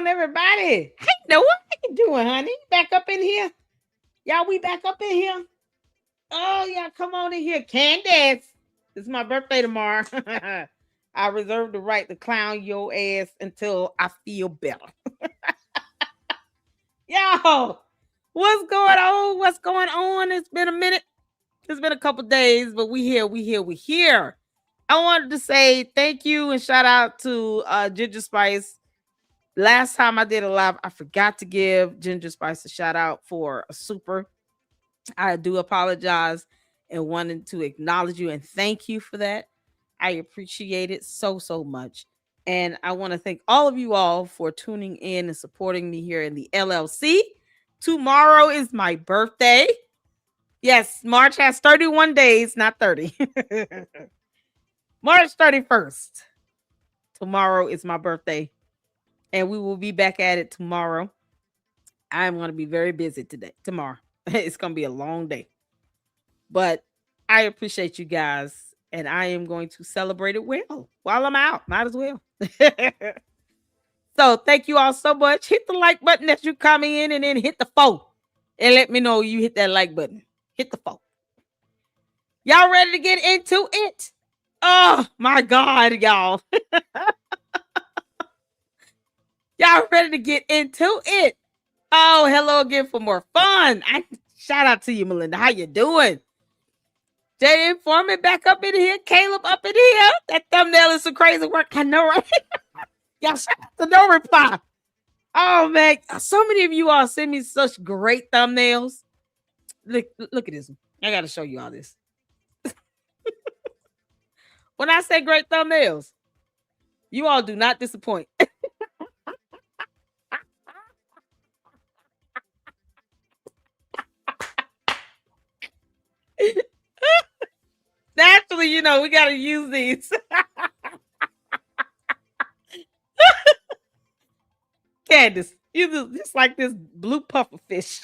on, everybody? Hey, Noah, how you doing, honey? Back up in here? Y'all, we back up in here? Oh, yeah, come on in here. Candace, it's my birthday tomorrow. I reserve the right to clown your ass until I feel better. Yo, what's going on? What's going on? It's been a minute. It's been a couple days, but we here. I wanted to say thank you and shout out to Ginger Spice. Last time I did a live, I forgot to give Ginger Spice a shout out for a super. I do apologize and wanted to acknowledge you and thank you for that. I appreciate it so much. And I want to thank all of you all for tuning in and supporting me here in the LLC. Tomorrow is my birthday. Yes, March has 31 days, not 30. March 31st. Tomorrow is my birthday. And we will be back at it tomorrow. I'm going to be very busy tomorrow. It's going to be a long day. But I appreciate you guys. And I am going to celebrate it well while I'm out. Might as well. So thank you all so much. Hit the like button as you come in and then hit the 4. And let me know you hit that like button. Hit the 4. Y'all ready to get into it? Oh my God, y'all. Y'all ready to get into it? Oh, hello again for more fun. Shout out to you, Melinda. How you doing? Jay Informant back up in here. Caleb up in here. That thumbnail is some crazy work. I know, right? Y'all shout out to No Reply. Oh, man. So many of you all send me such great thumbnails. Look at this one. I got to show you all this. When I say great thumbnails, you all do not disappoint. Naturally, we got to use these. Candace, you just like this blue puffer fish.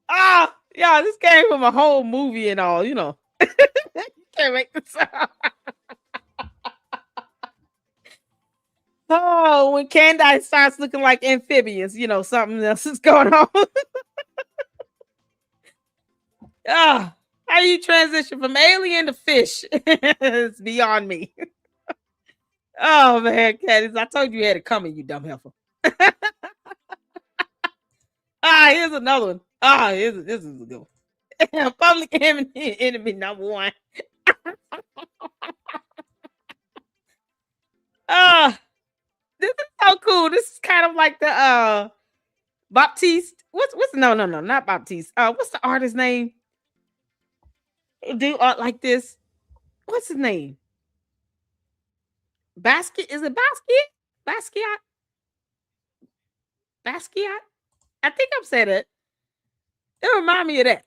Ah, y'all, this came from a whole movie and all, You can't make this up. Oh, when Candace starts looking like amphibians, something else is going on. Ah, how you transition from alien to fish? It's beyond me. Oh man, Candace, I told you had it coming, you dumb heifer. Here's another one. This is a good one. Public enemy number 1. This is so cool. This is kind of like the Baptiste. What's no, not Baptiste. What's the artist's name? Do art like this. What's his name? Basket? Is it Basquiat? Basquiat? Basquiat? I think I'm saying it. It remind me of that.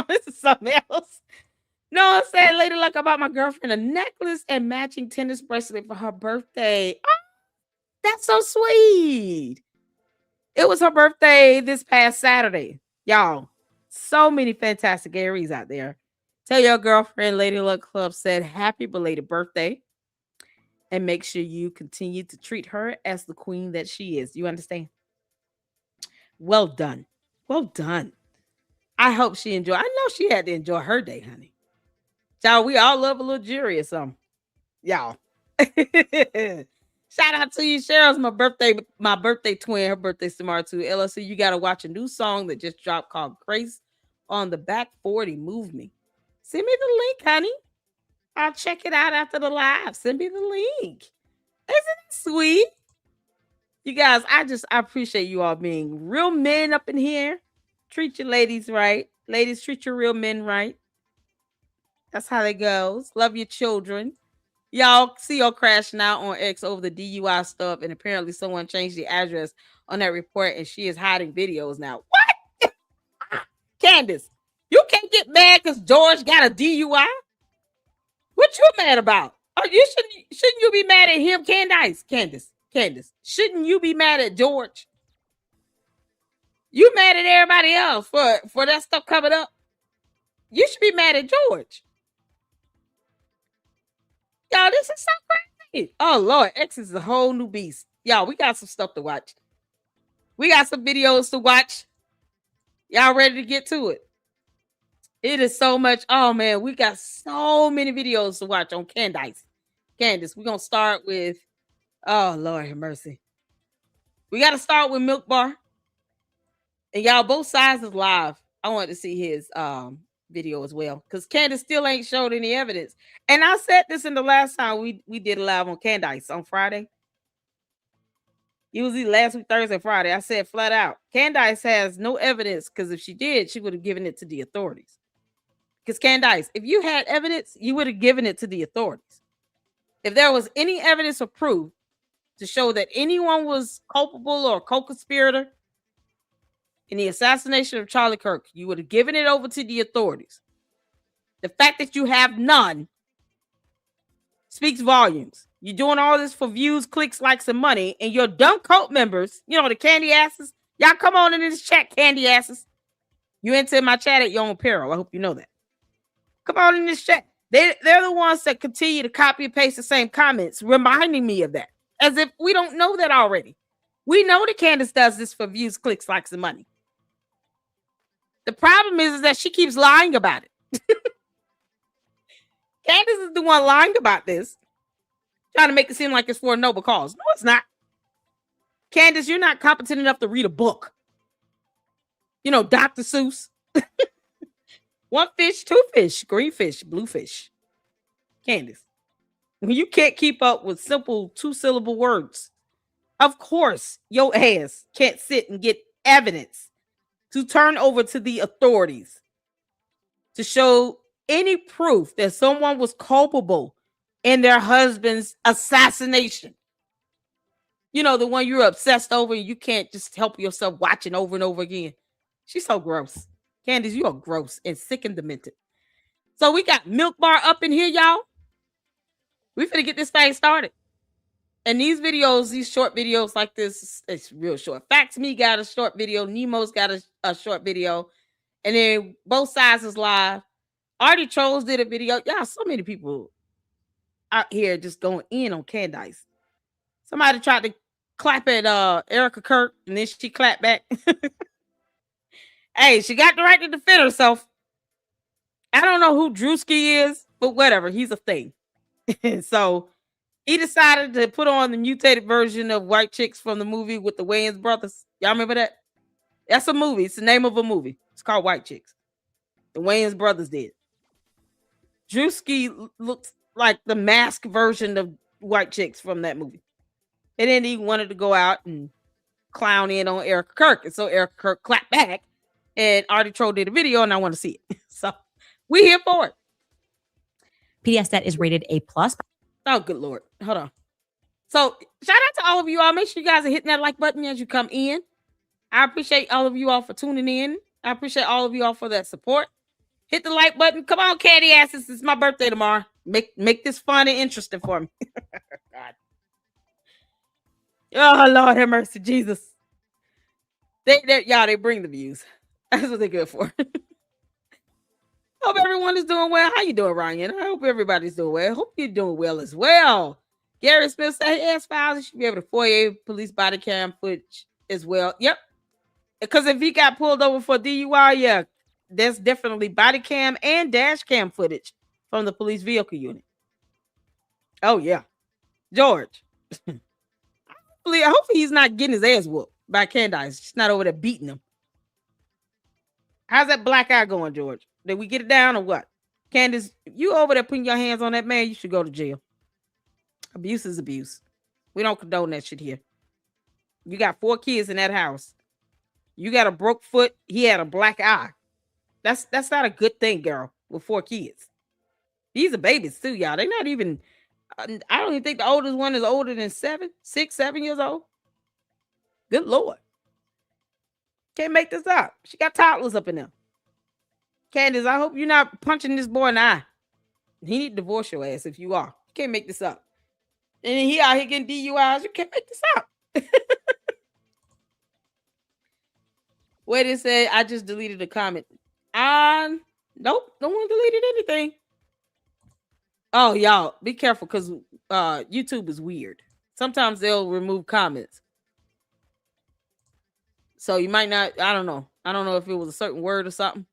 This is something else. No, I said Lady Luck about my girlfriend a necklace and matching tennis bracelet for her birthday. Oh, that's so sweet. It was her birthday this past Saturday. Y'all, so many fantastic Aries out there. Tell your girlfriend Lady Luck Club said happy belated birthday. And make sure you continue to treat her as the queen that she is. You understand? Well done. Well done. I hope she enjoyed. I know she had to enjoy her day, honey. Y'all, we all love a little jury or something. Y'all. Shout out to you. Cheryl's my birthday twin. Her birthday's tomorrow too. LLC, you got to watch a new song that just dropped called Grace on the Back 40 Move Me. Send me the link, honey. I'll check it out after the live. Send me the link. Isn't it sweet? You guys, I appreciate you all being real men up in here. Treat your ladies right. Ladies, treat your real men right. That's how it goes. Love your children. Y'all see y'all crashing out on X over the DUI stuff, and apparently someone changed the address on that report, and she is hiding videos now. What? Candace, you can't get mad because George got a DUI? What you mad about? Oh, shouldn't you be mad at him, Candace, shouldn't you be mad at George? You mad at everybody else for that stuff coming up? You should be mad at George. Y'all, this is so Oh Lord, X is a whole new beast. Y'all, we got some stuff to watch. We got some videos to watch. Y'all ready to get to it? It is so much. Oh man, we got so many videos to watch on Candace. Candace, we're gonna start with, oh Lord have mercy. We gotta start with Milk Bar. And y'all, both sides is live. I want to see his video as well. Because Candace still ain't showed any evidence. And I said this in the last time we did a live on Candace on Friday. Usually last week, Thursday, Friday. I said flat out, Candace has no evidence, because if she did, she would have given it to the authorities. Because Candace, if you had evidence, you would have given it to the authorities. If there was any evidence or proof to show that anyone was culpable or co-conspirator in the assassination of Charlie Kirk, you would have given it over to the authorities. The fact that you have none speaks volumes. You're doing all this for views, clicks, likes, and money, and your dumb cult members, you know, the candy asses, y'all come on in this chat, candy asses. You enter my chat at your own peril. I hope you know that. Come on in this chat. They're the ones that continue to copy and paste the same comments, reminding me of that, as if we don't know that already. We know that Candace does this for views, clicks, likes, and money. The problem is that she keeps lying about it. Candace is the one lying about this, trying to make it seem like it's for a noble cause. No, it's not. Candace, you're not competent enough to read a book. You know, Dr. Seuss. One fish, two fish, green fish, blue fish. Candace, when you can't keep up with simple 2-syllable words, of course your ass can't sit and get evidence to turn over to the authorities to show any proof that someone was culpable in their husband's assassination. You know, the one you're obsessed over and you can't just help yourself watching over and over again. She's so gross. Candace, you are gross and sick and demented. So we got Milk Bar up in here, y'all. We finna get this thing started. And these videos, these short videos like this, it's real short. Facts Me got a short video. Nemo's got a short video. And then both sides is live. Artie Trolls did a video. Y'all, so many people out here just going in on Candace. Somebody tried to clap at Erica Kirk, and then she clapped back. Hey, she got the right to defend herself. I don't know who Drewski is, but whatever. He's a thing. So he decided to put on the mutated version of White Chicks from the movie with the Wayans brothers. Y'all remember that? That's a movie. It's the name of a movie. It's called White Chicks. The Wayans brothers did. Drewski looks like the masked version of White Chicks from that movie. And then he wanted to go out and clown in on Erica Kirk. And so Erica Kirk clapped back. And Artie Troll did a video, and I want to see it. So we here for it. PDS that is rated A+. Oh, good Lord. Hold on. So shout out to all of you all. Make sure you guys are hitting that like button as you come in. I appreciate all of you all for tuning in. I appreciate all of you all for that support. Hit the like button. Come on, candy asses. It's my birthday tomorrow. Make this fun and interesting for me. God. Oh, Lord have mercy. Jesus. They bring the views. That's what they're good for. Hope everyone is doing well. How you doing, Ryan? I hope everybody's doing well. Hope you're doing well as well. Gary Smith said, hey, S-Files, you should be able to FOIA police body cam footage as well. Yep. Because if he got pulled over for DUI, yeah, there's definitely body cam and dash cam footage from the police vehicle unit. Oh, yeah. George. I hope he's not getting his ass whooped by Candace. She's not over there beating him. How's that black eye going, George? Did we get it down or what? Candace, if you over there putting your hands on that man, you should go to jail. Abuse is abuse. We don't condone that shit here. You got 4 kids in that house. You got a broke foot. He had a black eye. That's not a good thing, girl, with 4 kids. These are babies too, y'all. They're not even, I don't even think the oldest one is older than 7 years old. Good Lord. Can't make this up. She got toddlers up in there. Candace, I hope you're not punching this boy in the eye. He need to divorce your ass if you are. You can't make this up. And he out here getting DUIs. You can't make this up. Wait, it said I just deleted a comment. Nope, no one deleted anything. Oh, y'all, be careful because YouTube is weird. Sometimes they'll remove comments. So you might not, I don't know. I don't know if it was a certain word or something.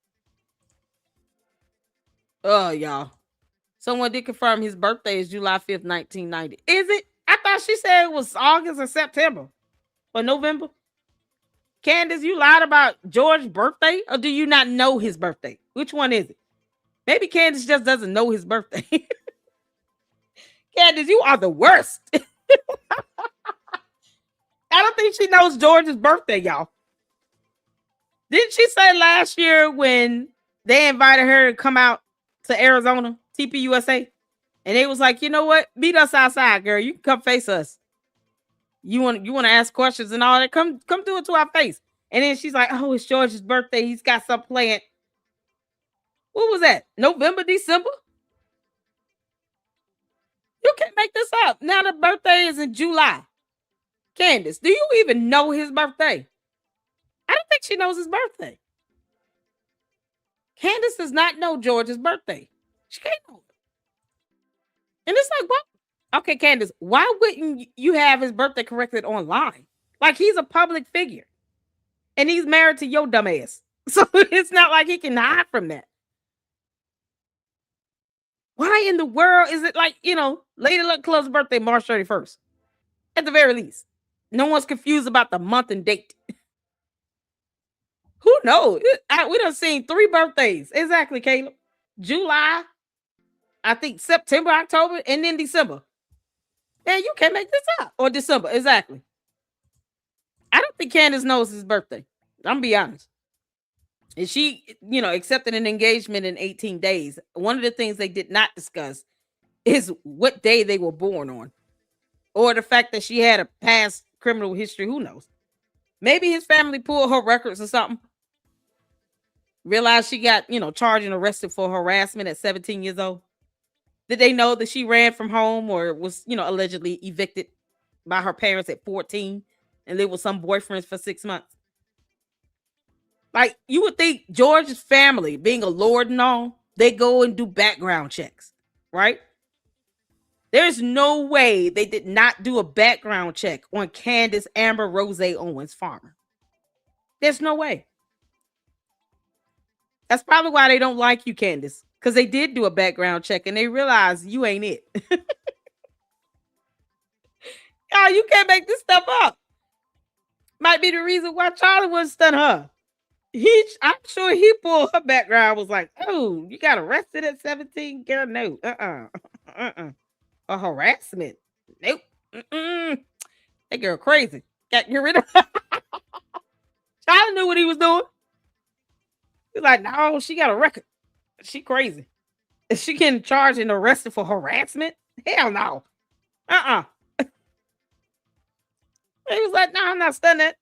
Oh, y'all. Someone did confirm his birthday is July 5th, 1990. Is it? I thought she said it was August or September or November. Candace, you lied about George's birthday, or do you not know his birthday? Which one is it? Maybe Candace just doesn't know his birthday. Candace, you are the worst. I don't think she knows George's birthday, y'all. Didn't she say last year when they invited her to come out to Arizona, TPUSA, and they was like, you know what? Meet us outside, girl. You can come face us. You want to ask questions and all that? Come do it to our face. And then she's like, oh, it's George's birthday. He's got something planned. What was that? November, December? You can't make this up. Now the birthday is in July. Candace, do you even know his birthday? I don't think she knows his birthday. Candace does not know George's birthday. She can't know it. And it's like, what? Okay, Candace, why wouldn't you have his birthday corrected online? Like, he's a public figure. And he's married to your dumb ass. So it's not like he can hide from that. Why in the world is it like, Lady Luck Club's birthday, March 31st? At the very least. No one's confused about the month and date. Who knows? We done seen 3 birthdays. Exactly, Caleb. July, I think September, October, and then December. Man, you can't make this up. Or December, exactly. I don't think Candace knows his birthday. I'm gonna be honest. And she, accepted an engagement in 18 days. One of the things they did not discuss is what day they were born on. Or the fact that she had a past criminal history. Who knows? Maybe his family pulled her records or something. Realized she got, charged and arrested for harassment at 17 years old. Did they know that she ran from home or was, allegedly evicted by her parents at 14 and lived with some boyfriends for 6 months? Like, you would think George's family, being a lord and all, they go and do background checks, right? There's no way they did not do a background check on Candace Amber Rose Owens Farmer. There's no way. That's probably why they don't like you, Candace, because they did do a background check and they realized you ain't it. Y'all, you can't make this stuff up. Might be the reason why Charlie wouldn't stun her. I'm sure he pulled her background, was like, oh, you got arrested at 17? Girl, no. A harassment. Nope. That girl crazy. Got to get rid of her. Charlie knew what he was doing. He's like, no, she got a record. She crazy. Is she getting charged and arrested for harassment? Hell no. He was like, no, I'm not studying that.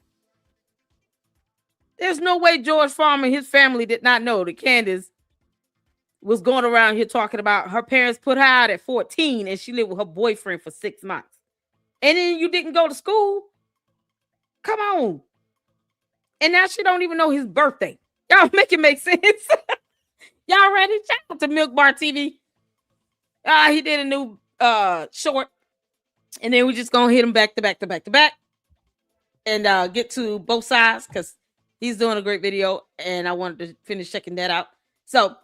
There's no way George Farmer and his family did not know that Candace was going around here talking about her parents put her out at 14 and she lived with her boyfriend for 6 months. And then you didn't go to school? Come on. And now she don't even know his birthday. Y'all make it make sense. Y'all ready? Shout out to Milk Bar TV. He did a new short. And then we just gonna hit him back to back to back to back. And get to both sides because he's doing a great video. And I wanted to finish checking that out. So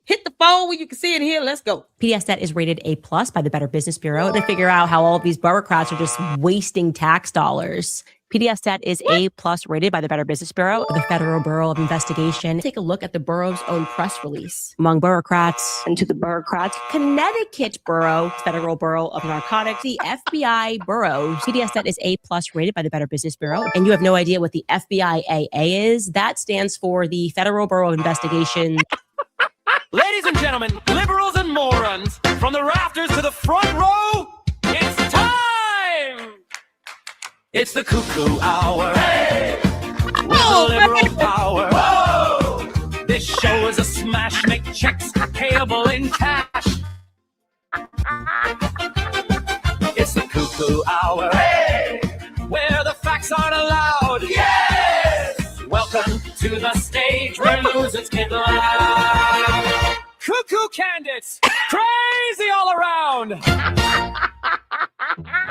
hit the phone where you can see it here. Let's go. PDS is rated A+ by the Better Business Bureau to figure out how all of these bureaucrats are just wasting tax dollars. PDS is A+ rated by the Better Business Bureau, the Federal Bureau of Investigation. Take a look at the borough's own press release. Among bureaucrats, and to the bureaucrats, Connecticut Borough, Federal Bureau of Narcotics, the FBI Bureau. PDS is A+ rated by the Better Business Bureau. And you have no idea what the FBIAA is? That stands for the Federal Bureau of Investigation. Ladies and gentlemen, liberals and morons, from the rafters to the front row, it's time! It's the cuckoo hour. Hey! With the liberal power. Whoa! This show is a smash, make checks payable in cash. It's the cuckoo hour. Hey! Where the facts aren't allowed. Yes! Welcome to the stage where losers get loud. Cuckoo Candace! Crazy all around!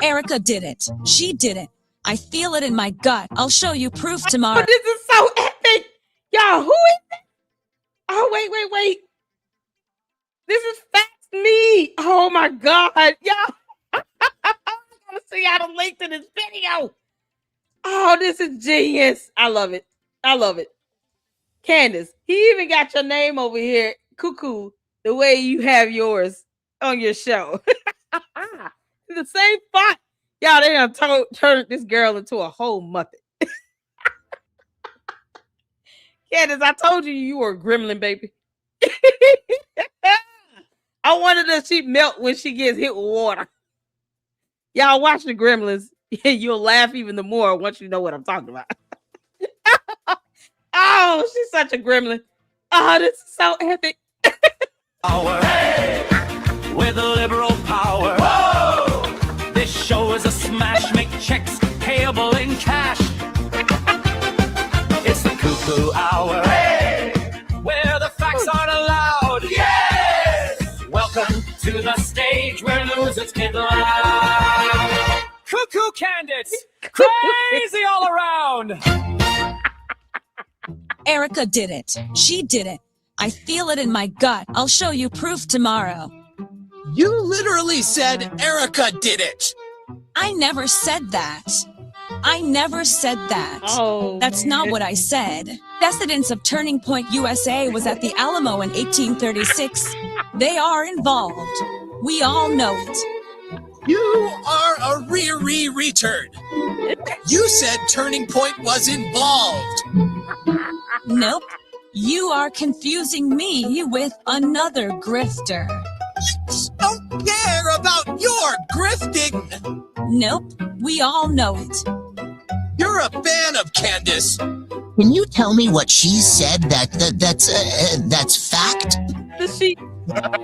Erica did it. She did it. I feel it in my gut. I'll show you proof tomorrow. Oh, this is so epic. Y'all, who is it? Oh, wait. This is Facts Me. Oh my God. Y'all. I gotta see y'all the link to this video. Oh, this is genius. I love it. Candace, he even got your name over here, Cuckoo, the way you have yours on your show. The same font. Y'all, they done turned this girl into a whole muppet. Candace, I told you were a gremlin, baby. I wonder does she melt when she gets hit with water. Y'all watch the Gremlins. You'll laugh even the more once you know what I'm talking about. Oh, she's such a gremlin. Oh, this is so epic. Hey, with liberal power. Whoa! This show is a smash. Make checks payable in cash. It's the Cuckoo Hour. Hey, where the facts aren't allowed. Yes! Welcome to the stage where losers get loud. Cuckoo Candace! Crazy all around! Erica did it. She did it. I feel it in my gut. I'll show you proof tomorrow. You literally said Erica did it. I never said that. Oh, That's not what I said. Descendants of Turning Point USA was at the Alamo in 1836. They are involved. We all know it. You are a re-re-return. You said Turning Point was involved. Nope. You are confusing me with another grifter. Don't care about your grifting. Nope. We all know it. You're a fan of Candace. Can you tell me what she said that's fact? does she?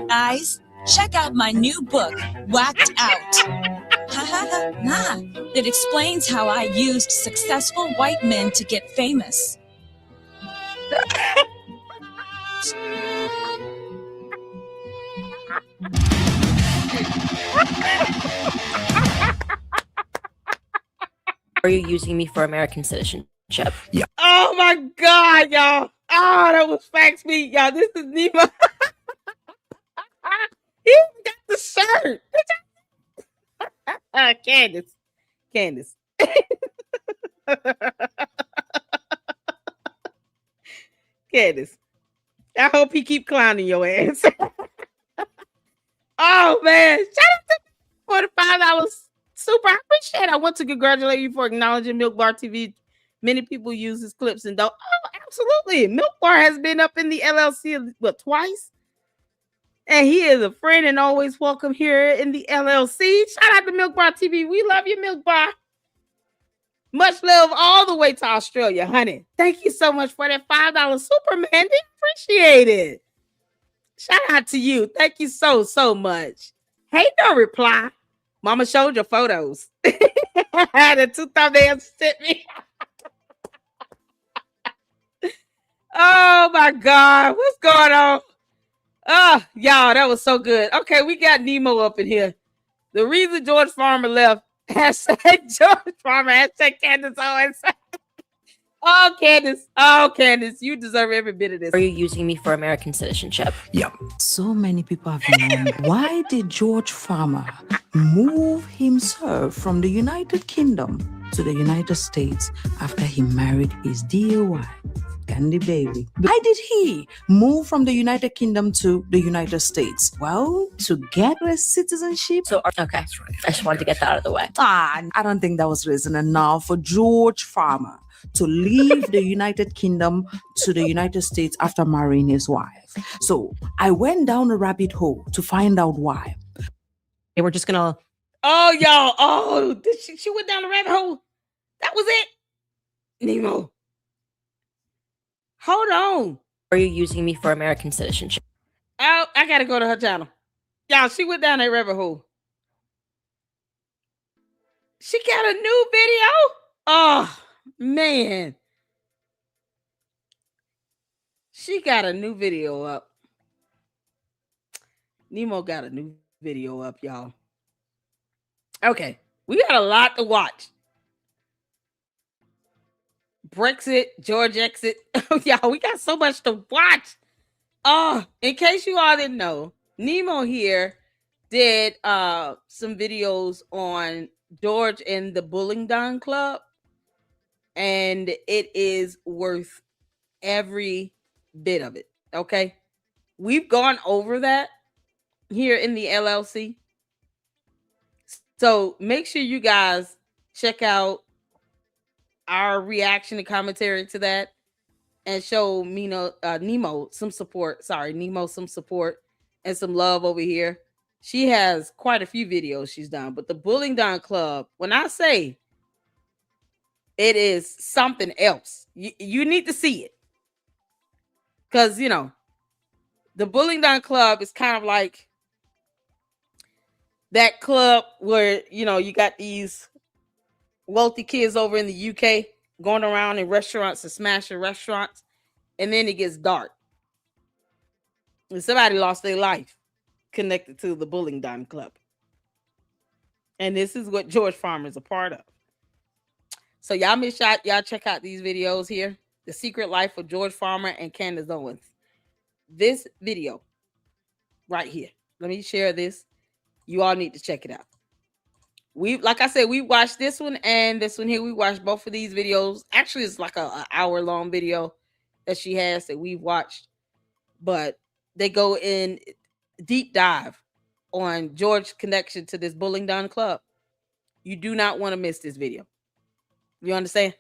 Guys, check out my new book, Whacked Out. It explains how I used successful white men to get famous. Are you using me for American citizenship? Oh my God, y'all. Oh, that was Facts Me. Y'all, this is Nemo. He even got the shirt. Candace. Candace. I hope he keep clowning your ass. Oh man. Shout out to for the $5 super. I appreciate it. I want to congratulate you for acknowledging Milk Bar TV. Many people use his clips and don't. Oh, absolutely. Milk Bar has been up in the LLC twice. And he is a friend and always welcome here in the LLC. Shout out to Milk Bar TV. We love you, Milk Bar. Much love all the way to Australia, honey. Thank you so much for that $5 super, man. We appreciate it. Shout out to you. Thank you so much. Hey, no reply. Mama showed your photos. The two thumbnails sent me. Oh my God. What's going on? Oh, y'all, that was so good. Okay, we got Nemo up in here. The reason George Farmer left. Hashtag George Farmer. Hashtag Candace Owens. Oh, Candace, you deserve every bit of this. Are you using me for American citizenship? So many people have known. Why did George Farmer move himself from the United Kingdom to the United States after he married his dear wife, Candy Baby? Why did he move from the United Kingdom to the United States? Well, to get a citizenship. So, okay. I just wanted to get that out of the way. I don't think that was reason enough for George Farmer to leave the United Kingdom to the United States after marrying his wife. So I went down a rabbit hole to find out why. They were just gonna. Oh, y'all. Oh, she went down the rabbit hole. That was it. Nemo. Hold on. Are you using me for American citizenship? Oh, I gotta go to her channel. Y'all, she went down that rabbit hole. She got a new video? Oh, man. She got a new video up. Nemo got a new video up, y'all. Okay, we got a lot to watch. Brexit, George exit. Oh, y'all, we got so much to watch. Oh, in case you all didn't know, Nemo here did some videos on George and the Bullingdon Club, and it is worth every bit of it. Okay, we've gone over that here in the LLC, so make sure you guys check out our reaction and commentary to that, and show Nemo some support. Sorry, Nemo some support and some love over here. She has quite a few videos she's done, but the Bullingdon Club, when I say it is something else, you need to see it. Because, the Bullingdon Club is kind of like that club where, you got these wealthy kids over in the UK going around in restaurants and smashing restaurants, and then it gets dark. And somebody lost their life connected to the Bullingdon Club. And this is what George Farmer is a part of. So y'all y'all check out these videos here. The Secret Life of George Farmer and Candace Owens. This video right here. Let me share this. You all need to check it out. Like I said, we watched this one and this one here. We watched both of these videos. Actually, it's like an hour-long video that she has that we've watched. But they go in deep dive on George's connection to this Bullingdon Club. You do not want to miss this video. You understand?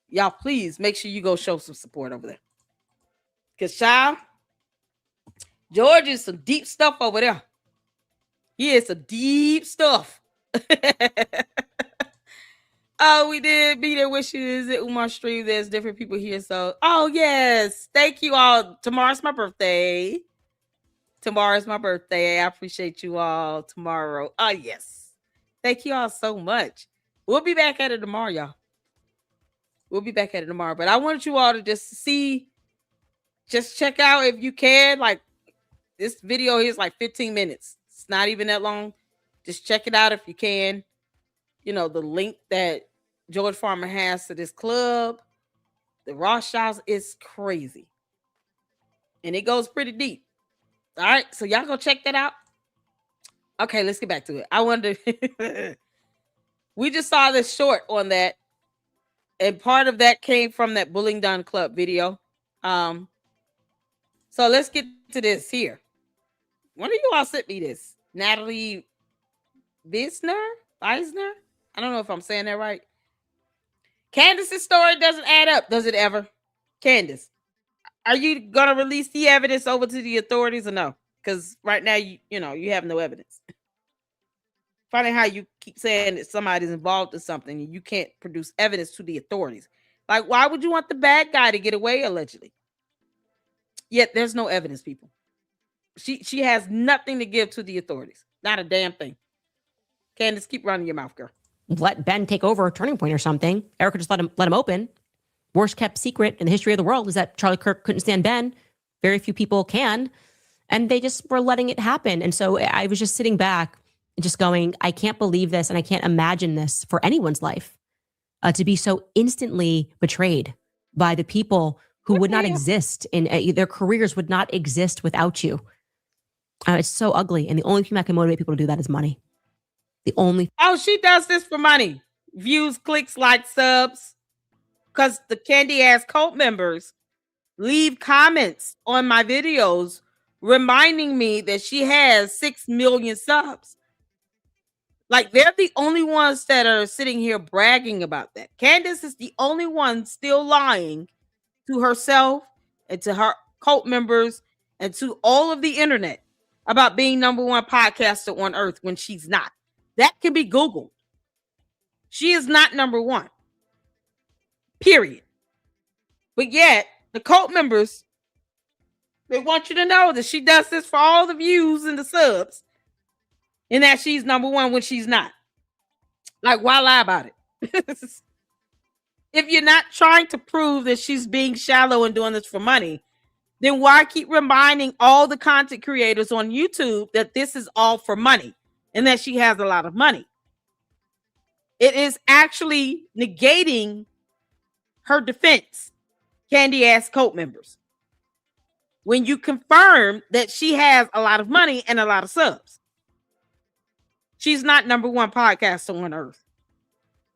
Y'all, please make sure you go show some support over there. Because, child, George is some deep stuff over there. He is some deep stuff. Oh, we did be there wishes at Umar Stream. There's different people here. So, oh, yes. Thank you all. Tomorrow's my birthday. Tomorrow's my birthday. I appreciate you all tomorrow. Oh, yes. Thank you all so much. We'll be back at it tomorrow, y'all. We'll be back at it tomorrow. But I want you all to just check out if you can. Like, this video here is like 15 minutes. It's not even that long. Just check it out if you can. The link that George Farmer has to this club, the Rothschilds, is crazy. And it goes pretty deep. All right, so y'all go check that out. Okay, let's get back to it. I wonder, we just saw this short on that, and part of that came from that Bullingdon Club video. So let's get to this here. One of you all sent me this. Natalie Bisner? I don't know if I'm saying that right. Candace's story doesn't add up, does it ever? Candace, are you going to release the evidence over to the authorities or no? Because right now, you have no evidence. Funny how you keep saying that somebody's involved in something and you can't produce evidence to the authorities. Like, why would you want the bad guy to get away, allegedly? Yet there's no evidence, people. She has nothing to give to the authorities. Not a damn thing. Candace, keep running your mouth, girl. Let Ben take over a Turning Point or something. Erica just let him open. Worst kept secret in the history of the world is that Charlie Kirk couldn't stand Ben. Very few people can. And they just were letting it happen. And so I was just sitting back and just going, I can't believe this and I can't imagine this for anyone's life. To be so instantly betrayed by the people who would not exist in their careers would not exist without you. It's so ugly. And the only thing that can motivate people to do that is money. She does this for money. Views, clicks, likes, subs. Because the candy ass cult members leave comments on my videos reminding me that she has 6 million subs. Like, they're the only ones that are sitting here bragging about that. Candace is the only one still lying to herself and to her cult members and to all of the internet about being #1 podcaster on earth when she's not. That can be Googled. She is not #1. Period. But yet, the cult members, they want you to know that she does this for all the views and the subs, and that she's #1 when she's not. Like, why lie about it? If you're not trying to prove that she's being shallow and doing this for money, then why keep reminding all the content creators on YouTube that this is all for money and that she has a lot of money? It is actually negating her defense, Candy ass cult members, when you confirm that she has a lot of money and a lot of subs. She's not number one podcaster on earth,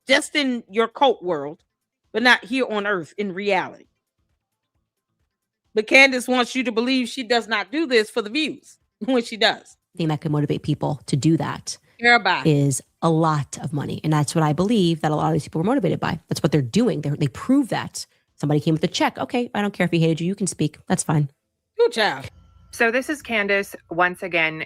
just in your cult world, but not here on earth in reality. But Candace wants you to believe she does not do this for the views when she does. Thing that could motivate people to do that Everybody. is a lot of money. And that's what I believe that a lot of these people were motivated by. That's what they're doing. They prove that. Somebody came with a check. Okay, I don't care if he hated you. You can speak. That's fine. Good job. So this is Candace once again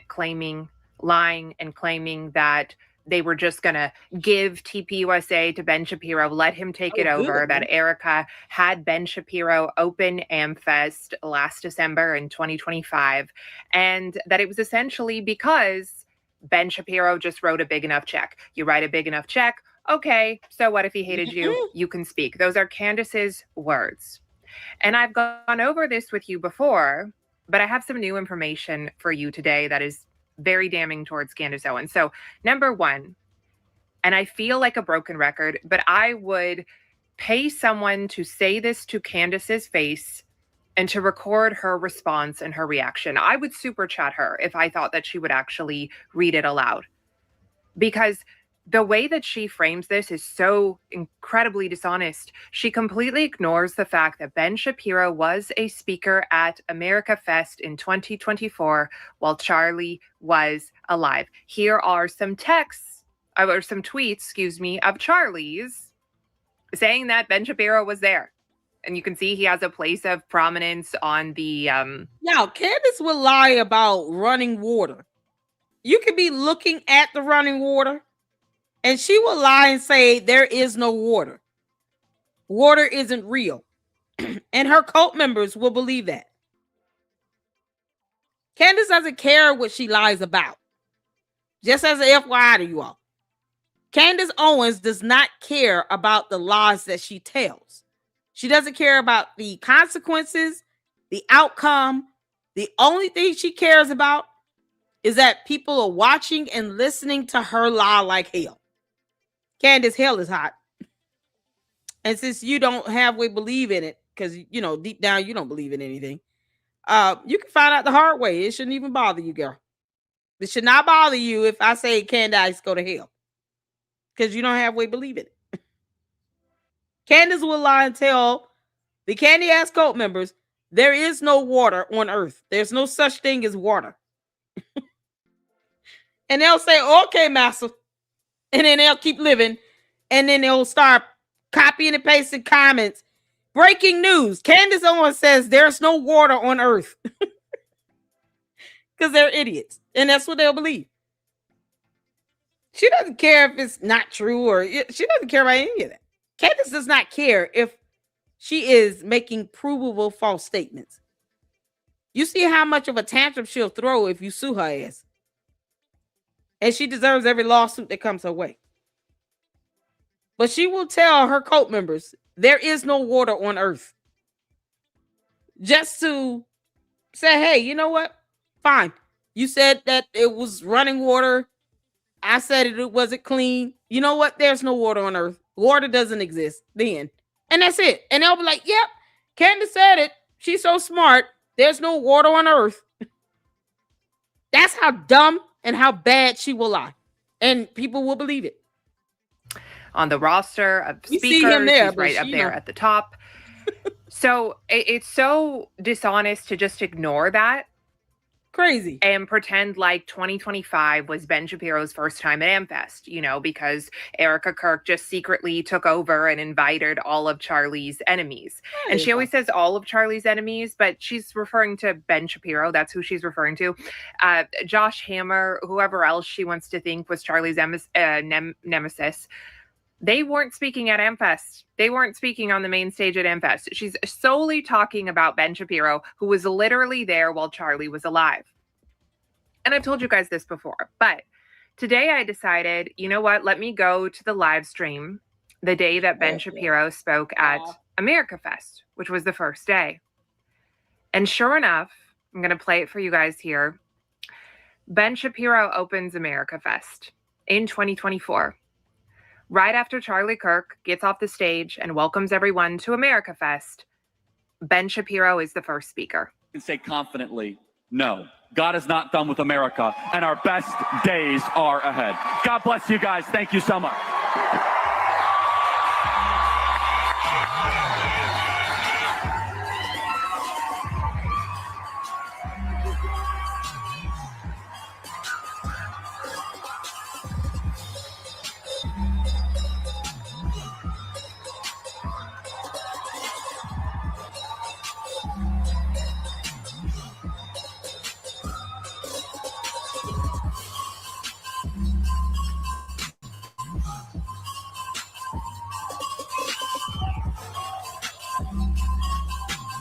lying and claiming that they were just going to give TPUSA to Ben Shapiro, let him take it over, that Erica had Ben Shapiro open AmFest last December in 2025, and that it was essentially because Ben Shapiro just wrote a big enough check. You write a big enough check, okay, so what if he hated you? You can speak. Those are Candace's words. And I've gone over this with you before, but I have some new information for you today that is very damning towards Candace Owens. So, number one, and I feel like a broken record, but I would pay someone to say this to Candace's face and to record her response and her reaction. I would super chat her if I thought that she would actually read it aloud. Because the way that she frames this is so incredibly dishonest. She completely ignores the fact that Ben Shapiro was a speaker at America Fest in 2024 while Charlie was alive. Here are some texts, or some tweets, of Charlie's saying that Ben Shapiro was there. And you can see he has a place of prominence on the... Now, Candace will lie about running water. You could be looking at the running water, and she will lie and say there is no water. Water isn't real. And her cult members will believe that. Candace doesn't care what she lies about. Just as an FYI to you all. Candace Owens does not care about the lies that she tells. She doesn't care about the consequences, the outcome. The only thing she cares about is that people are watching and listening to her lie like hell. Candace, hell is hot. And since you don't halfway believe in it, because, you know, deep down you don't believe in anything, you can find out the hard way. It shouldn't even bother you, girl. It should not bother you if I say Candace go to hell, because you don't halfway believe in it. Candace will lie and tell the Candy ass cult members there is no water on earth. There's no such thing as water. And they'll say, okay, master. And then they'll keep living. And then they'll start copying and pasting comments. Breaking news. Candace Owens says there's no water on earth. Because they're idiots. And that's what they'll believe. She doesn't care if it's not true, or she doesn't care about any of that. Candace does not care if she is making provable false statements. You see how much of a tantrum she'll throw if you sue her ass. And she deserves every lawsuit that comes her way. But she will tell her cult members there is no water on earth. Just to say, hey, you know what? Fine. You said that it was running water. I said it wasn't clean. You know what? There's no water on earth. Water doesn't exist then. And that's it. And they'll be like, yep, Candace said it. She's so smart. There's no water on earth. That's how dumb and how bad she will lie. And people will believe it. On the roster of speakers, see him there, he's right up there at the top. So it's so dishonest to just ignore that. Crazy. And pretend like 2025 was Ben Shapiro's first time at AmFest, you know, because Erica Kirk just secretly took over and invited all of Charlie's enemies. And she always says all of Charlie's enemies, but she's referring to Ben Shapiro. That's who she's referring to. Josh Hammer, whoever else she wants to think was Charlie's nemesis. They weren't speaking at AmFest. They weren't speaking on the main stage at AmFest. She's solely talking about Ben Shapiro, who was literally there while Charlie was alive. And I've told you guys this before, but today I decided, you know what? Let me go to the live stream the day that Ben Shapiro spoke at America Fest, which was the first day. And sure enough, I'm going to play it for you guys here. Ben Shapiro opens America Fest in 2024. Right after Charlie Kirk gets off the stage and welcomes everyone to America Fest, Ben Shapiro is the first speaker. And say confidently, no, God is not done with America, and our best days are ahead. God bless you guys. Thank you so much.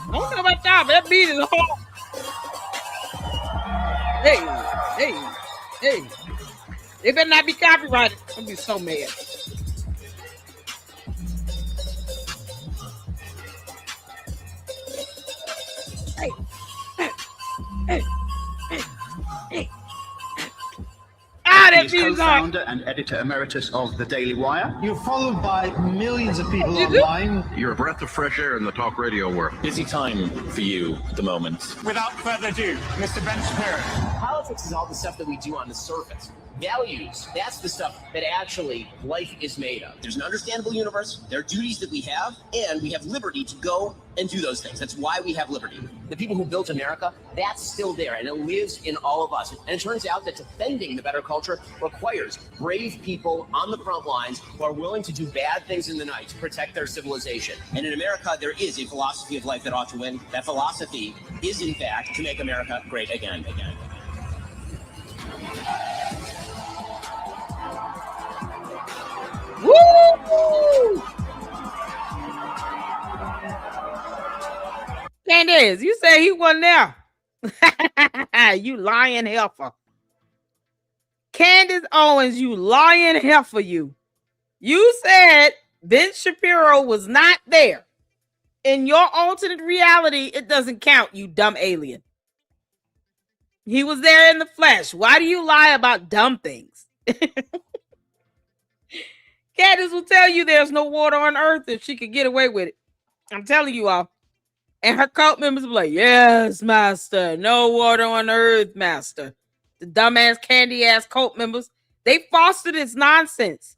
I don't know about y'all, but that beat is hard. Hey. They better not be copyrighted. I'm be so mad. Hey. That beat is hard. Co-founder and editor emeritus of The Daily Wire. You're followed by millions of people online. You're a breath of fresh air in the talk radio world. Busy time for you at the moment. Without further ado, Mr. Ben Shapiro. Politics is all the stuff that we do on the surface. Values, that's the stuff that actually life is made of. There's an understandable universe, there are duties that we have, and we have liberty to go and do those things. That's why we have liberty. The people who built America, that's still there, and it lives in all of us. And it turns out that defending the better culture requires brave people on the front lines who are willing to do bad things in the night to protect their civilization. And in America, there is a philosophy of life that ought to win. That philosophy is, in fact, to make America great again. Woo! Candace, you say he wasn't there. You lying heifer. Candace Owens, you lying heifer, you. You said Ben Shapiro was not there. In your alternate reality, it doesn't count, you dumb alien. He was there in the flesh. Why do you lie about dumb things? Candace will tell you there's no water on earth if she could get away with it. I'm telling you all. And her cult members will be like, yes, master. No water on earth, master. The dumbass, candy-ass cult members, they foster this nonsense.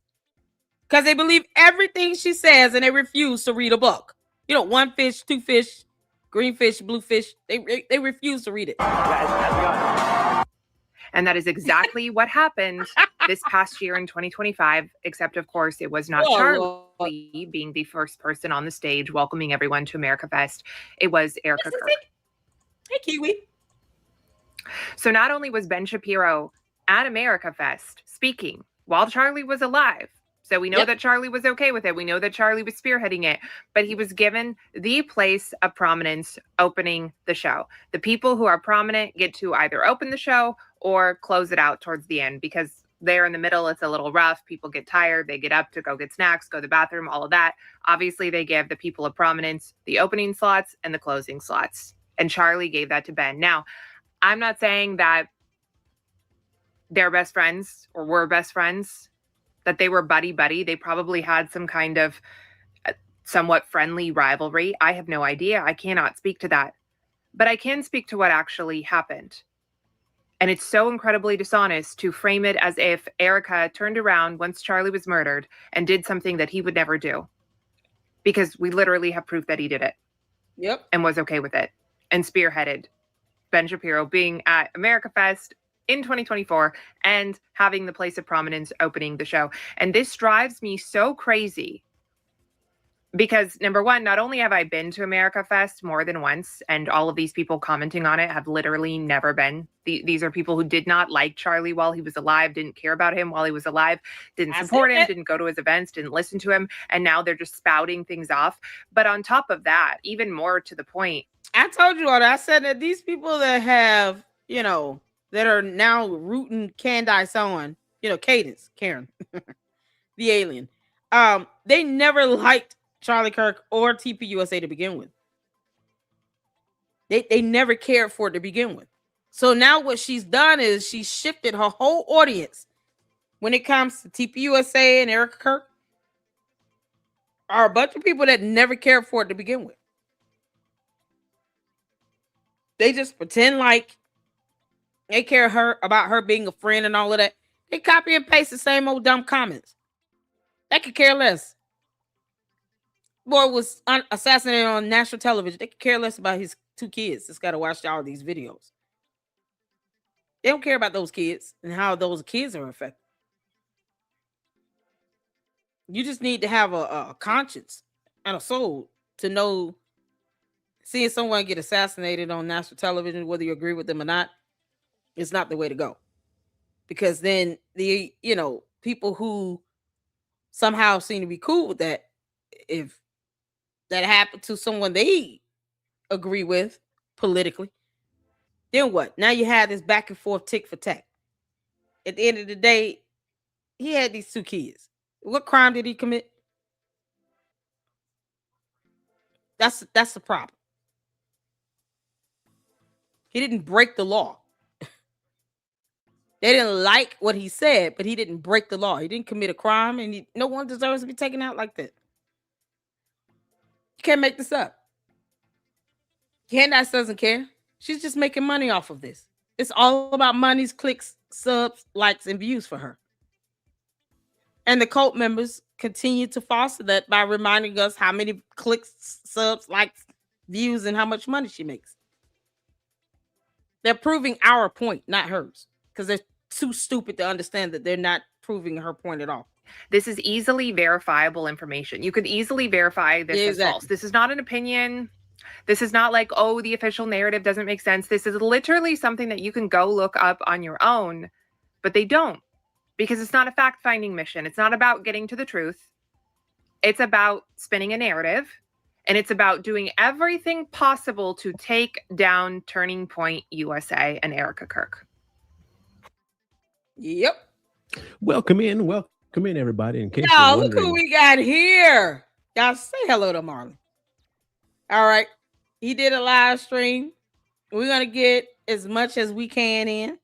Because they believe everything she says and they refuse to read a book. You know, one fish, two fish, green fish, blue fish. They refuse to read it. And that is exactly what happened this past year in 2025, except, of course, it was not Charlie being the first person on the stage welcoming everyone to America Fest. It was Erica Kirk. Hey, Kiwi. So not only was Ben Shapiro at America Fest speaking while Charlie was alive, so we know that Charlie was okay with it. We know that Charlie was spearheading it, but he was given the place of prominence opening the show. The people who are prominent get to either open the show or close it out towards the end, because there in the middle, it's a little rough. People get tired. They get up to go get snacks, go to the bathroom, all of that. Obviously, they give the people of prominence the opening slots and the closing slots. And Charlie gave that to Ben. Now, I'm not saying that they're best friends or were best friends, that they were buddy-buddy. They probably had some kind of somewhat friendly rivalry. I have no idea. I cannot speak to that. But I can speak to what actually happened. And it's so incredibly dishonest to frame it as if Erica turned around once Charlie was murdered and did something that he would never do. Because we literally have proof that he did it. Yep. And was okay with it. And spearheaded Ben Shapiro being at America Fest in 2024 and having the place of prominence opening the show. And this drives me so crazy because, number one, not only have I been to America Fest more than once, and all of these people commenting on it have literally never been. These are people who did not like Charlie while he was alive, didn't care about him while he was alive, didn't support him, didn't go to his events, didn't listen to him, and now they're just spouting things off. But on top of that, even more to the point, I told you all that. I said that these people that have, that are now rooting Candace on, Cadence, Karen, the alien. They never liked Charlie Kirk or TPUSA to begin with. They never cared for it to begin with. So now what she's done is she's shifted her whole audience when it comes to TPUSA and Erica Kirk are a bunch of people that never cared for it to begin with. They just pretend like they care about her being a friend and all of that. They copy and paste the same old dumb comments. They could care less. Boy was assassinated on national television. They could care less about his 2 kids. Just got to watch all these videos. They don't care about those kids and how those kids are affected. You just need to have a conscience and a soul to know seeing someone get assassinated on national television, whether you agree with them or not, is not the way to go. Because then the, people who somehow seem to be cool with that, if that happened to someone they agree with politically, then what? Now you have this back and forth tick for tack. At the end of the day, he had these 2 kids. What crime did he commit? That's the problem. He didn't break the law. They didn't like what he said, but he didn't break the law. He didn't commit a crime, and no one deserves to be taken out like that. You can't make this up. Candace doesn't care. She's just making money off of this. It's all about monies, clicks, subs, likes, and views for her. And the cult members continue to foster that by reminding us how many clicks, subs, likes, views, and how much money she makes. They're proving our point, not hers, because they're too stupid to understand that they're not proving her point at all. This is easily verifiable information. You could easily verify this as false. This is not an opinion. This is not like, oh, the official narrative doesn't make sense. This is literally something that you can go look up on your own, but they don't, because it's not a fact-finding mission. It's not about getting to the truth. It's about spinning a narrative, and it's about doing everything possible to take down Turning Point USA and Erica Kirk. Yep. Welcome in, everybody. In case y'all, you're look who we got here. Y'all say hello to Marlon. All right. He did a live stream. We're going to get as much as we can in.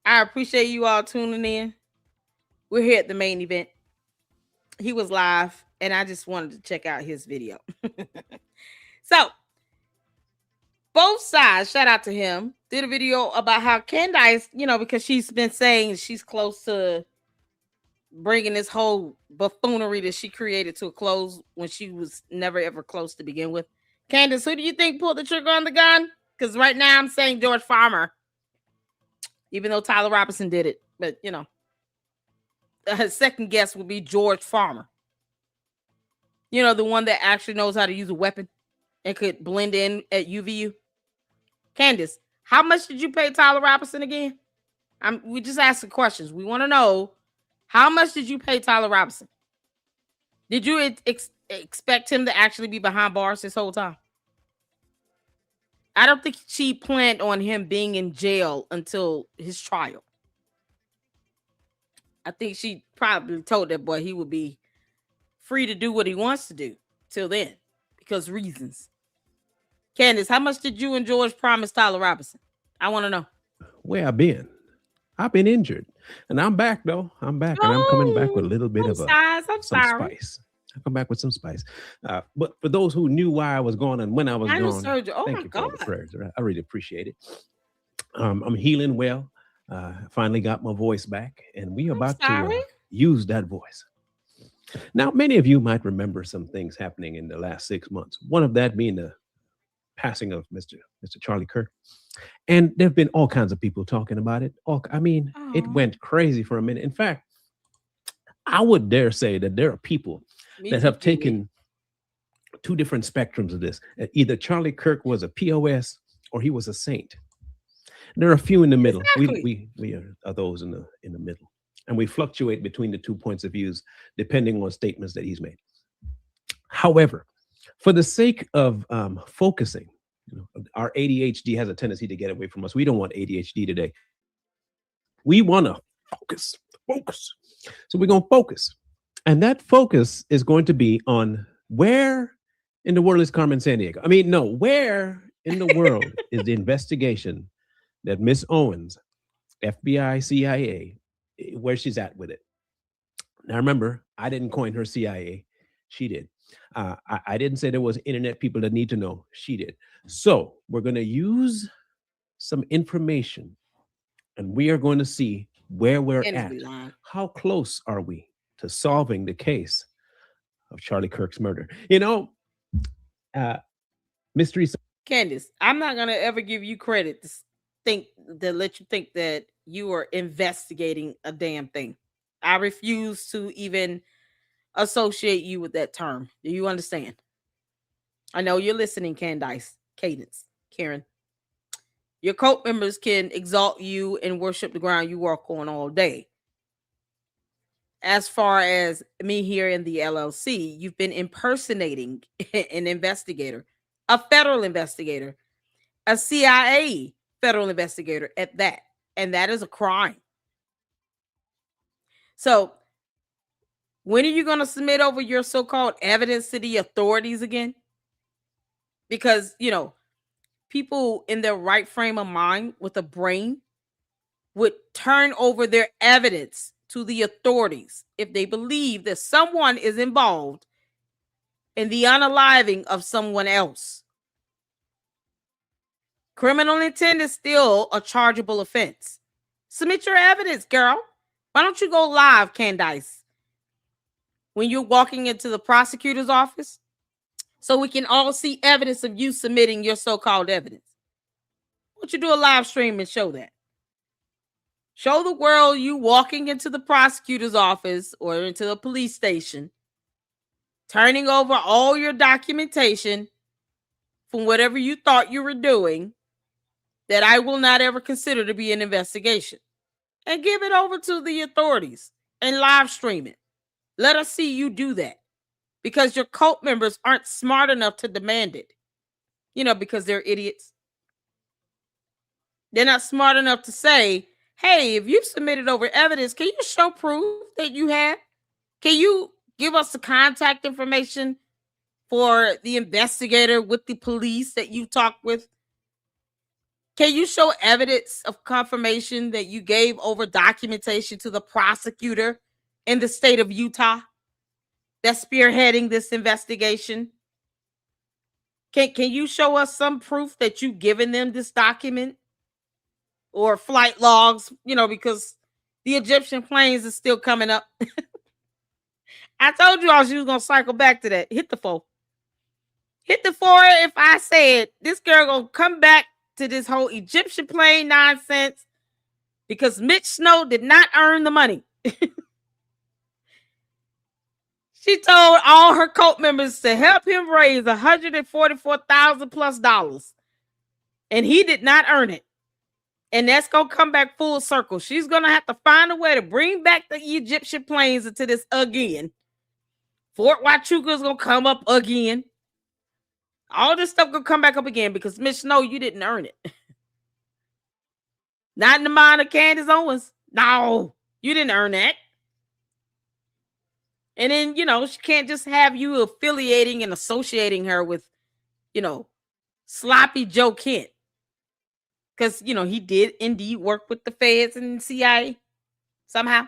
I appreciate you all tuning in. We're here at the main event. He was live, and I just wanted to check out his video. So, both sides, shout out to him, did a video about how Candace, because she's been saying she's close to bringing this whole buffoonery that she created to a close when she was never ever close to begin with. Candace, who do you think pulled the trigger on the gun? Because right now I'm saying George Farmer, even though Tyler Robinson did it. But, his second guess would be George Farmer. The one that actually knows how to use a weapon and could blend in at UVU. Candace, how much did you pay Tyler Robinson again? We just asking questions. We want to know, how much did you pay Tyler Robinson? Did you expect him to actually be behind bars this whole time? I don't think she planned on him being in jail until his trial. I think she probably told that boy he would be free to do what he wants to do till then, because reasons. Candace, how much did you and George promise Tyler Robinson? I want to know. Where I've been injured, and I'm back though. I'm back, and I'm coming back with a little bit of some spice. I'll come back with some spice. But for those who knew why I was gone and when I was gone, thank you for all the prayers. I really appreciate it. I'm healing well. Finally got my voice back, and we are about to use that voice. Now, many of you might remember some things happening in the last 6 months. One of that being the passing of Mr. Charlie Kirk. And there have been all kinds of people talking about it. It went crazy for a minute. In fact, I would dare say that there are people that have taken 2 different spectrums of this. Either Charlie Kirk was a POS or he was a saint. There are a few in the middle. Exactly. We are those in the middle. And we fluctuate between the 2 points of views depending on statements that he's made. However, for the sake of focusing, our ADHD has a tendency to get away from us. We don't want ADHD today. We want to focus. So we're going to focus. And that focus is going to be on where in the world is Carmen Sandiego? Where in the world is the investigation that Miss Owens, FBI, CIA, where she's at with it? Now, remember, I didn't coin her CIA. She did. I didn't say there was internet people that need to know. She did. So we're going to use some information, and we are going to see where we're at. How close are we to solving the case of Charlie Kirk's murder? You know, mystery. Candace, I'm not going to ever give you credit to let you think that you are investigating a damn thing. I refuse to even associate you with that term. Do you understand? I know you're listening, Candace, Cadence, Karen. Your cult members can exalt you and worship the ground you walk on all day. As far as me here in the LLC, you've been impersonating an investigator, a federal investigator, a CIA federal investigator at that. And that is a crime. So when are you going to submit over your so-called evidence to the authorities again? Because, you know, people in their right frame of mind with a brain would turn over their evidence to the authorities if they believe that someone is involved in the unaliving of someone else. Criminal intent is still a chargeable offense. Submit your evidence, girl. Why don't you go live, Candace, when you're walking into the prosecutor's office, so we can all see evidence of you submitting your so-called evidence? Why don't you do a live stream and show that? Show the world you walking into the prosecutor's office or into a police station, turning over all your documentation from whatever you thought you were doing that I will not ever consider to be an investigation, and give it over to the authorities and live stream it. Let us see you do that, because your cult members aren't smart enough to demand it. You know, because they're idiots. They're not smart enough to say, hey, if you've submitted over evidence, can you show proof that you have? Can you give us the contact information for the investigator with the police that you talked with? Can you show evidence of confirmation that you gave over documentation to the prosecutor in the state of Utah that's spearheading this investigation? Can you show us some proof that you've given them this document or flight logs? You know, because the Egyptian planes is still coming up. I told you I was going to cycle back to that. Hit the 4. Hit the 4 if I said this girl going to come back to this whole Egyptian plane nonsense because Mitch Snow did not earn the money. She told all her cult members to help him raise $144,000 plus, and he did not earn it. And that's going to come back full circle. She's going to have to find a way to bring back the Egyptian planes into this again. Fort Huachuca is going to come up again. All this stuff going to come back up again because, Mitch Snow, you didn't earn it. Not in the mind of Candace Owens. No, you didn't earn that. And then, you know, she can't just have you affiliating and associating her with, you know, sloppy Joe Kent. Because, you know, he did indeed work with the feds and CIA somehow.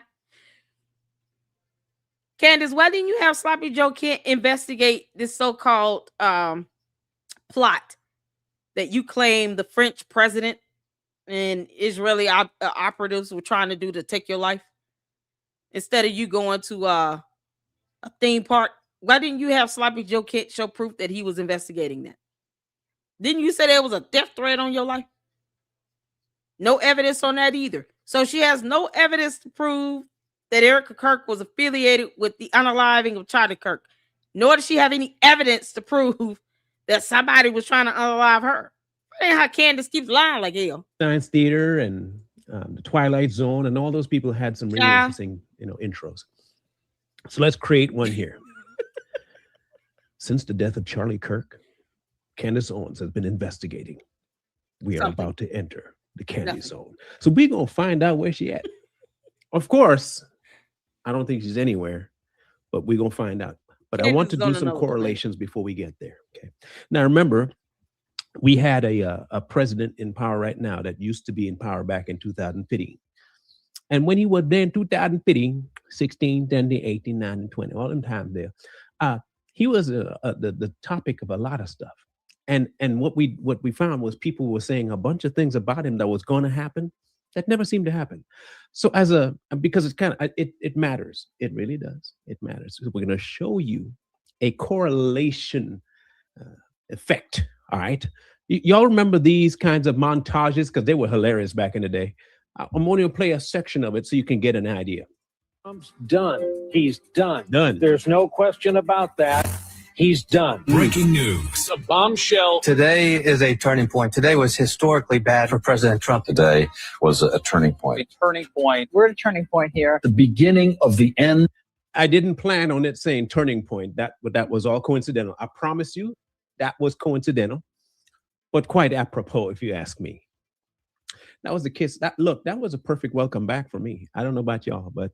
Candace, why didn't you have sloppy Joe Kent investigate this so-called plot that you claim the French president and Israeli operatives were trying to do to take your life? Instead of you going to a theme park, why didn't you have sloppy Joe Kent show proof that he was investigating that? Didn't you say there was a death threat on your life? No evidence on that either. So she has no evidence to prove that Erica Kirk was affiliated with the unaliving of Charlie Kirk, nor does she have any evidence to prove that somebody was trying to unalive her. That ain't how Candace keeps lying like hell. Science Theater and the Twilight Zone and all those people had some really interesting, you know, intros. So let's create one here. Since the death of Charlie Kirk, Candace Owens has been investigating. We are about to enter the candy zone. So we're going to find out where she at. Of course, I don't think she's anywhere, but we're going to find out. But I want to do some correlations before we get there. Okay. Now, remember, we had a president in power right now that used to be in power back in 2015. And when he was there in 2015, 16, 17, 18, 19, 20, all them times there, he was the topic of a lot of stuff. And what we found was people were saying a bunch of things about him that was going to happen that never seemed to happen. So because it's kind of, it matters. It really does. It matters. So we're going to show you a correlation effect. All right. Y'all remember these kinds of montages? Because they were hilarious back in the day. I'm going to play a section of it so you can get an idea. Trump's done. He's done. Done. There's no question about that. He's done. Breaking news. A bombshell. Today is a turning point. Today was historically bad for President Trump. Today was a turning point. A turning point. We're at a turning point here. The beginning of the end. I didn't plan on it saying turning point. That was all coincidental. I promise you that was coincidental, but quite apropos if you ask me. That was the kiss. That was a perfect welcome back for me. I don't know about y'all, but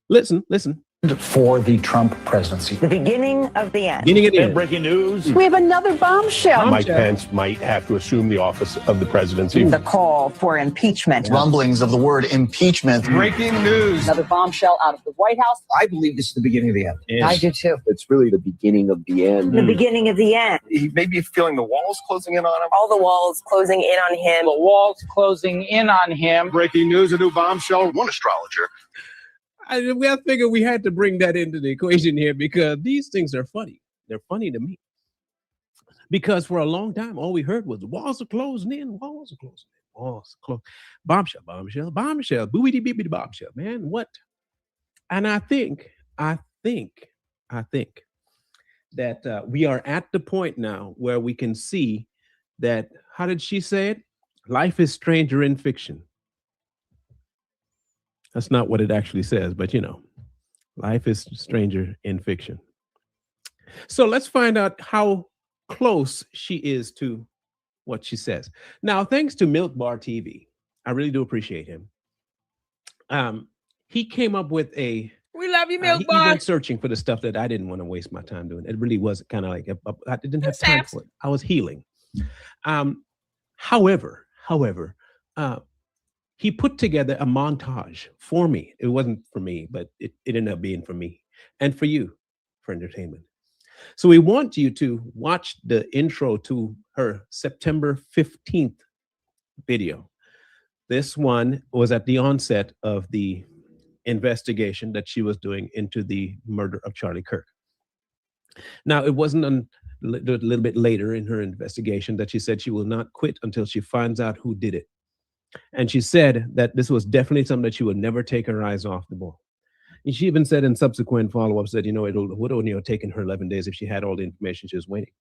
listen. For the Trump presidency. The beginning of the end. Beginning of the end. Breaking news. We have another bombshell. Mike Pence might have to assume the office of the presidency. The call for impeachment. Rumblings of the word impeachment. Breaking news. Another bombshell out of the White House. I believe this is the beginning of the end. Yes. I do too. It's really the beginning of the end. The beginning of the end. He may be feeling the walls closing in on him. All the walls closing in on him. The walls closing in on him. Breaking news, a new bombshell. One astrologer. I figured we had to bring that into the equation here because these things are funny. They're funny to me. Because for a long time, all we heard was walls are closing in, walls are closing in, walls are closing. Bombshell, boobity bibbity bombshell, man. What? And I think that we are at the point now where we can see that, how did she say it? Life is stranger in fiction. That's not what it actually says, but life is stranger in fiction. So let's find out how close she is to what she says. Now, thanks to Milk Bar TV, I really do appreciate him. He came up with we love you, Milk Bar. He went searching for the stuff that I didn't want to waste my time doing. It really was kind of like I didn't have time for it. I was healing. However, he put together a montage for me. It wasn't for me, but it ended up being for me and for you, for entertainment. So we want you to watch the intro to her September 15th video. This one was at the onset of the investigation that she was doing into the murder of Charlie Kirk. Now, it wasn't a little bit later in her investigation that she said she will not quit until she finds out who did it. And she said that this was definitely something that she would never take her eyes off the ball. And she even said in subsequent follow-ups that, it would only have taken her 11 days if she had all the information she was waiting.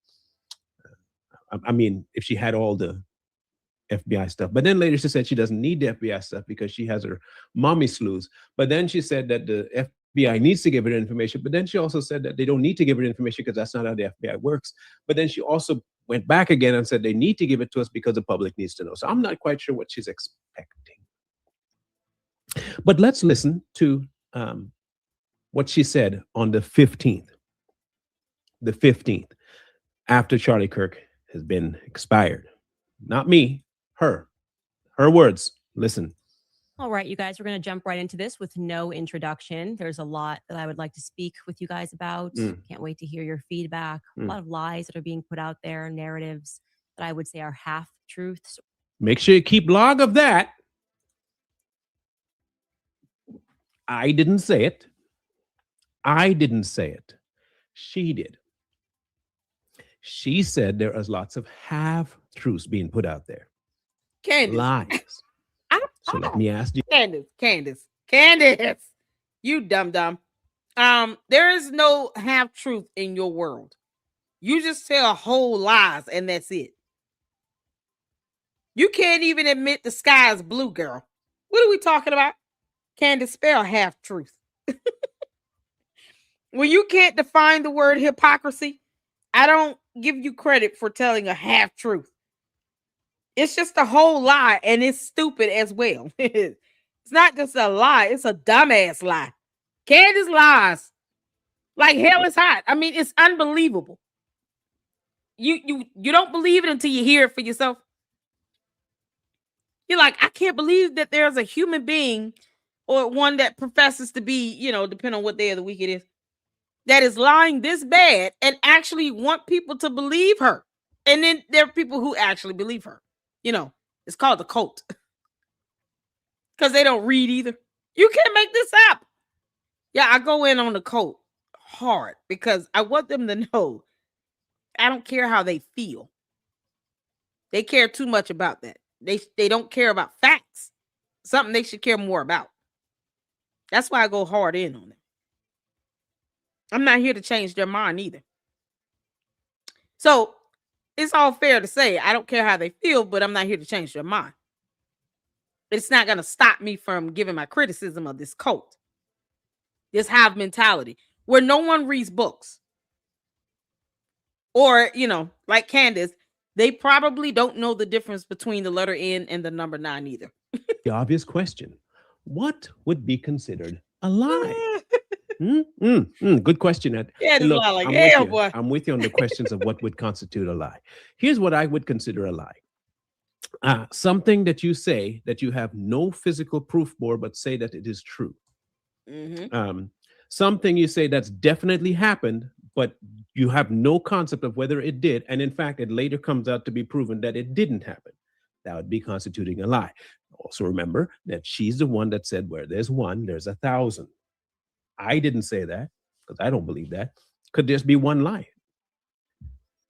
I mean, if she had all the FBI stuff. But then later she said she doesn't need the FBI stuff because she has her mommy sleuths. But then she said that the FBI needs to give her information. But then she also said that they don't need to give her information because that's not how the FBI works. But then she also went back again and said they need to give it to us because the public needs to know. So I'm not quite sure what she's expecting. But let's listen to what she said on the 15th. The 15th, after Charlie Kirk has been expired. Not me, her. Her words. Listen. All right, you guys, we're going to jump right into this with no introduction. There's a lot that I would like to speak with you guys about. Can't wait to hear your feedback. A lot of lies that are being put out there, narratives that I would say are half truths. Make sure you keep log of that. I didn't say it. She did. She said there is lots of half truths being put out there. Candace. Lies. So let me ask you. Candace, you dumb. There is no half truth in your world. You just tell whole lies and that's it. You can't even admit the sky is blue, girl. What are we talking about? Candace, spell half truth. When you can't define the word hypocrisy, I don't give you credit for telling a half truth. It's just a whole lie, and it's stupid as well. It's not just a lie, it's a dumbass lie. Candace lies like hell is hot. I mean, it's unbelievable. you don't believe it until you hear it for yourself. You're like, I can't believe that there's a human being or one that professes to be, depending on what day of the week it is, that is lying this bad and actually want people to believe her. And then there are people who actually believe her. It's called the cult. Because they don't read either. You can't make this up. Yeah, I go in on the cult hard because I want them to know I don't care how they feel. They care too much about that. They don't care about facts. Something they should care more about. That's why I go hard in on them. I'm not here to change their mind either. So it's all fair to say I don't care how they feel, but I'm not here to change their mind. It's not going to stop me from giving my criticism of this cult. This hive mentality where no one reads books. Or, like Candace, they probably don't know the difference between the letter N and the number 9 either. The obvious question, what would be considered a lie? Good question. Yeah, Look, like, hell, boy. I'm with you on the questions of what would constitute a lie. Here's what I would consider a lie. Something that you say that you have no physical proof for, but say that it is true. Mm-hmm. Something you say that's definitely happened, but you have no concept of whether it did. And in fact, it later comes out to be proven that it didn't happen. That would be constituting a lie. Also remember that she's the one that said where there's one, there's 1,000. I didn't say that because I don't believe that. Could just be one lie.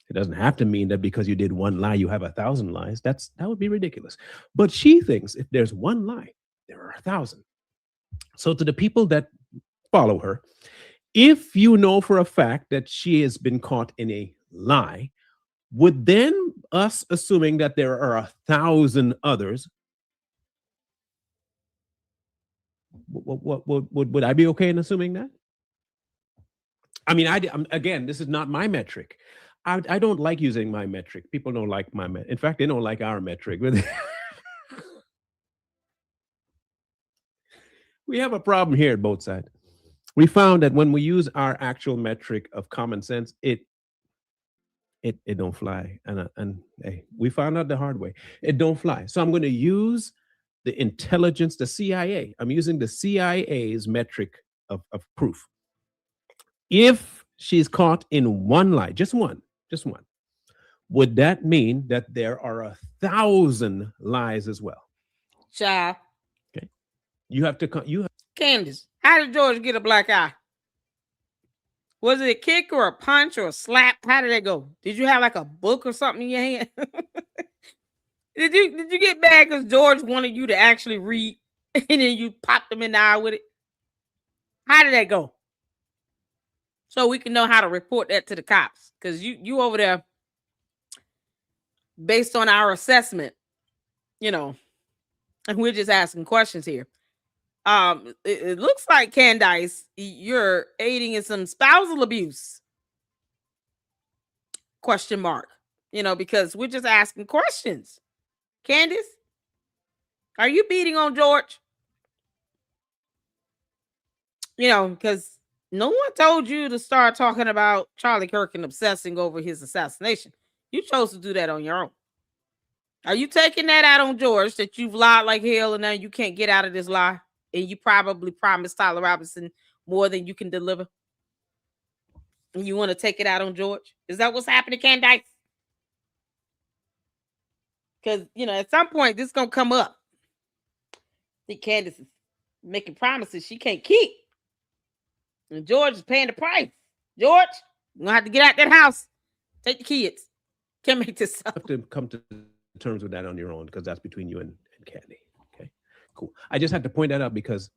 It doesn't have to mean that because you did one lie, you have 1,000 lies. That would be ridiculous. But she thinks if there's one lie, there are 1,000. So to the people that follow her, if you know for a fact that she has been caught in a lie, would then us assuming that there are 1,000 others, would I be okay in assuming that? I mean, again, this is not my metric. I don't like using my metric. People don't like my metric. In fact, they don't like our metric. We have a problem here at both sides. We found that when we use our actual metric of common sense, it don't fly. And hey, we found out the hard way. It don't fly. So I'm going to use the intelligence, the CIA. I'm using the CIA's metric of proof. If she's caught in one lie, just one, would that mean that there are 1,000 lies as well? Child. Okay. You have to. Candace, how did George get a black eye? Was it a kick or a punch or a slap? How did that go? Did you have like a book or something in your hand? Did you get mad because George wanted you to actually read and then you popped him in the eye with it? How did that go? So we can know how to report that to the cops. Because you over there, based on our assessment, and we're just asking questions here. It looks like, Candace, you're aiding in some spousal abuse. Question mark. Because we're just asking questions. Candace, are you beating on George? Because no one told you to start talking about Charlie Kirk and obsessing over his assassination. You chose to do that on your own. Are you taking that out on George, that you've lied like hell and now you can't get out of this lie? And you probably promised Tyler Robinson more than you can deliver? And you want to take it out on George? Is that what's happening, Candace? Because, at some point, this is going to come up. I think Candace is making promises she can't keep. And George is paying the price. George, you're going to have to get out that house. Take the kids. Can't make this up. You have to come to terms with that on your own because that's between you and Candy. Okay, cool. I just had to point that out because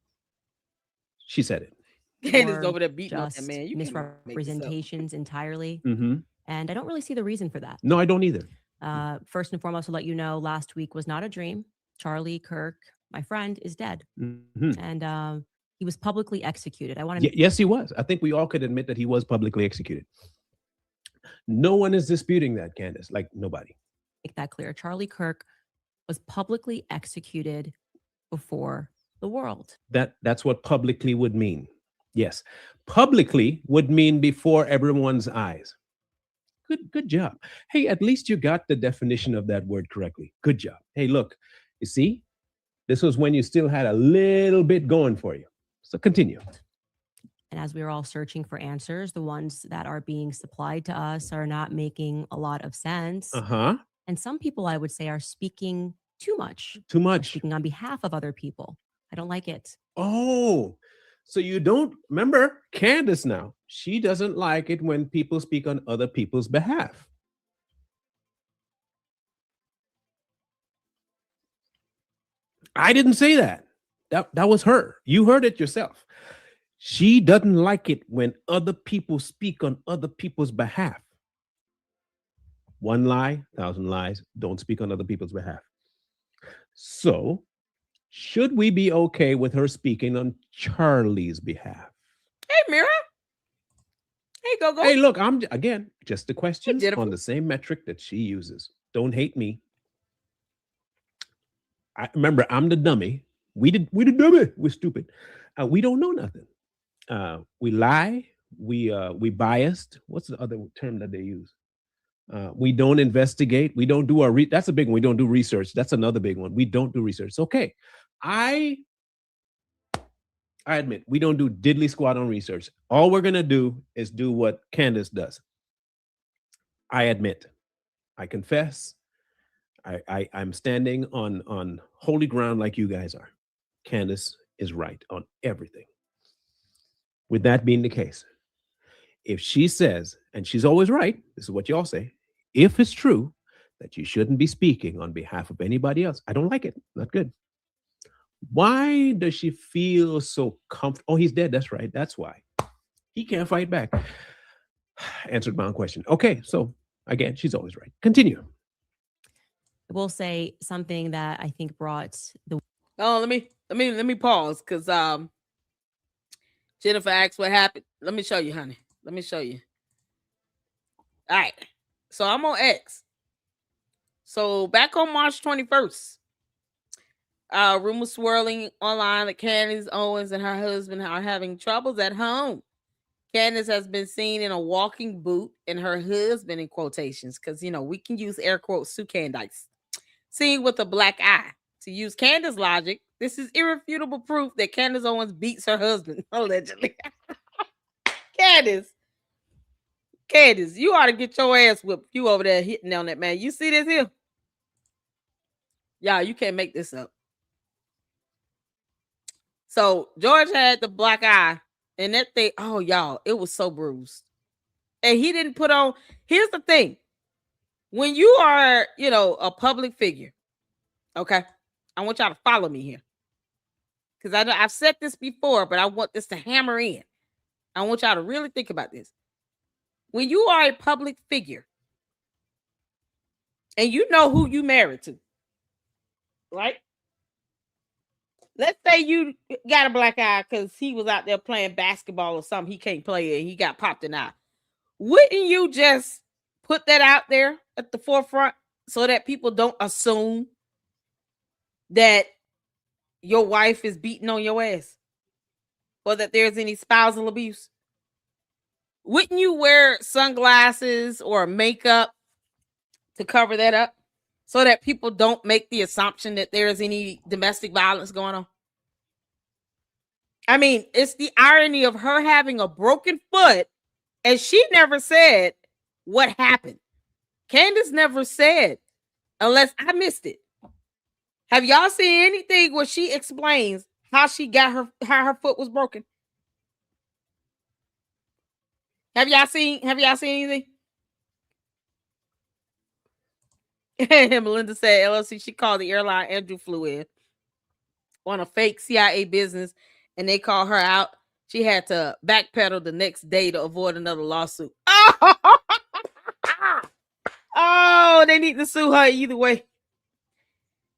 she said it. Candace over there beating up that Just man. You misrepresentations entirely. Mm-hmm. And I don't really see the reason for that. No, I don't either. First and foremost, to let you know, last week was not a dream. Charlie Kirk, my friend, is dead. Mm-hmm. And he was publicly executed. I want to. Yes, he was. I think we all could admit that he was publicly executed. No one is disputing that, Candace. Like nobody. Make that clear. Charlie Kirk was publicly executed before the world. That's what publicly would mean. Yes. Publicly would mean before everyone's eyes. Good job. Hey, at least you got the definition of that word correctly. Good job. Hey, look, you see, this was when you still had a little bit going for you. So continue. And as we are all searching for answers, the ones that are being supplied to us are not making a lot of sense. And some people, I would say, are speaking too much. Too much. Speaking on behalf of other people. I don't like it. Oh, so you don't remember Candace now. She doesn't like it when people speak on other people's behalf. I didn't say that. That was her. You heard it yourself. She doesn't like it when other people speak on other people's behalf. One lie, 1,000 lies. Don't speak on other people's behalf. So, should we be okay with her speaking on Charlie's behalf? Hey, Mira. Hey, go. Hey, look, I'm again just the questions on the same metric that she uses. Don't hate me. I remember I'm the dummy. We the dummy. We're stupid. We don't know nothing. We lie. We biased. What's the other term that they use? We don't investigate. We don't do our that's a big one. We don't do research. That's another big one. We don't do research. It's okay. I admit we don't do diddly squat on research. All we're gonna do is do what Candace does. I admit. I confess. I'm standing on holy ground like you guys are. Candace is right on everything. With that being the case, if she says, and she's always right, this is what y'all say, if it's true that you shouldn't be speaking on behalf of anybody else, I don't like it. Not good. Why does she feel so comfortable? Oh, he's dead. That's right. That's why. He can't fight back. Answered my own question. Okay, so again, she's always right. Continue. I will say something that I think brought the. Oh, let me pause because Jennifer asked what happened. Let me show you, honey. Let me show you. All right. So I'm on X. So back on March 21st, rumors swirling online that Candace Owens and her husband are having troubles at home. Candace has been seen in a walking boot, and her husband, in quotations, because we can use air quotes to Candace, seen with a black eye. To use Candace's logic, this is irrefutable proof that Candace Owens beats her husband, allegedly. Candace, you ought to get your ass whipped. You over there hitting on that man. You see this here? Y'all, you can't make this up. So George had the black eye, and that thing, oh, y'all, it was so bruised. And he didn't put on, here's the thing. When you are, a public figure, okay, I want y'all to follow me here. Because I know I've said this before, but I want this to hammer in. I want y'all to really think about this. When you are a public figure, and you know who you married to, right? Let's say you got a black eye because he was out there playing basketball or something. He can't play it. He got popped in the eye. Wouldn't you just put that out there at the forefront so that people don't assume that your wife is beating on your ass or that there's any spousal abuse? Wouldn't you wear sunglasses or makeup to cover that up so that people don't make the assumption that there's any domestic violence going on? I mean, it's the irony of her having a broken foot, and she never said what happened. Candace never said, unless I missed it. Have y'all seen anything where she explains how she got how her foot was broken? Have y'all seen anything? Melinda said LLC, she called the airline Andrew flew in on a fake CIA business, and they called her out. She had to backpedal the next day to avoid another lawsuit. Oh, they need to sue her either way.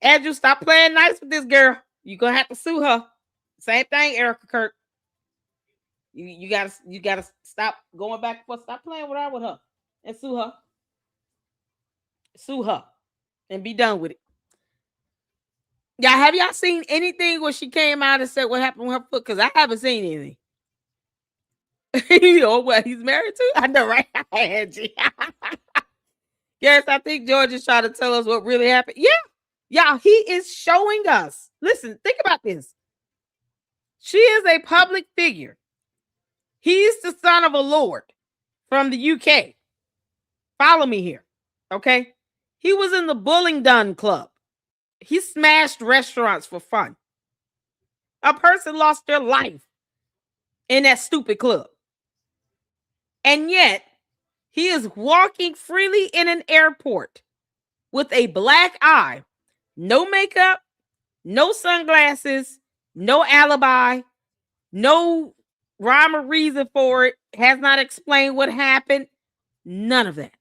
Andrew, stop playing nice with this girl. You're gonna have to sue her. Same thing, Erica Kirk. You gotta stop going back and forth. Stop playing with her and sue her. Sue her and be done with it. Yeah, have y'all seen anything where she came out and said what happened with her foot? Because I haven't seen anything. You know what he's married to? I know, right? Angie. Yes, I think George is trying to tell us what really happened. Yeah. Y'all, he is showing us. Listen, think about this. She is a public figure. He's the son of a lord from the UK. Follow me here. Okay. He was in the Bullingdon Club. He smashed restaurants for fun. A person lost their life in that stupid club. And yet, he is walking freely in an airport with a black eye, no makeup, no sunglasses, no alibi, no rhyme or reason for it, has not explained what happened. None of that.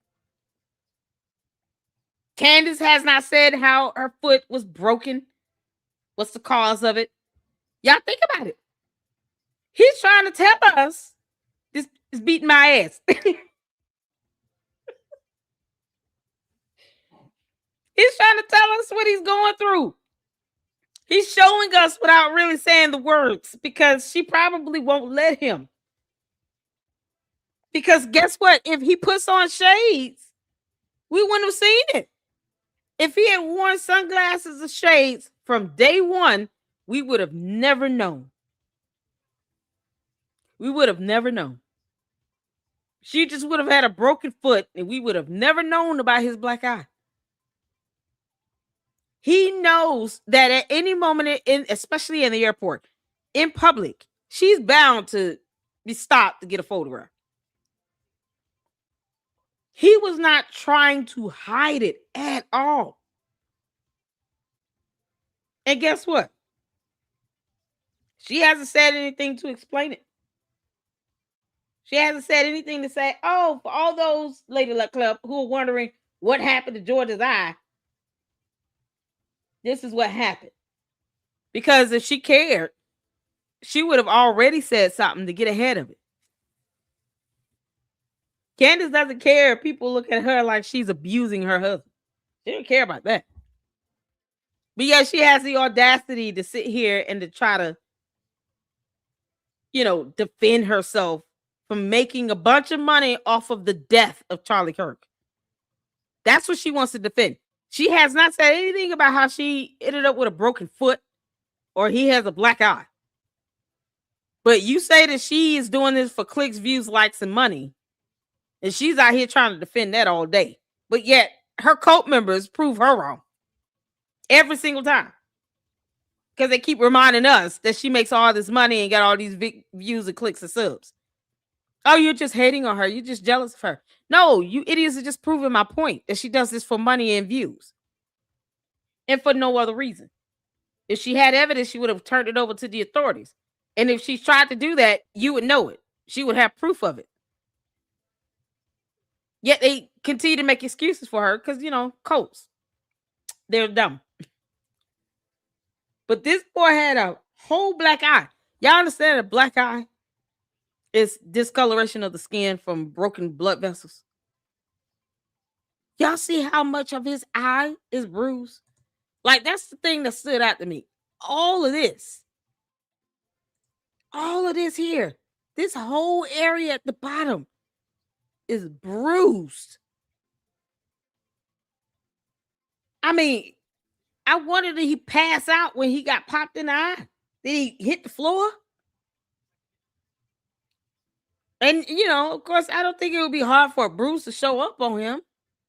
Candace has not said how her foot was broken. What's the cause of it? Y'all think about it. He's trying to tell us this is beating my ass. He's trying to tell us what he's going through. He's showing us without really saying the words because she probably won't let him. Because guess what? If he puts on shades, we wouldn't have seen it. If he had worn sunglasses or shades from day one, we would have never known. We would have never known. She just would have had a broken foot and we would have never known about his black eye. He knows that at any moment, especially in the airport, in public, she's bound to be stopped to get a photograph. He was not trying to hide it at all. And guess what? She hasn't said anything to explain it. She hasn't said anything to say, oh, for all those Lady Luck Club who are wondering what happened to George's eye, this is what happened. Because if she cared, she would have already said something to get ahead of it. Candace doesn't care if people look at her like she's abusing her husband. She don't care about that. But yeah, she has the audacity to sit here and to try to, defend herself from making a bunch of money off of the death of Charlie Kirk. That's what she wants to defend. She has not said anything about how she ended up with a broken foot or he has a black eye. But you say that she is doing this for clicks, views, likes, and money. And she's out here trying to defend that all day. But yet, her cult members prove her wrong. Every single time. Because they keep reminding us that she makes all this money and got all these big views and clicks and subs. Oh, you're just hating on her. You're just jealous of her. No, you idiots are just proving my point that she does this for money and views. And for no other reason. If she had evidence, she would have turned it over to the authorities. And if she tried to do that, you would know it. She would have proof of it. Yet they continue to make excuses for her because, cults. They're dumb. But this boy had a whole black eye. Y'all understand a black eye is discoloration of the skin from broken blood vessels? Y'all see how much of his eye is bruised? Like, that's the thing that stood out to me. All of this here, this whole area at the bottom is bruised. I mean, I wonder, did he pass out when he got popped in the eye? Did he hit the floor? And, of course, I don't think it would be hard for a bruise to show up on him.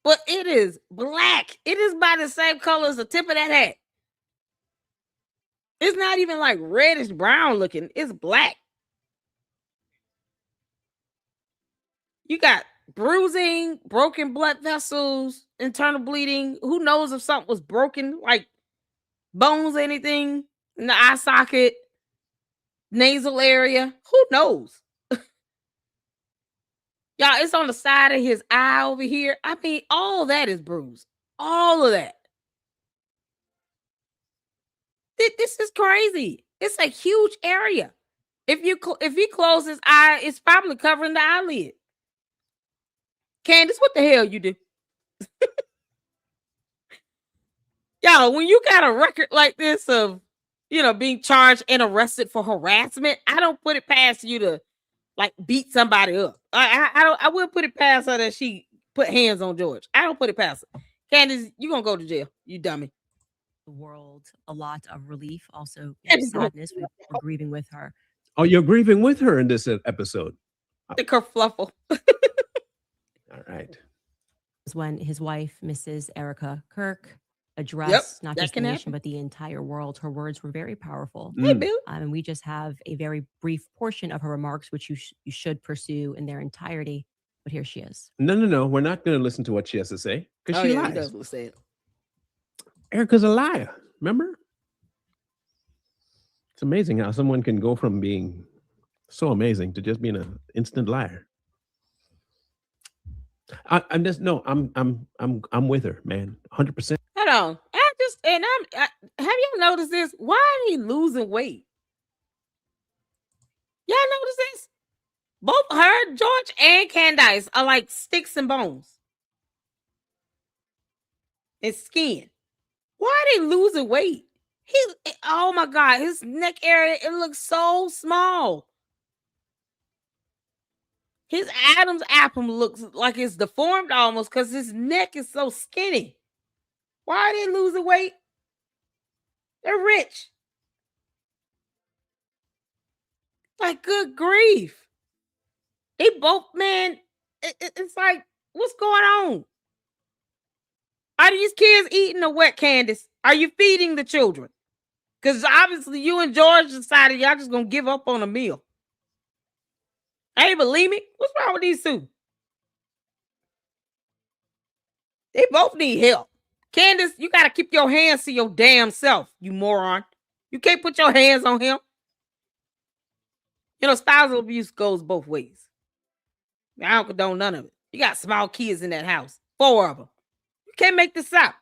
But it is black. It is by the same color as the tip of that hat. It's not even like reddish brown looking. It's black. You got bruising, broken blood vessels, internal bleeding. Who knows if something was broken, like bones, anything in the eye socket, nasal area. Who knows? Y'all, it's on the side of his eye over here. I mean, all that is bruised. All of that. This is crazy. It's a huge area. If he closes his eye, it's probably covering the eyelid. Candace, what the hell you do? Y'all, when you got a record like this of, being charged and arrested for harassment, I don't put it past you to like beat somebody up. I wouldn't put it past her that she put hands on George. I don't put it past her. Candace, you gonna go to jail, you dummy. The world a lot of relief, also Candace, sadness. We're grieving with her. Oh, you're grieving with her in this episode. The kerfluffle. All right. When his wife, Mrs. Erica Kirk, addressed not just the nation but the entire world. Her words were very powerful. Hey, Bill. And we just have a very brief portion of her remarks, which you should pursue in their entirety. But here she is. No. We're not going to listen to what she has to say because she lies. He does say it. Erica's a liar. Remember? It's amazing how someone can go from being so amazing to just being an instant liar. I'm with her, man. 100%. Hold on. Have you noticed this? Why are he losing weight? Y'all notice this? Both her, George, and Candace are like sticks and bones. And skin. Why are they losing weight? Oh my God, his neck area, it looks so small. His Adam's apple looks like it's deformed almost because his neck is so skinny. Why are they losing weight? They're rich. Like, good grief. They both, man, it's like, what's going on? Are these kids eating or what, Candace? Are you feeding the children? Because obviously you and George decided y'all just going to give up on a meal. Hey, believe me, what's wrong with these two? They both need help. Candace, you got to keep your hands to your damn self, you moron. You can't put your hands on him. You know, spousal abuse goes both ways. I don't condone none of it. You got small kids in that house. 4 of them. You can't make this up.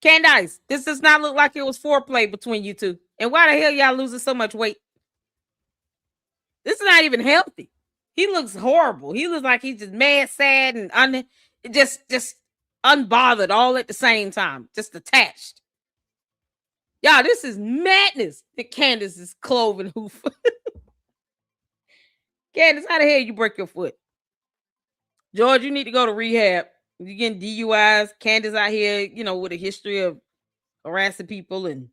Candace, this does not look like it was foreplay between you two. And why the hell y'all losing so much weight? This is not even healthy. He looks horrible. He looks like he's just mad, sad, and just unbothered all at the same time. Just attached. Y'all, this is madness. That Candace is cloven hoof. Candace, how the hell you break your foot? George, you need to go to rehab. You're getting DUIs. Candace out here, you know, with a history of harassing people and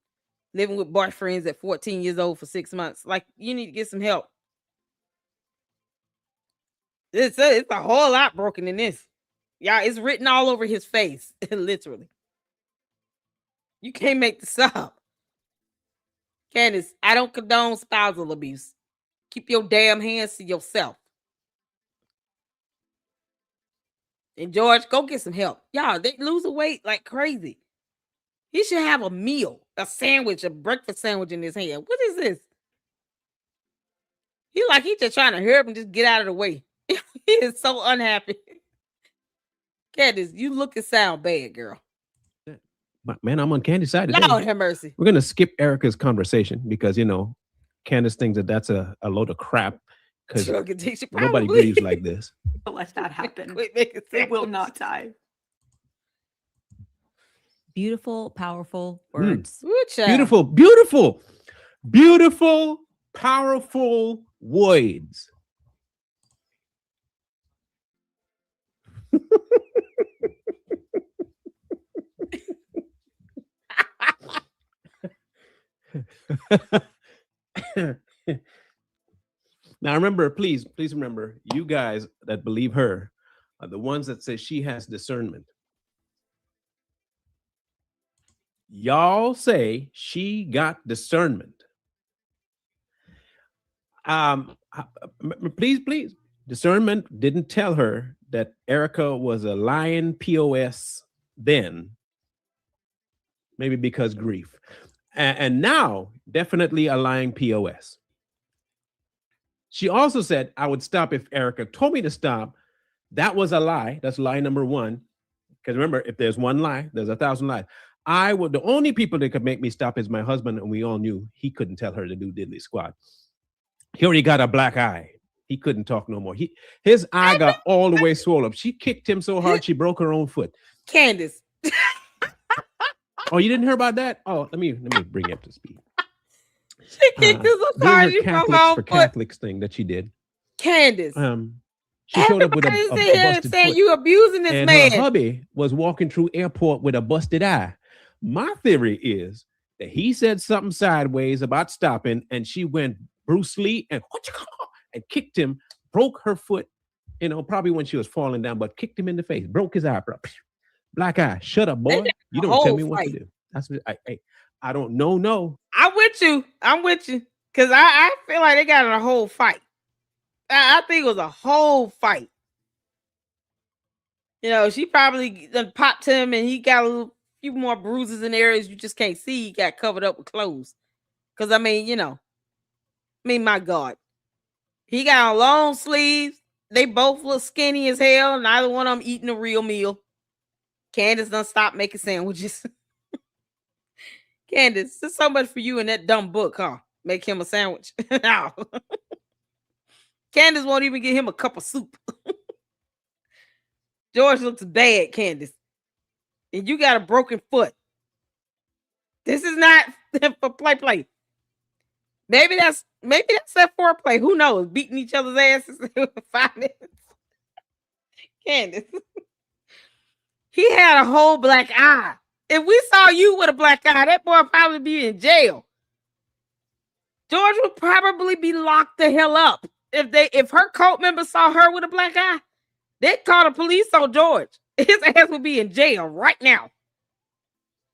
living with boyfriends at 14 years old for 6 months. Like, you need to get some help. It's a whole lot broken in this. Y'all, it's written all over his face, literally. You can't make this up. Candace, I don't condone spousal abuse. Keep your damn hands to yourself. And George, go get some help. Y'all, they losing weight like crazy. He should have a meal, a sandwich, a breakfast sandwich in his hand. What is this? He's just trying to hurry up and just get out of the way. He is so unhappy. Candace, you look and sound bad, girl. Man, I'm on Candace's side today. Lord have mercy. We're going to skip Erica's conversation because, you know, Candace thinks that that's a load of crap because nobody grieves like this. Let that happen. It will not die. Beautiful, powerful words. Beautiful, powerful words. Now remember, please remember, you guys that believe her are the ones that say she has discernment. Y'all say she got discernment. Please. Discernment didn't tell her that Erica was a lying POS then. Maybe because grief. And now, definitely a lying POS. She also said, I would stop if Erica told me to stop. That was a lie. That's lie number one. Because remember, if there's one lie, there's 1,000 lies. The only people that could make me stop is my husband, and we all knew he couldn't tell her to do diddly squat. He already got a black eye. He couldn't talk no more. His eye got all the way swollen up. She kicked him so hard she broke her own foot. Candace. Oh, you didn't hear about that? Oh, let me bring you up to speed. She kicked him so Doing hard her she broke Catholics her for foot. Catholics thing that she did. Candace. She showed up with a Everybody's in here busted saying foot. you abusing this And man. her hubby was walking through airport with a busted eye. My theory is that he said something sideways about stopping, and she went Bruce Lee and kicked him, broke her foot, probably when she was falling down, but kicked him in the face, broke his eyebrow. Black eye, shut up, boy. You don't tell me what to do. That's what I don't know. No, I'm with you. Because I feel like they got in a whole fight. I think it was a whole fight. She probably done popped him and he got a few more bruises in areas you just can't see. He got covered up with clothes. Because, my God. He got on long sleeves. They both look skinny as hell. Neither one of them eating a real meal. Candace done stopped making sandwiches. Candace, there's so much for you in that dumb book, huh? Make him a sandwich. No. Candace won't even get him a cup of soup. George looks bad, Candace. And you got a broken foot. This is not for play. Maybe that's that foreplay. Who knows? Beating each other's asses for 5 minutes. Candace. He had a whole black eye. If we saw you with a black eye, that boy would probably be in jail. George would probably be locked the hell up. If her cult members saw her with a black eye, they'd call the police on George. His ass would be in jail right now.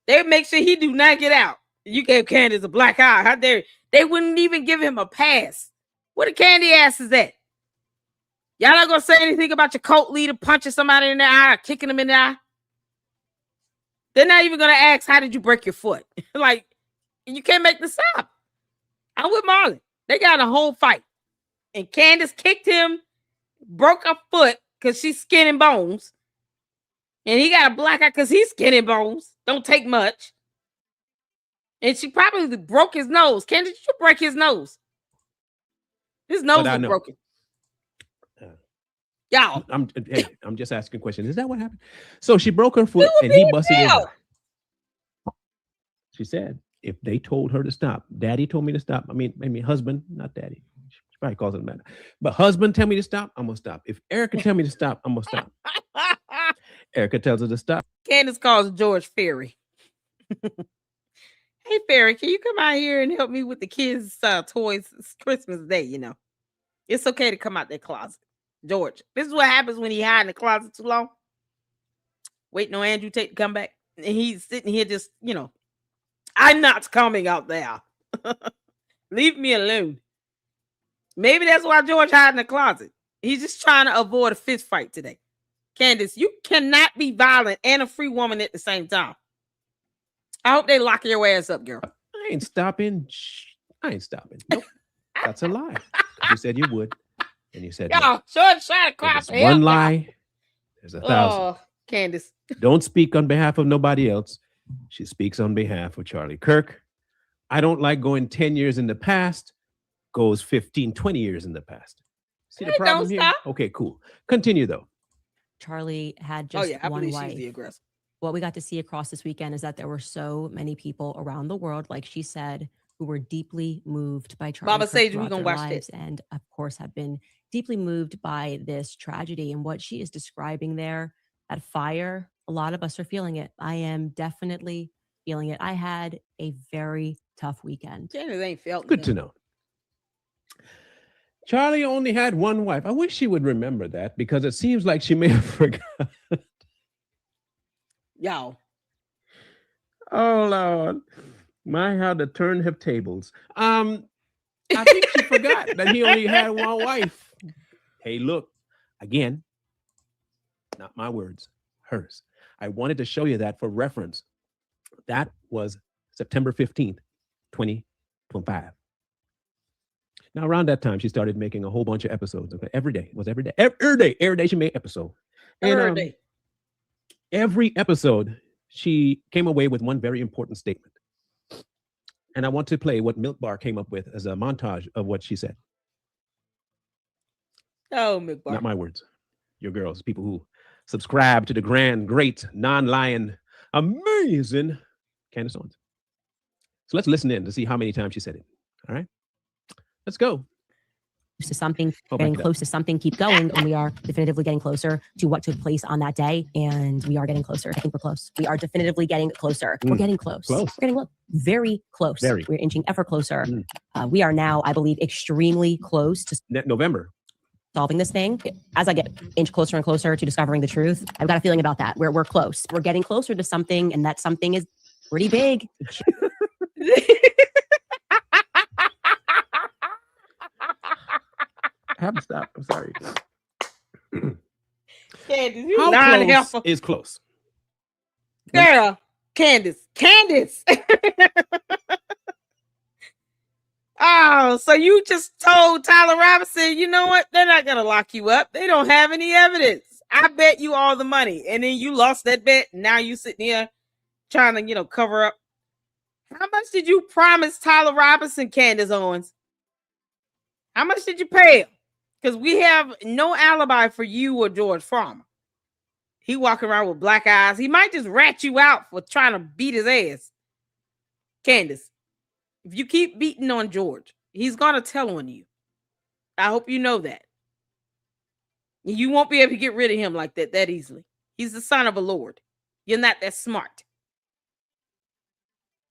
They'd make sure he do not get out. You gave Candace a black eye. How dare they wouldn't even give him a pass. Where the candy ass is at? Y'all not gonna say anything about your cult leader punching somebody in the eye or kicking them in the eye? They're not even gonna ask, how did you break your foot? Like, you can't make this up. I'm with Marlon. They got a whole fight. And Candace kicked him, broke her foot because she's skin and bones. And he got a black eye because he's skin and bones. Don't take much. And she probably broke his nose. Candace, did you break his nose? His nose was broken. Y'all. I'm just asking a question. Is that what happened? So she broke her foot and he busted his eye. She said, if they told her to stop, daddy told me to stop. I mean, husband, not daddy. She probably calls it matter. But husband tell me to stop, I'm going to stop. If Erica tell me to stop, I'm going to stop. Erica tells her to stop. Candace calls George Ferry. Hey, Ferry, can you come out here and help me with the kids' toys? It's Christmas Day, It's okay to come out that closet. George, this is what happens when he hide in the closet too long. Waiting on Andrew Tate to come back. And he's sitting here just, I'm not coming out there. Leave me alone. Maybe that's why George hide in the closet. He's just trying to avoid a fist fight today. Candace, you cannot be violent and a free woman at the same time. I hope they lock your ass up, girl. I ain't stopping. Nope. That's a lie. You said you would. And you said, y'all, George trying to cry for help. One lie. There's 1,000. Oh, Candace. Don't speak on behalf of nobody else. She speaks on behalf of Charlie Kirk. I don't like going 10 years in the past. Goes 15, 20 years in the past. See the problem here? Stop. Okay, cool. Continue, though. Charlie had just one wife. She's the aggressor. What we got to see across this weekend is that there were so many people around the world, like she said, who were deeply moved by Charlie Baba Kirk Sage, we're throughout gonna their watch lives, and of course have been deeply moved by this tragedy. And what she is describing there, that fire, a lot of us are feeling it. I am definitely feeling it. I had a very tough weekend. Candace ain't felt Good to know. Charlie only had one wife. I wish she would remember that because it seems like she may have forgot. Y'all. Oh, Lord. My, how the turnip tables. I think she forgot that he only had one wife. Hey, look, again, not my words, hers. I wanted to show you that for reference. That was September 15th, 2025. Now, around that time, she started making a whole bunch of episodes. Okay? Every day she made episode. And every episode, she came away with one very important statement. And I want to play what Milk Bar came up with as a montage of what she said. Oh, Milk Bar. Not my words. Your girls, people who subscribe to the grand, great, non-lying, amazing Candace Owens. So let's listen in to see how many times she said it. All right. Let's go. To something, Oh, getting back it up. close to something, keep going. And we are definitively getting closer to what took place on that day. And we are getting closer. I think we're close. We are definitively getting closer. We're getting close. Close. We're getting very close. Very. We're inching ever closer. We are now, I believe, extremely close to November. Solving this thing. As I get inch closer and closer to discovering the truth, I've got a feeling about that. We're close. We're getting closer to something, and that something is pretty big. I have to stop. I'm sorry. Candace, you How lying close helper. is close? Girl, Candace. Oh, so you just told Tyler Robinson, you know what? They're not going to lock you up. They don't have any evidence. I bet you all the money. And then you lost that bet. Now you sitting here trying to, cover up. How much did you promise Tyler Robinson, Candace Owens? How much did you pay him? Because we have no alibi for you or George Farmer. He walking around with black eyes. He might just rat you out for trying to beat his ass. Candace, if you keep beating on George, he's going to tell on you. I hope you know that. You won't be able to get rid of him like that easily. He's the son of a lord. You're not that smart.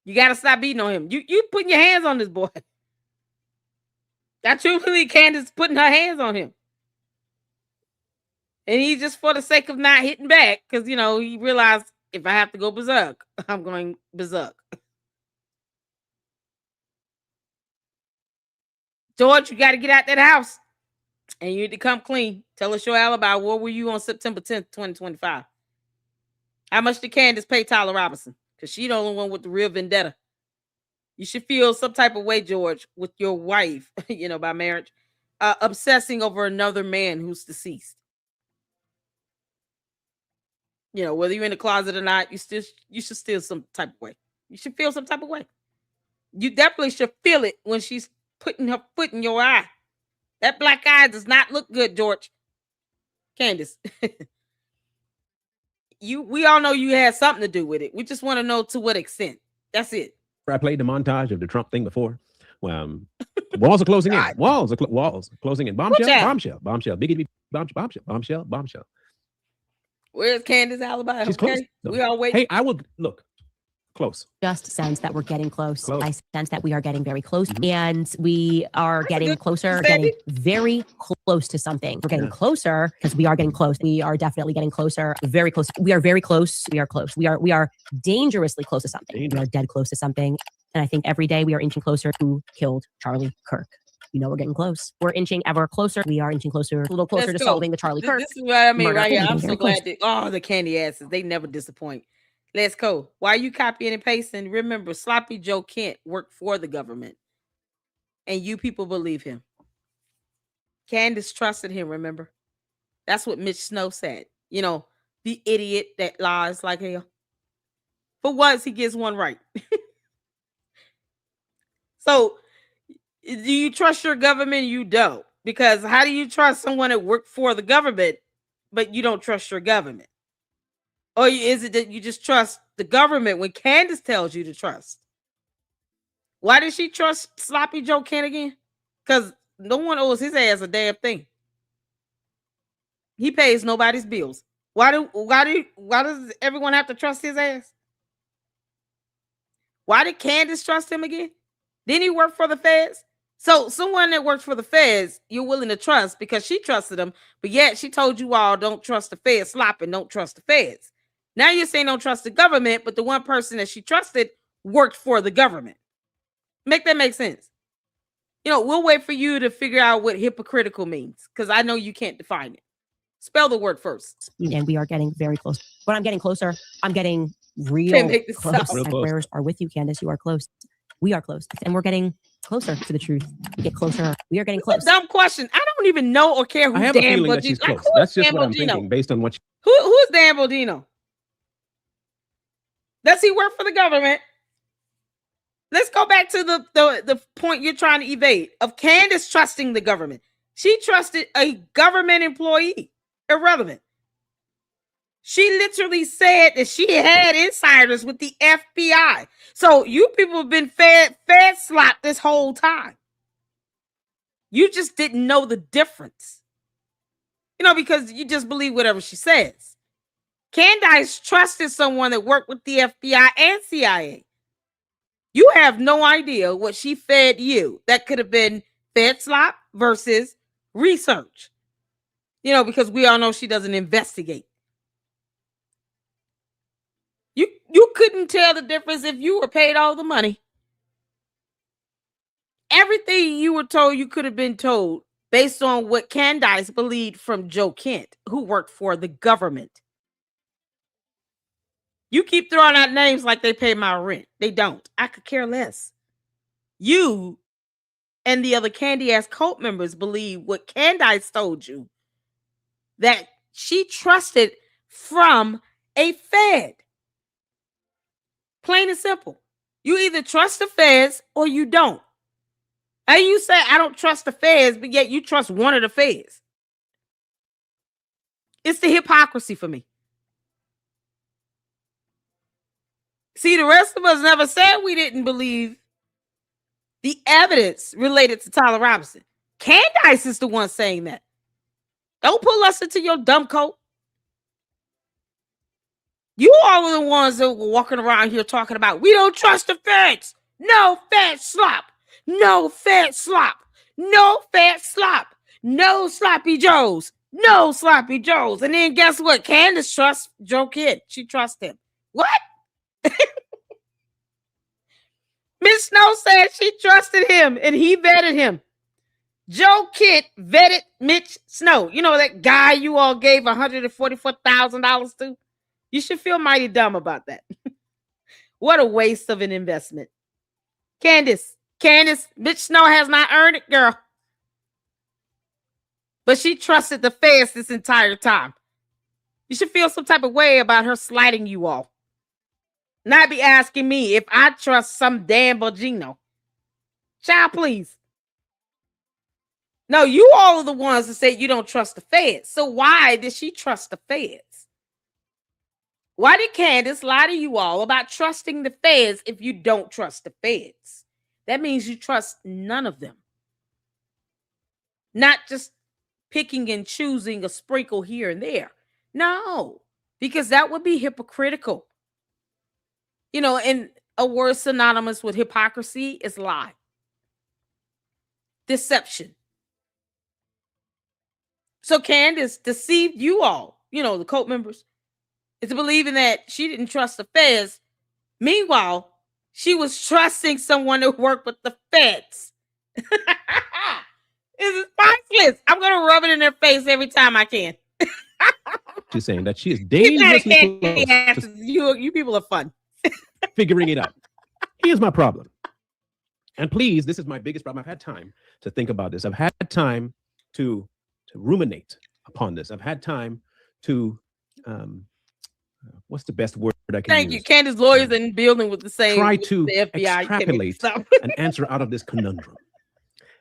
You got to stop beating on him. You putting your hands on this boy. I truly believe Candace putting her hands on him. And he just for the sake of not hitting back, because, he realized if I have to go berserk, I'm going berserk. George, you got to get out that house. And you need to come clean. Tell us your alibi. Where were you on September 10th, 2025? How much did Candace pay Tyler Robinson? Because she's the only one with the real vendetta. You should feel some type of way, George, with your wife, by marriage, obsessing over another man who's deceased. Whether you're in the closet or not, you should feel some type of way. You should feel some type of way. You definitely should feel it when she's putting her foot in your eye. That black eye does not look good, George. Candace. We all know you had something to do with it. We just want to know to what extent. That's it. I played the montage of the Trump thing before. Walls are closing in. Walls are closing in. Bombshell. Biggity, bombshell. Where's Candace's alibi? She's okay. close. No. We all wait. Hey, I will look close. Just sense that we're getting close. I sense that we are getting very close, and we are getting closer, getting very close to something. We're getting closer because we are getting close. We are definitely getting closer, very close. We are very close. We are close. We are dangerously close to something. We are dead close to something. And I think every day we are inching closer to who killed Charlie Kirk. We're getting close. We're inching ever closer. We are inching closer, a little closer to solving the Charlie Kirk. This is what I mean murder. right here. I'm so Very glad close. that the candy asses, they never disappoint. Let's go. Why you copying and pasting? Remember, Sloppy Joe Kent worked for the government. And you people believe him. Candace trusted him, remember? That's what Mitch Snow said. The idiot that lies like hell. For once, he gets one right. So, do you trust your government? You don't. Because how do you trust someone that worked for the government, but you don't trust your government? Or is it that you just trust the government when Candace tells you to trust? Why did she trust Sloppy Joe Kent again? Because no one owes his ass a damn thing. He pays nobody's bills. Why does everyone have to trust his ass? Why did Candace trust him again? Didn't he work for the feds? So someone that works for the feds, you're willing to trust because she trusted him, but yet she told you all don't trust the feds, Sloppy, don't trust the feds. Now you're saying don't trust the government, but the one person that she trusted worked for the government. Make that make sense? We'll wait for you to figure out what hypocritical means because I know you can't define it. Spell the word first. And we are getting very close. But I'm getting closer. I'm getting real close. My prayers are with you, Candace. You are close. We are close. And we're getting closer to the truth. We get closer. We are getting close. Dumb question. I don't even know or care who I have a Dan feeling that she's Bongino. close. That's just what I'm thinking based on what Who's Dan Bongino? Does he work for the government? Let's go back to the point you're trying to evade of Candace trusting the government. She trusted a government employee. Irrelevant. She literally said that she had insiders with the FBI. So you people have been fed slop this whole time. You just didn't know the difference. You know, because you just believe whatever she says. Candace trusted someone that worked with the FBI and CIA. You have no idea what she fed you. That could have been fed slop versus research. You know, because we all know she doesn't investigate. You couldn't tell the difference if you were paid all the money. Everything you were told, you could have been told based on what Candace believed from Joe Kent, who worked for the government. You keep throwing out names like they pay my rent. They don't. I could care less. You and the other Candy-ass cult members believe what Candace told you, that she trusted from a Fed. Plain and simple. You either trust the feds or you don't. And you say, I don't trust the feds, but yet you trust one of the feds. It's the hypocrisy for me. See, the rest of us never said we didn't believe the evidence related to Tyler Robinson. Candace is the one saying that. Don't pull us into your dumb coat. You all are the ones that were walking around here talking about, we don't trust the feds. No Fed slop. No Fed slop. No Fed slop. No sloppy Joes. No sloppy Joes. And then guess what? Candace trusts Joe Kidd. She trusts him. What? Miss Snow said she trusted him and he vetted him. Joe Kidd vetted Mitch Snow. You know that guy you all gave $144,000 to? You should feel mighty dumb about that. What a waste of an investment. Candace, Mitch Snow has not earned it, girl. But she trusted the feds this entire time. You should feel some type of way about her slighting you all. Not be asking me if I trust some damn Bogino. Child, please. No, you all are the ones that say you don't trust the feds. So why did she trust the feds? Why did Candace lie to you all about trusting the feds if you don't trust the feds? That means you trust none of them. Not just picking and choosing a sprinkle here and there. No, because that would be hypocritical. You know, and a word synonymous with hypocrisy is lie. Deception. So Candace deceived you all, you know, the cult members, into believing that she didn't trust the feds. Meanwhile, she was trusting someone who worked with the feds. It's priceless. I'm going to rub it in their face every time I can. She's saying that she is dangerously close to you people are fun. figuring it out. Here's my problem. And please, this is my biggest problem. I've had time to think about this. I've had time to ruminate upon this. I've had time to, what's the best word I can use? Thank you. Candace lawyers in building with the same. Try to the FBI extrapolate an answer out of this conundrum.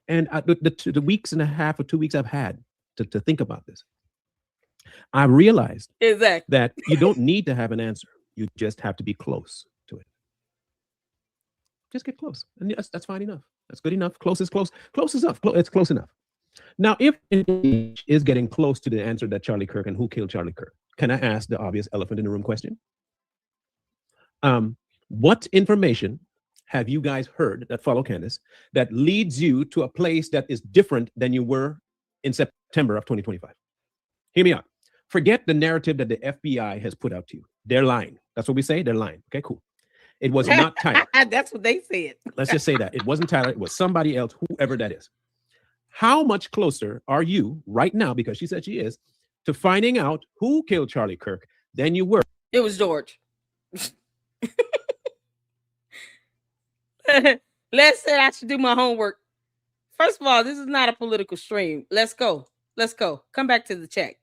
And the weeks and a half or 2 weeks I've had to think about this, I realized that you don't need to have an answer. You just have to be close to it. Just get close. And that's fine enough. That's good enough. Close is close. Close is enough. It's close enough. Now, if it is getting close to the answer that Charlie Kirk and who killed Charlie Kirk, can I ask the obvious elephant in the room question? What information have you guys heard that follow Candace that leads you to a place that is different than you were in September of 2025? Hear me out. Forget the narrative that the FBI has put out to you. They're lying. That's what we say. They're lying. Okay, cool. It was not Tyler. That's what they said. Let's just say that. It wasn't Tyler. It was somebody else, whoever that is. How much closer are you right now, because she said she is, to finding out who killed Charlie Kirk than you were? It was George. Les said I should do my homework. First of all, this is not a political stream. Let's go. Let's go. Come back to the chat.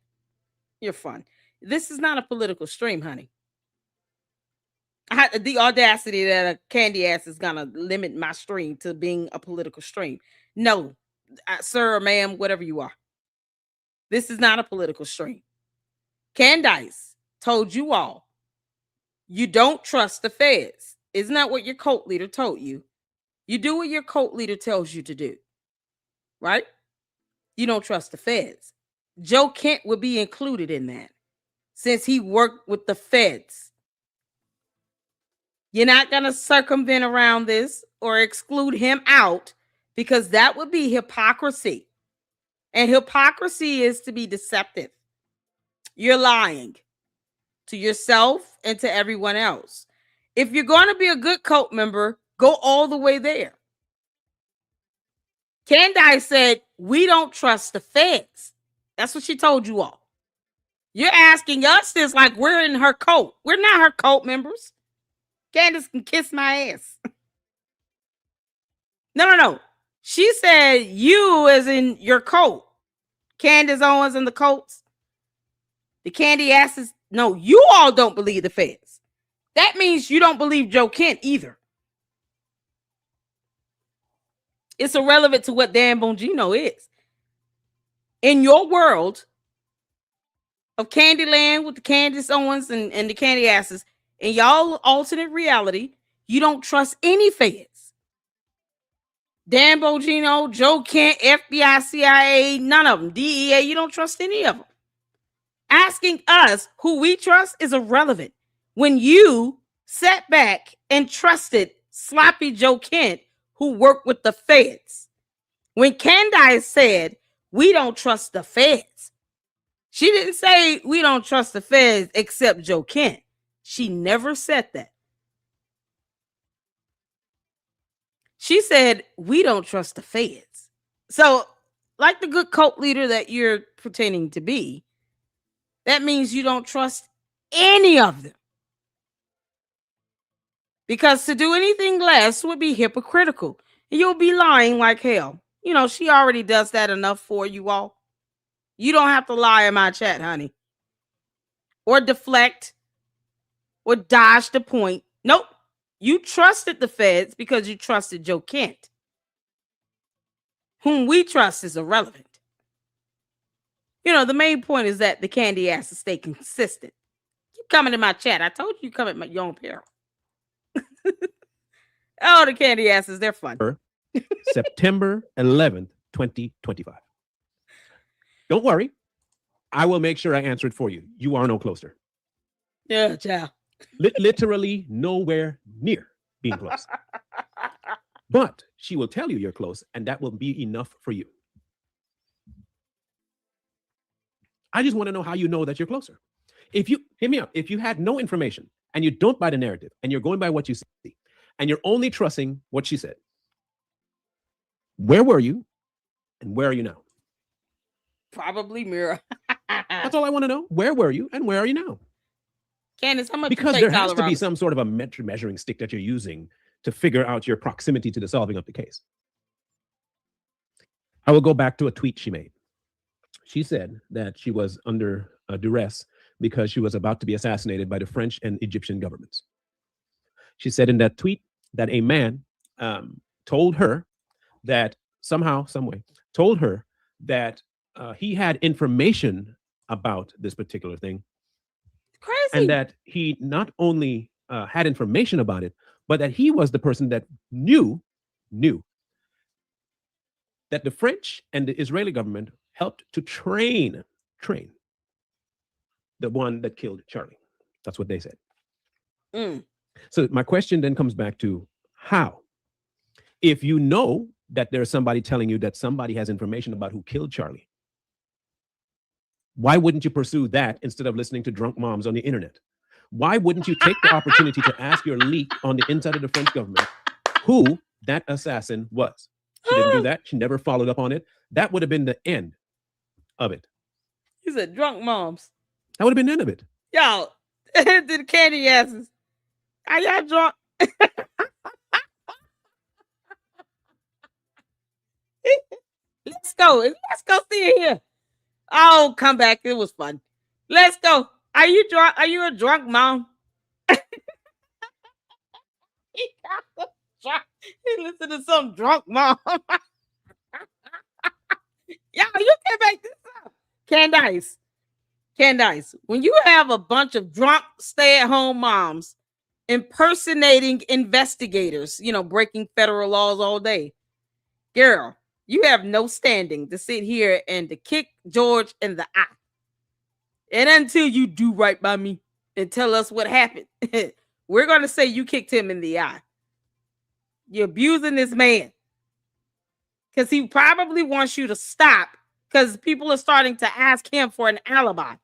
You're fun. This is not a political stream, honey. The audacity that a candy ass is going to limit my stream to being a political stream. No, sir or ma'am, whatever you are. This is not a political stream. Candace told you all, you don't trust the feds. Isn't that what your cult leader told you? You do what your cult leader tells you to do, right? You don't trust the feds. Joe Kent would be included in that since he worked with the feds. You're not going to circumvent around this or exclude him out because that would be hypocrisy. And hypocrisy is to be deceptive. You're lying to yourself and to everyone else. If you're going to be a good cult member, go all the way there. Candace said, we don't trust the feds. That's what she told you all. You're asking us this like we're in her cult. We're not her cult members. Candace can kiss my ass. No. She said you as in your cult. Candace Owens and the cults. The candy asses. No, you all don't believe the feds. That means you don't believe Joe Kent either. It's irrelevant to what Dan Bongino is. In your world of Candyland with the Candace Owens and the candy asses, in y'all alternate reality, you don't trust any feds. Dan Bongino, Joe Kent, FBI, CIA, none of them. DEA, you don't trust any of them. Asking us who we trust is irrelevant. When you sat back and trusted sloppy Joe Kent, who worked with the feds. When Candace said, we don't trust the feds, she didn't say we don't trust the feds except Joe Kent. She never said that. She said, we don't trust the feds. So, like the good cult leader that you're pretending to be, that means you don't trust any of them. Because to do anything less would be hypocritical. And you'll be lying like hell. You know, she already does that enough for you all. You don't have to lie in my chat, honey. Or deflect. Or dodge the point. Nope. You trusted the feds because you trusted Joe Kent. Whom we trust is irrelevant. You know, the main point is that the candy asses stay consistent. Keep coming to my chat. I told you come at your own peril. Oh, the candy asses, they're fun. September 11th, 2025. Don't worry. I will make sure I answer it for you. You are no closer. Yeah, child. Literally nowhere near being close. But she will tell you you're close, and that will be enough for you. I just want to know how you know that you're closer. If you, hear me out, if you had no information and you don't buy the narrative and you're going by what you see and you're only trusting what she said, where were you and where are you now? Probably Mira. That's all I want to know. Where were you and where are you now? Candace, how much? Because there has to be some sort of a measuring stick that you're using to figure out your proximity to the solving of the case. I will go back to a tweet she made. She said that she was under duress because she was about to be assassinated by the French and Egyptian governments. She said in that tweet that a man told her that somehow, some way, told her that he had information about this particular thing. Crazy. And that he not only had information about it, but that he was the person that knew that the French and the Israeli government helped to train the one that killed Charlie. That's what they said. So my question then comes back to how? If you know that there's somebody telling you that somebody has information about who killed Charlie, why wouldn't you pursue that instead of listening to drunk moms on the internet? Why wouldn't you take the opportunity to ask your leak on the inside of the French government who that assassin was? She didn't do that. She never followed up on it. That would have been the end of it. He said drunk moms. That would have been the end of it. Y'all, the candy asses. Are y'all drunk? Let's go. Let's go see it here. Oh, come back. It was fun. Let's go. Are you drunk? Are you a drunk mom? He listened to some drunk mom. Y'all, you can make this up. Candace. Candace, when you have a bunch of drunk stay-at-home moms impersonating investigators, breaking federal laws all day, girl, you have no standing to sit here and to kick George in the eye. And until you do right by me and tell us what happened, we're going to say you kicked him in the eye. You're abusing this man. Because he probably wants you to stop because people are starting to ask him for an alibi.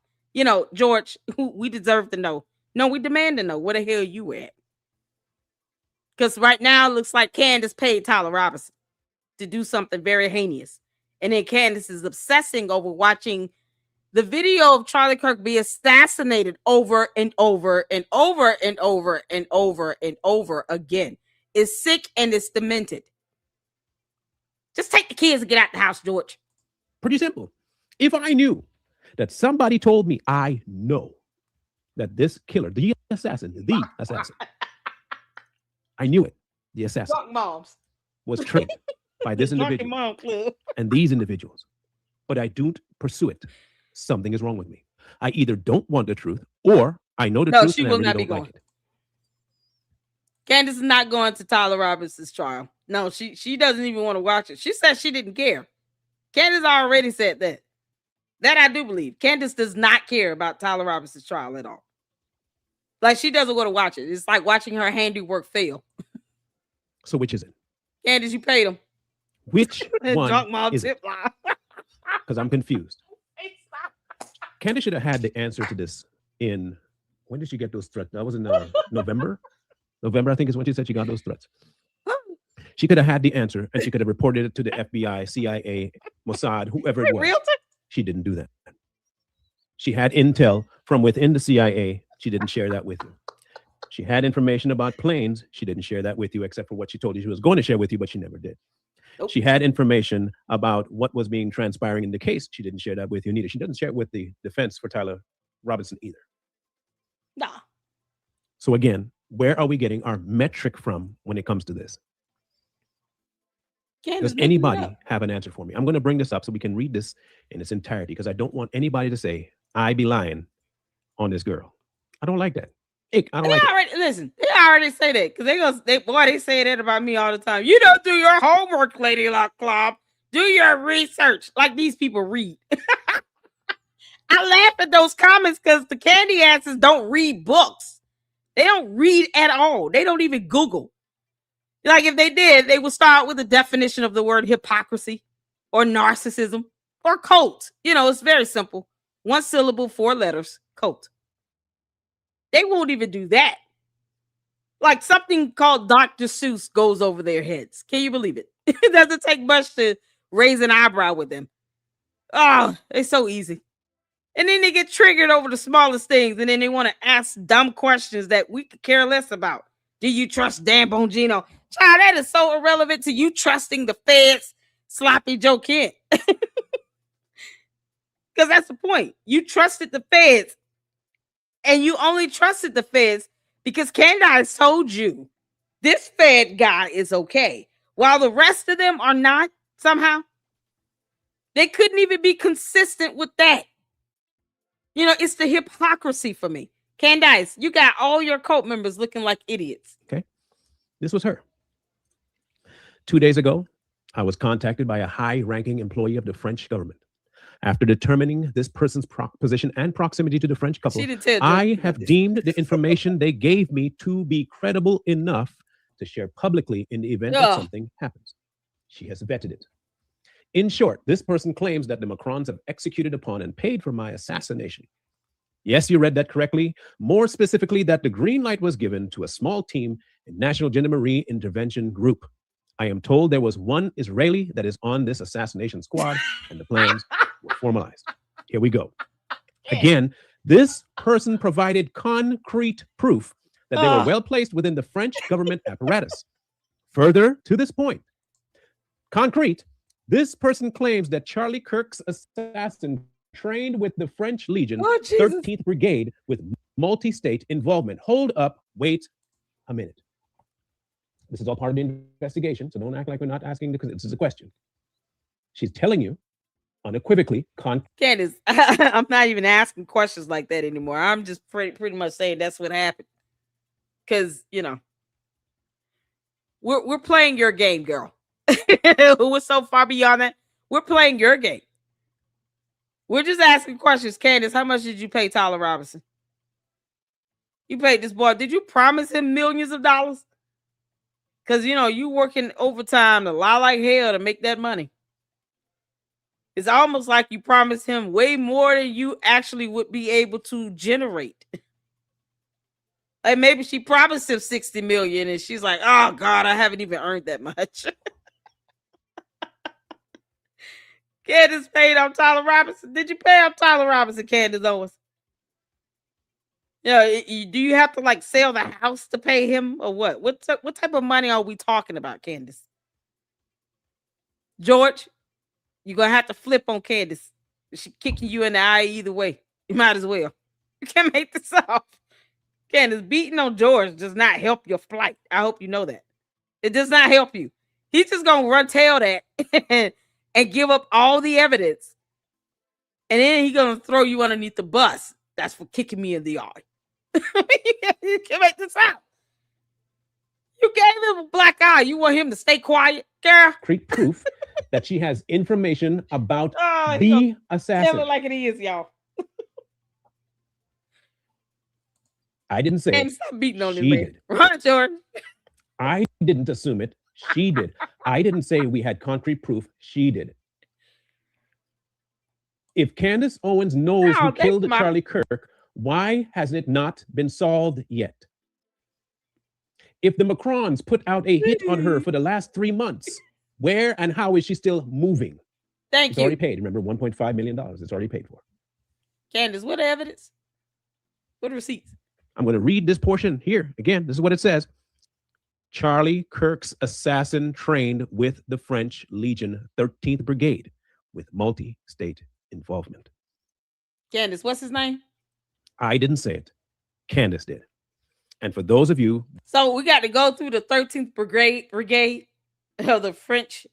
George, we deserve to know. No, we demand to know where the hell you at. Because right now it looks like Candace paid Tyler Robinson to do something very heinous. And then Candace is obsessing over watching the video of Charlie Kirk be assassinated over and over and over and over and over and over again. It's sick and it's demented. Just take the kids and get out the house, George. Pretty simple. If I knew that somebody told me I know that this killer, the assassin, I knew it, the assassin Drunk moms was trained by this individual and these individuals, but I don't pursue it. Something is wrong with me. I either don't want the truth or I know the truth she and will I really not be don't going. like it. Candace is not going to Tyler Robinson's trial. No, she doesn't even want to watch it. She said she didn't care. Candace already said that. That I do believe. Candace does not care about Tyler Robinson's trial at all. Like, she doesn't want to watch it. It's like watching her handiwork fail. So which is it? Candace, you paid him. Which one Drunk mom is tip it? line. Because I'm confused. Candace should have had the answer to this in, when did she get those threats? That was in November. November, I think, is when she said she got those threats. She could have had the answer and she could have reported it to the FBI, CIA, Mossad, whoever it was. She didn't do that. She had intel from within the CIA. She didn't share that with you. She had information about planes. She didn't share that with you, except for what she told you she was going to share with you, but she never did. Nope. She had information about what was being transpiring in the case. She didn't share that with you neither. She doesn't share it with the defense for Tyler Robinson either. Nah. So again, where are we getting our metric from when it comes to this? Does anybody have an answer for me? I'm going to bring this up so we can read this in its entirety because I don't want anybody to say I be lying on this girl. I don't like that. I don't like it. Listen, they already say that because they say that about me all the time. You don't do your homework, Lady Lock Club. Do your research like these people read. I laugh at those comments because the candy asses don't read books. They don't read at all. They don't even Google. Like if they did, they would start with a definition of the word hypocrisy or narcissism or cult. It's very simple. 1 syllable, 4 letters, cult. They won't even do that. Like something called Dr. Seuss goes over their heads. Can you believe it? It doesn't take much to raise an eyebrow with them. Oh, it's so easy. And then they get triggered over the smallest things. And then they want to ask dumb questions that we could care less about. Do you trust Dan Bongino? Child, that is so irrelevant to you trusting the feds, sloppy Joe Kent. Because that's the point. You trusted the feds. And you only trusted the feds because Candace told you this Fed guy is okay. While the rest of them are not somehow. They couldn't even be consistent with that. It's the hypocrisy for me. Candace, you got all your cult members looking like idiots. Okay. This was her. 2 days ago, I was contacted by a high-ranking employee of the French government. After determining this person's position and proximity to the French couple, I have deemed the information they gave me to be credible enough to share publicly in the event that something happens. She has vetted it. In short, this person claims that the Macrons have executed upon and paid for my assassination. Yes, you read that correctly. More specifically, that the green light was given to a small team in National Gendarmerie Intervention Group. I am told there was one Israeli that is on this assassination squad, and the plans were formalized. Here we go. Again, this person provided concrete proof that they were well placed within the French government apparatus. Further to this point, concrete, this person claims that Charlie Kirk's assassin trained with the French Legion 13th Brigade with multi-state involvement. Hold up, wait a minute. This is all part of the investigation, so don't act like we're not asking because this is a question. She's telling you unequivocally Candace, I'm not even asking questions like that anymore. I'm just pretty much saying that's what happened. Because, you know, we're playing your game, girl. We're so far beyond that. We're playing your game. We're just asking questions. Candace, how much did you pay Tyler Robinson? You paid this boy. Did you promise him millions of dollars? Because, you know, you working overtime to lie like hell to make that money. It's almost like you promised him way more than you actually would be able to generate. Like maybe she promised him 60 million and she's like, oh God, I haven't even earned that much. Candace paid on Tyler Robinson. Did you pay on Tyler Robinson, Candace Owens? Yeah, do you have to like sell the house to pay him or what? What type of money are we talking about, Candace? George, you're gonna have to flip on Candace. She's kicking you in the eye either way. You might as well. You can't make this up. Candace, beating on George does not help your flight. I hope you know that. It does not help you. He's just gonna run tail that and give up all the evidence. And then he's gonna throw you underneath the bus. That's for kicking me in the eye. You can't make this up. You gave him a black eye. You want him to stay quiet, girl? concrete proof that she has information about the assassin. Tell it like it is, y'all. I didn't say it. Stop beating on She him, did. Run, Jordan. I didn't assume it. She did. I didn't say we had concrete proof. She did. If Candace Owens knows who killed Charlie Kirk, why hasn't it not been solved yet? If the Macrons put out a hit on her for the last 3 months, where and how is she still moving? It's already paid. Remember, $1.5 million. It's already paid for. Candace, what evidence? What receipts? I'm going to read this portion here. Again, this is what it says. Charlie Kirk's assassin trained with the French Legion 13th Brigade with multi-state involvement. Candace, what's his name? I didn't say it. Candace did. And for those of you... So we got to go through the 13th Brigade of the French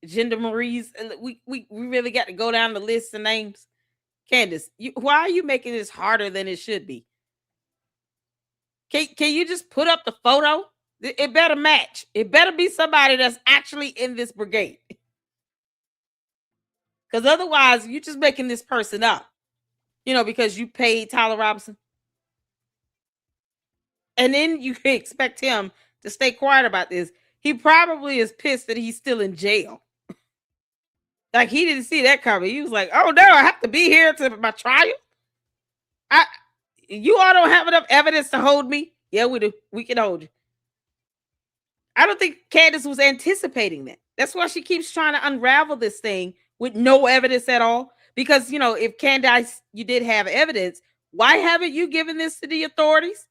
Gendarmeries. And we really got to go down the list of names. Candace, why are you making this harder than it should be? Can you just put up the photo? It better match. It better be somebody that's actually in this brigade. Because otherwise, you're just making this person up. You know, because you paid Tyler Robinson. And then you can expect him to stay quiet about this. He probably is pissed that he's still in jail. Like, he didn't see that coming. He was like, oh, no, I have to be here to my trial? You all don't have enough evidence to hold me? Yeah, we do. We can hold you. I don't think Candace was anticipating that. That's why she keeps trying to unravel this thing with no evidence at all. Because, you know, if Candace, you did have evidence, why haven't you given this to the authorities?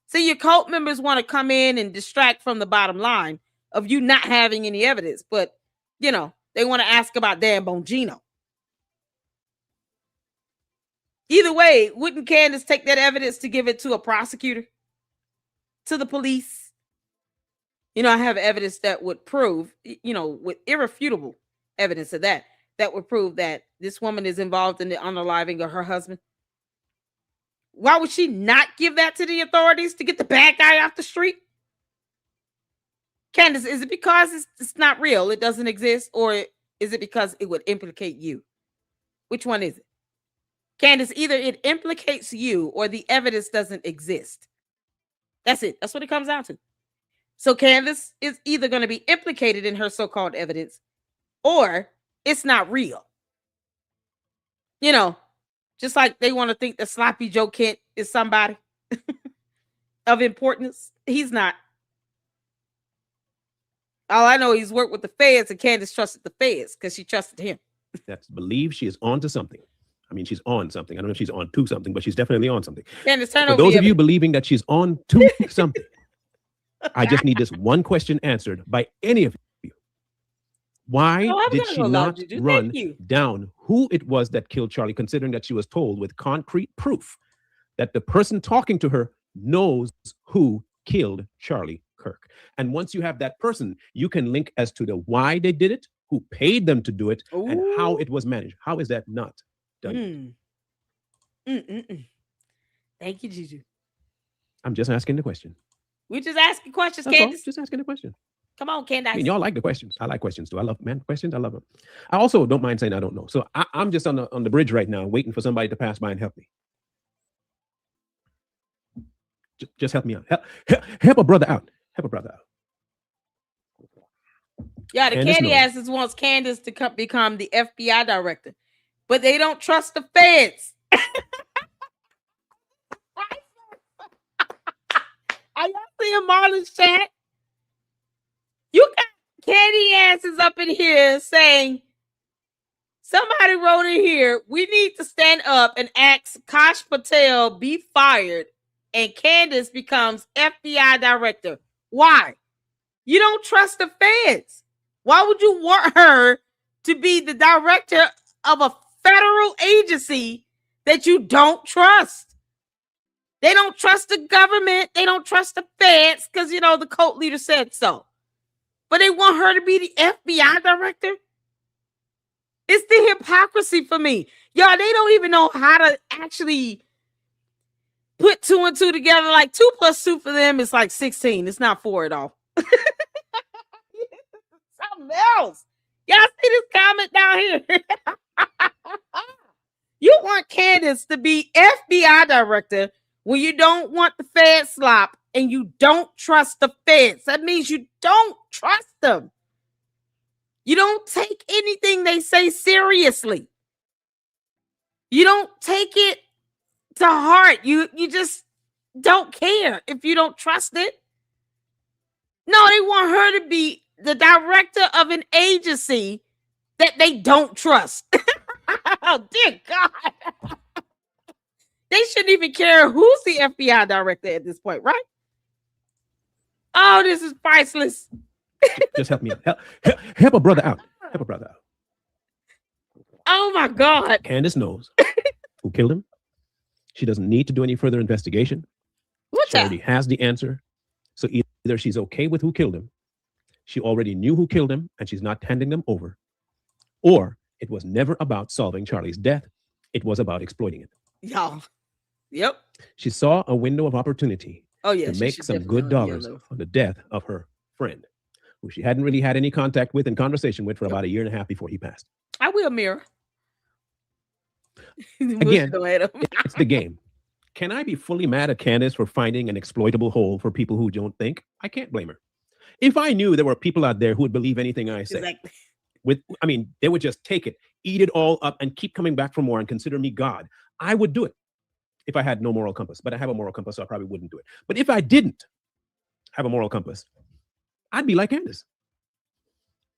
See, your cult members want to come in and distract from the bottom line of you not having any evidence. But, you know, they want to ask about Dan Bongino. Either way, wouldn't Candace take that evidence to give it to a prosecutor? To the police? You know, I have evidence that would prove, you know, with irrefutable evidence of that would prove that this woman is involved in the unaliving of her husband. Why would she not give that to the authorities to get the bad guy off the street? Candace, is it because it's not real, it doesn't exist, or is it because it would implicate you? Which one is it? Candace, either it implicates you or the evidence doesn't exist. That's it. That's what it comes down to. So Candace is either going to be implicated in her so-called evidence or it's not real. You know, just like they want to think that Sloppy Joe Kent is somebody of importance. He's not. All I know, he's worked with the feds, and Candace trusted the feds because she trusted him. That's believe she is on to something. I mean, she's on something. I don't know if she's on to something, but she's definitely on something. Candace, turn For over those of you evidence. believing that she's on to something, I just need this one question answered by any of you. Why did she not run down who it was that killed Charlie, considering that she was told with concrete proof that the person talking to her knows who killed Charlie Kirk? And once you have that person, you can link as to the why they did it who paid them to do it, and how it was managed. How is that not done? Thank you, Juju. I'm just asking the question. We just asking questions, That's all. Candace. Just asking the question. Come on, Candace. I mean, y'all like the questions. I like questions too. I love questions. I love them. I also don't mind saying I don't know. So I'm just on the bridge right now, waiting for somebody to pass by and help me. Just help me out. Help a brother out. Help a brother out. Yeah, the Candy asses wants Candace to become the FBI director, but they don't trust the feds. Are y'all seeing Marlon's chat? You got Candy asses up in here saying, somebody wrote in here, we need to stand up and ask Kash Patel be fired and Candace becomes FBI director. Why? You don't trust the feds. Why would you want her to be the director of a federal agency that you don't trust? They don't trust the government. They don't trust the feds because, you know, the cult leader said so. But they want her to be the FBI director? It's the hypocrisy for me. Y'all, they don't even know how to actually put 2 and 2 together. Like 2 plus 2 for them is like 16. It's not 4 at all. Something else. Y'all see this comment down here? You want Candace to be FBI director when you don't want the Fed slop and you don't trust the feds. That means you don't trust them. You don't take anything they say seriously. You don't take it to heart. You just don't care if you don't trust it. No, they want her to be the director of an agency that they don't trust. Oh, dear God. They shouldn't even care who's the FBI director at this point, right? Oh, this is priceless. Just help me out. Help a brother out. Help a brother out. Oh, my God. Candace knows who killed him. She doesn't need to do any further investigation. She already has the answer. So either she's okay with who killed him, she already knew who killed him, and she's not handing them over, or it was never about solving Charlie's death. It was about exploiting it. Y'all. Yep. She saw a window of opportunity to make some good dollars on the death of her friend, who she hadn't really had any contact with and conversation with for about 1.5 years before he passed. I will mirror. Again, it's the game. Can I be fully mad at Candace for finding an exploitable hole for people who don't think? I can't blame her. If I knew there were people out there who would believe anything I say, exactly. They would just take it, eat it all up, and keep coming back for more and consider me God. I would do it if I had no moral compass. But I have a moral compass, so I probably wouldn't do it. But if I didn't have a moral compass, I'd be like Candace.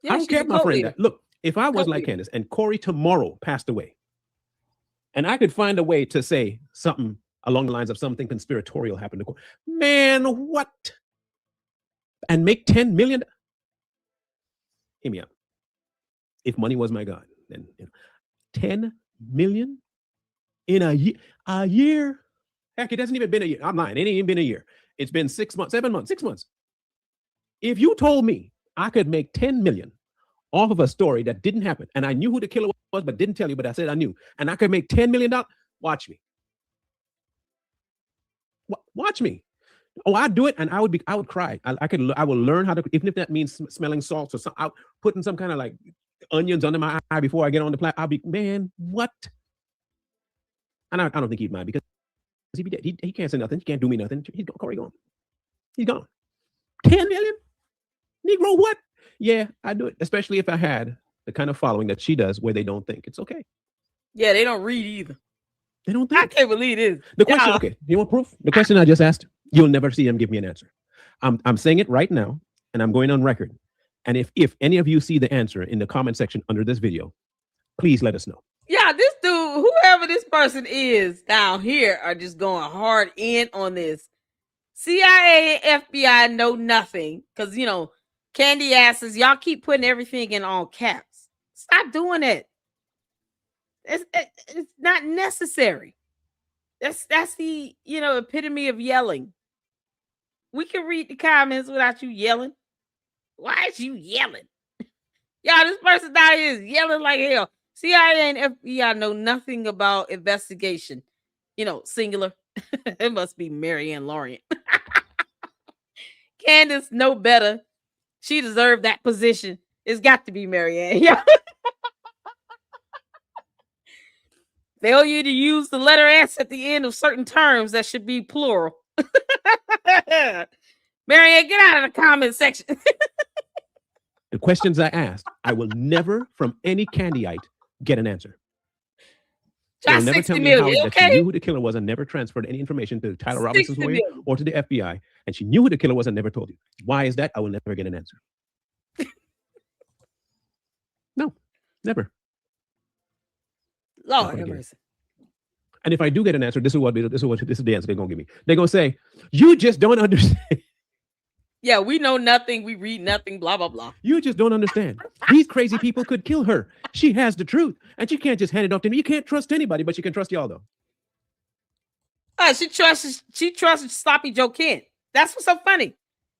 I don't care if my friend died. Look, if I was like Candace and Corey tomorrow passed away, and I could find a way to say something along the lines of something conspiratorial happened to Corey, man, what? And make 10 million? Hear me out. If money was my God, then 10 million in a year? Heck, it hasn't even been a year. I'm lying. It ain't even been a year. It's been 6 months, 7 months, 6 months. If you told me I could make 10 million off of a story that didn't happen, and I knew who the killer was, but didn't tell you, but I said I knew, and I could make $10 million, watch me. Watch me. Oh, I'd do it, and I would cry. I will learn how to, even if that means smelling salts or something, putting some kind of like onions under my eye before I get on the planet. I'll be, man, what? And I don't think he'd mind, because he'd be dead. He can't say nothing. He can't do me nothing. He's gone. Corey gone. He's gone. 10 million? Negro, what? Yeah, I do it. Especially if I had the kind of following that she does, where they don't think it's okay. Yeah, they don't read either. They don't think. I can't believe this. The question, okay, you want proof? The question I just asked, you'll never see them give me an answer. I'm saying it right now, and I'm going on record. And if any of you see the answer in the comment section under this video, please let us know. Yeah, this dude, whoever this person is down here, are just going hard in on this. CIA and FBI know nothing, because, you know, Candy asses, y'all keep putting everything in all caps. Stop doing it. It's not necessary. That's the, you know, epitome of yelling. We can read the comments without you yelling. Why is you yelling? Yeah, this person down here is yelling like hell. CIA and FBI know nothing about investigation. Singular. It must be Marianne Lawrence. Candace know better. She deserved that position. It's got to be Marianne. Yeah. Failure to use the letter S at the end of certain terms that should be plural. Marianne, get out of the comment section. The questions I asked, I will never, from any Candyite, get an answer. They will never tell me how that she knew who the killer was and never transferred any information to Tyler Robinson's lawyer or to the FBI, and she knew who the killer was and never told you. Why is that? I will never get an answer. No, never. Lord have mercy. And if I do get an answer, this is the answer they're gonna give me. They're gonna say, "You just don't understand." Yeah, we know nothing. We read nothing. Blah blah blah. You just don't understand. These crazy people could kill her. She has the truth, and she can't just hand it off to me. You can't trust anybody, but you can trust y'all though. She trusts Sloppy Joe Kent. That's what's so funny.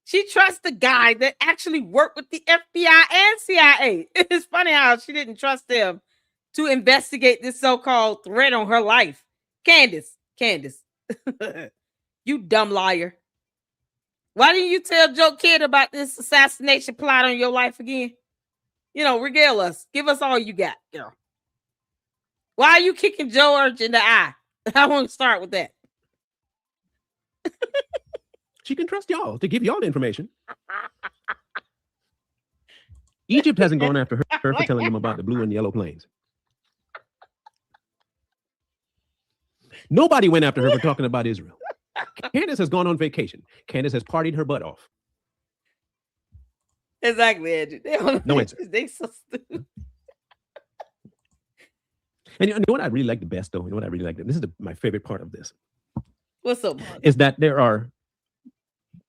She trusts the guy that actually worked with the FBI and CIA. It's funny how she didn't trust them to investigate this so-called threat on her life. Candace, you dumb liar. Why didn't you tell Joe Kid about this assassination plot on your life again? Regale us. Give us all you got, girl. Why are you kicking George in the eye? I want to start with that. She can trust y'all to give y'all the information. Egypt hasn't gone after her for telling them about the blue and yellow planes. Nobody went after her for talking about Israel. Candace has gone on vacation. Candace has partied her butt off. Exactly, Andrew. No answer. They so stupid. And you know what I really like the best, though? You know what I really like? This is my favorite part of this. What's up, Mark? Is that there are,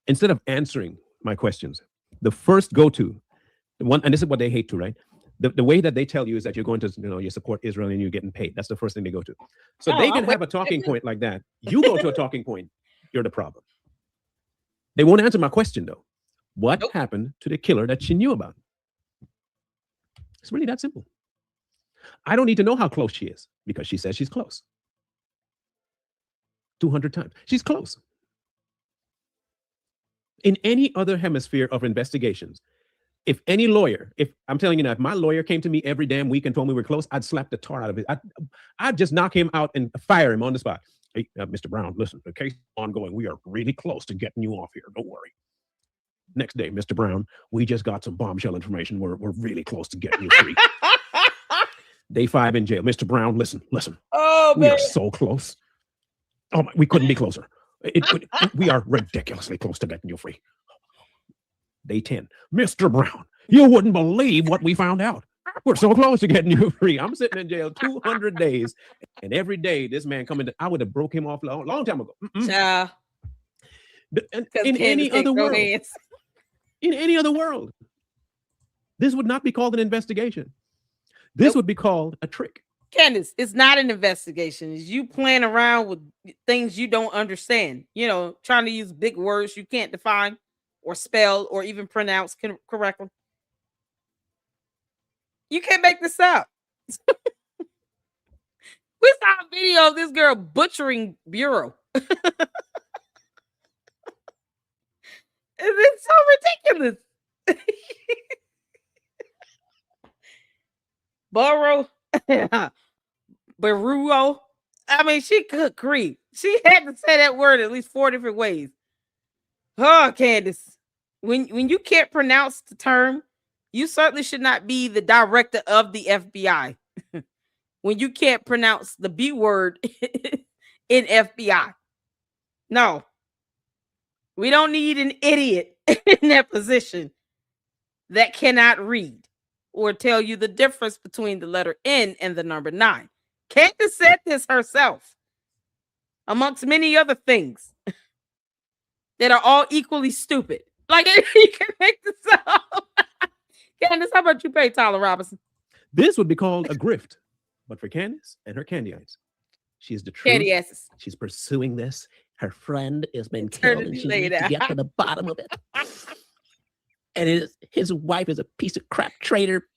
instead of answering my questions, the first go-to, and this is what they hate to, right? The way that they tell you is that you're going to, you support Israel and you're getting paid. That's the first thing they go to. So they can have a talking point like that. You go to a talking point, you're the problem. They won't answer my question, though. What happened to the killer that she knew about? It's really that simple. I don't need to know how close she is because she says she's close. 200 times. She's close. In any other hemisphere of investigations, if any lawyer, if I'm telling you now, if my lawyer came to me every damn week and told me we're close, I'd slap the tar out of it. I'd just knock him out and fire him on the spot. Hey, Mr. Brown, listen, the case is ongoing. We are really close to getting you off here. Don't worry. Next day, Mr. Brown, we just got some bombshell information. We're really close to getting you free. Day 5 in jail. Mr. Brown, listen. Oh, we are so close. Oh, we couldn't be closer. We are ridiculously close to getting you free. Day 10, Mr. Brown, you wouldn't believe what we found out. We're so close to getting you free. I'm sitting in jail 200 days, and every day this man coming to, I would have broke him off a long time ago. In any other world, in any other world, this would not be called an investigation. This would be called a trick. Candace, it's not an investigation. It's you playing around with things you don't understand. Trying to use big words you can't define or spell or even pronounce correctly. You can't make this up. We saw a video of this girl butchering Bureau. It's so ridiculous. Burrow. Baruo. I mean, she could creep. She had to say that word at least 4 different ways. Oh, Candace. When you can't pronounce the term, you certainly should not be the director of the FBI. When you can't pronounce the B word in FBI. No. We don't need an idiot in that position that cannot read or tell you the difference between the letter N and the number 9. Candace said this herself, amongst many other things that are all equally stupid. Like, you can make this up. Candace, how about you pay Tyler Robinson? This would be called a grift. But for Candace and her Candyites, she's the truth. Candy asses. She's pursuing this. Her friend has been killed, and she needs to get to the bottom of it. And his wife is a piece of crap traitor.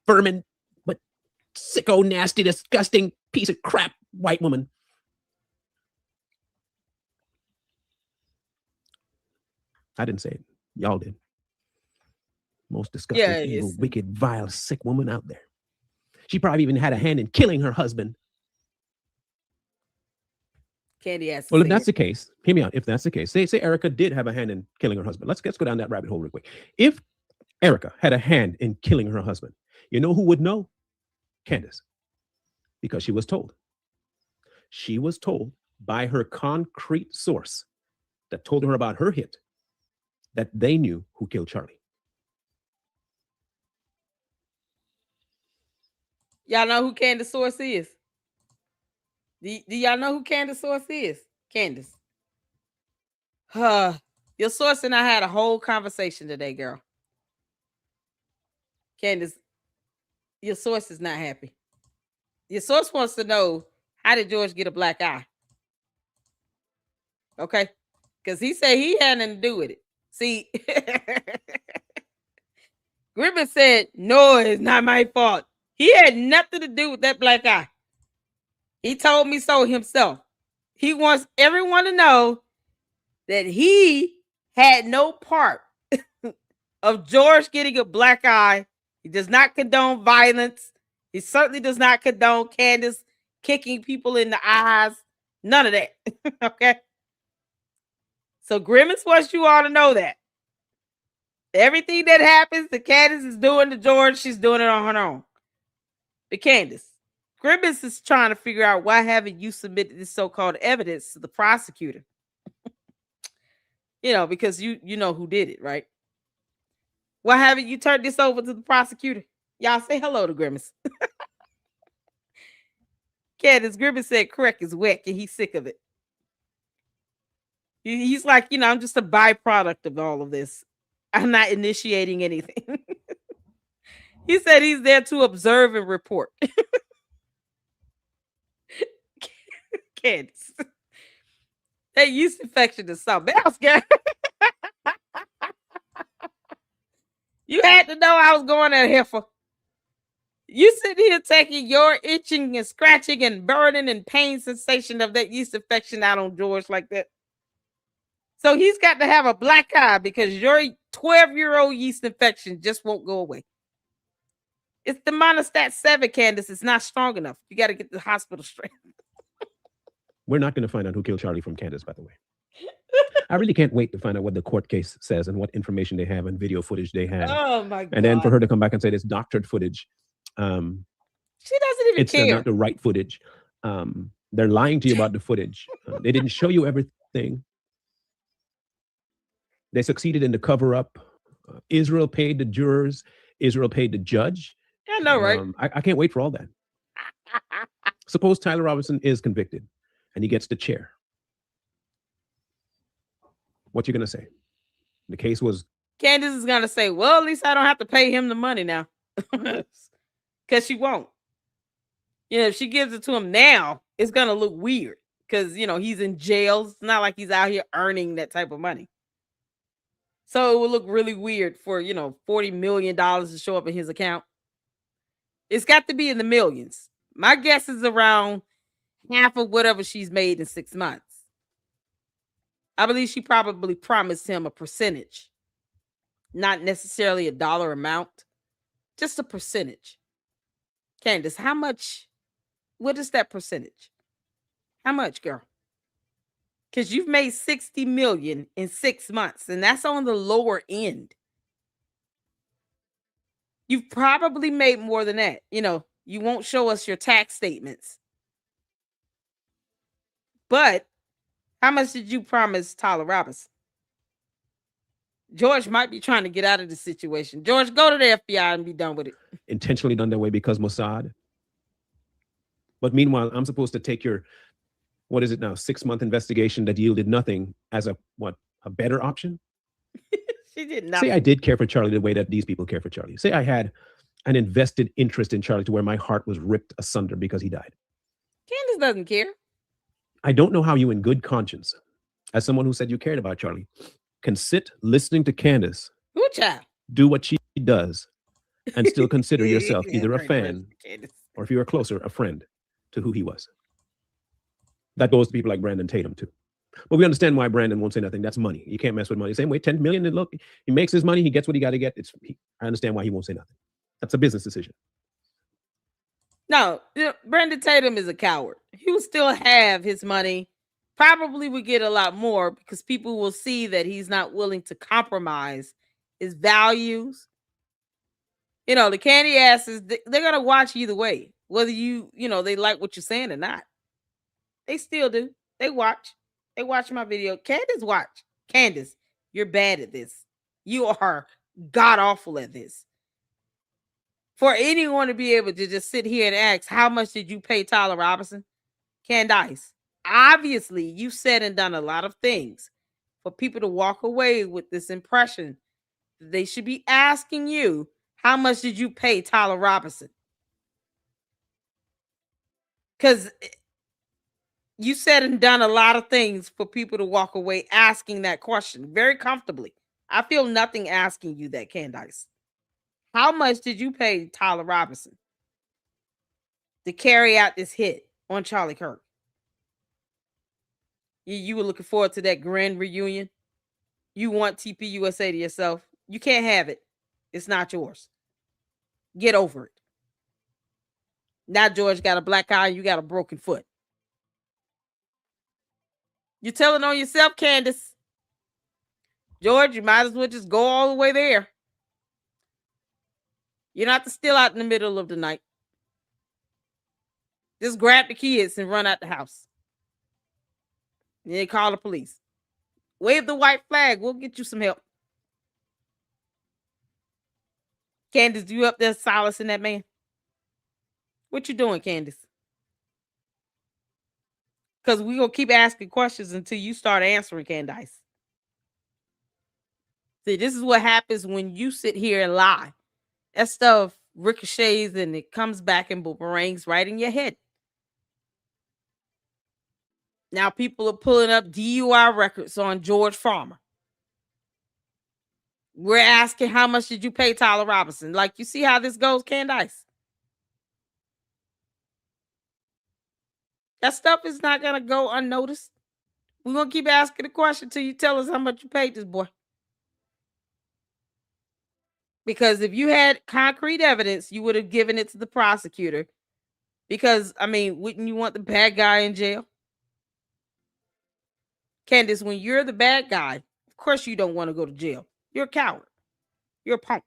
vermin, but sicko, nasty, disgusting piece of crap white woman. I didn't say it. Y'all did. Most disgusting, evil, wicked, vile, sick woman out there. She probably even had a hand in killing her husband. Candy has to Well, if say that's it. the case, hear me out. If that's the case, say Erica did have a hand in killing her husband. Let's go down that rabbit hole real quick. If Erica had a hand in killing her husband, you know who would know? Candace. Because she was told. She was told by her concrete source that told her about her hit that they knew who killed Charlie. Y'all know who Candace's source is? Do y'all know who Candace's source is? Candace. Your source and I had a whole conversation today, girl. Candace, your source is not happy. Your source wants to know, how did George get a black eye? Okay? Because he said he had nothing to do with it. See, Griffin said, no, it's not my fault. He had nothing to do with that black eye. He told me so himself. He wants everyone to know that he had no part of George getting a black eye. He does not condone violence. He certainly does not condone Candace kicking people in the eyes. None of that. Okay? So Grimace wants you all to know that. Everything that happens that Candace is doing to George, she's doing it on her own. But Candace, Grimace is trying to figure out, why haven't you submitted this so-called evidence to the prosecutor? You know, because you know who did it, right? Why haven't you turned this over to the prosecutor? Y'all say hello to Grimace. Candace, Grimace said Craig is whack and he's sick of it. He's like, I'm just a byproduct of all of this. I'm not initiating anything. He said he's there to observe and report. Candace. That yeast infection is something else, girl. You had to know I was going at Heifer. You sitting here taking your itching and scratching and burning and pain sensation of that yeast infection out on George like that. So he's got to have a black eye because your 12-year-old yeast infection just won't go away. It's the monostat 7, Candace. It's not strong enough. You got to get the hospital straight. We're not going to find out who killed Charlie from Candace, by the way. I really can't wait to find out what the court case says and what information they have and video footage they have. Oh, my God. And then for her to come back and say this doctored footage. She doesn't even it's care. It's not the right footage. They're lying to you about the footage. They didn't show you everything. They succeeded in the cover-up. Israel paid the jurors. Israel paid the judge. I know, right? I can't wait for all that. Suppose Tyler Robinson is convicted and he gets the chair. What you going to say? The case was... Candace is going to say, well, at least I don't have to pay him the money now. Because she won't. If she gives it to him now, it's going to look weird. Because, he's in jail. It's not like he's out here earning that type of money. So it would look really weird for, $40 million to show up in his account. It's got to be in the millions. My guess is around half of whatever she's made in 6 months. I believe she probably promised him a percentage. Not necessarily a dollar amount. Just a percentage. Candace, how much? What is that percentage? How much, girl? Because you've made $60 million in 6 months, and that's on the lower end. You've probably made more than that. You won't show us your tax statements. But how much did you promise Tyler Robinson? George might be trying to get out of the situation. George, go to the FBI and be done with it. Intentionally done that way because Mossad. But meanwhile, I'm supposed to take your, what is it now, 6-month investigation that yielded nothing as a better option? She did nothing. Say I did care for Charlie the way that these people care for Charlie. Say I had an invested interest in Charlie to where my heart was ripped asunder because he died. Candace doesn't care. I don't know how you in good conscience, as someone who said you cared about Charlie, can sit listening to Candace Good child. do what she does and still consider yourself either a fan or, if you were closer, a friend to who he was. That goes to people like Brandon Tatum too. But we understand why Brandon won't say nothing. That's money. You can't mess with money. Same way, 10 million. And look, he makes his money. He gets what he got to get. I understand why he won't say nothing. That's a business decision. No, Brandon Tatum is a coward. He will still have his money. Probably would get a lot more because people will see that he's not willing to compromise his values. You know, the candy asses, they're going to watch either way, whether they like what you're saying or not. They still do. They watch. They watch my video. Candace, watch. Candace, you're bad at this. You are god awful at this. For anyone to be able to just sit here and ask, how much did you pay Tyler Robinson? Candace, obviously you said and done a lot of things for people to walk away with this impression that they should be asking you, how much did you pay Tyler Robinson? Because you said and done a lot of things for people to walk away asking that question very comfortably. I feel nothing asking you that, Candace. How much did you pay Tyler Robinson to carry out this hit on Charlie Kirk? You were looking forward to that grand reunion. You want TPUSA to yourself. You can't have it. It's not yours. Get over it. Now George got a black eye. You got a broken foot. You're telling on yourself, Candace. George, you might as well just go all the way there. You're not to steal out in the middle of the night. Just grab the kids and run out the house. And then call the police. Wave the white flag. We'll get you some help. Candace, you up there silencing that man? What you doing, Candace? Because we're going to keep asking questions until you start answering, Candace. See, this is what happens when you sit here and lie. That stuff ricochets and it comes back and boomerangs right in your head. Now people are pulling up DUI records on George Farmer. We're asking, how much did you pay Tyler Robinson? Like, you see how this goes, Candace? That stuff is not going to go unnoticed. We're going to keep asking the question until you tell us how much you paid this boy. Because if you had concrete evidence, you would have given it to the prosecutor. Because, I mean, wouldn't you want the bad guy in jail? Candace, when you're the bad guy, of course you don't want to go to jail. You're a coward. You're a punk.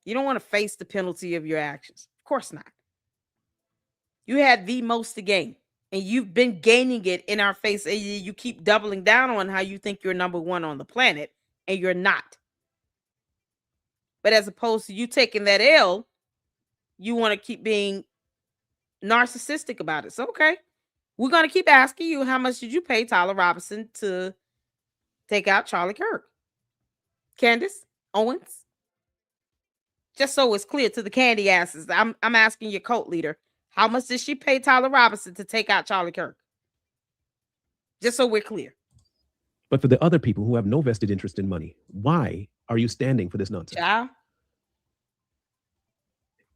You don't want to face the penalty of your actions. Of course not. You had the most to gain. And you've been gaining it in our face. And you keep doubling down on how you think you're number one on the planet. And you're not. But as opposed to you taking that L, you want to keep being narcissistic about it. So, okay. We're going to keep asking you, how much did you pay Tyler Robinson to take out Charlie Kirk? Candace Owens? Just so it's clear to the candy asses, I'm asking your cult leader, how much did she pay Tyler Robinson to take out Charlie Kirk? Just so we're clear. But for the other people who have no vested interest in money, why are you standing for this nonsense? Yeah.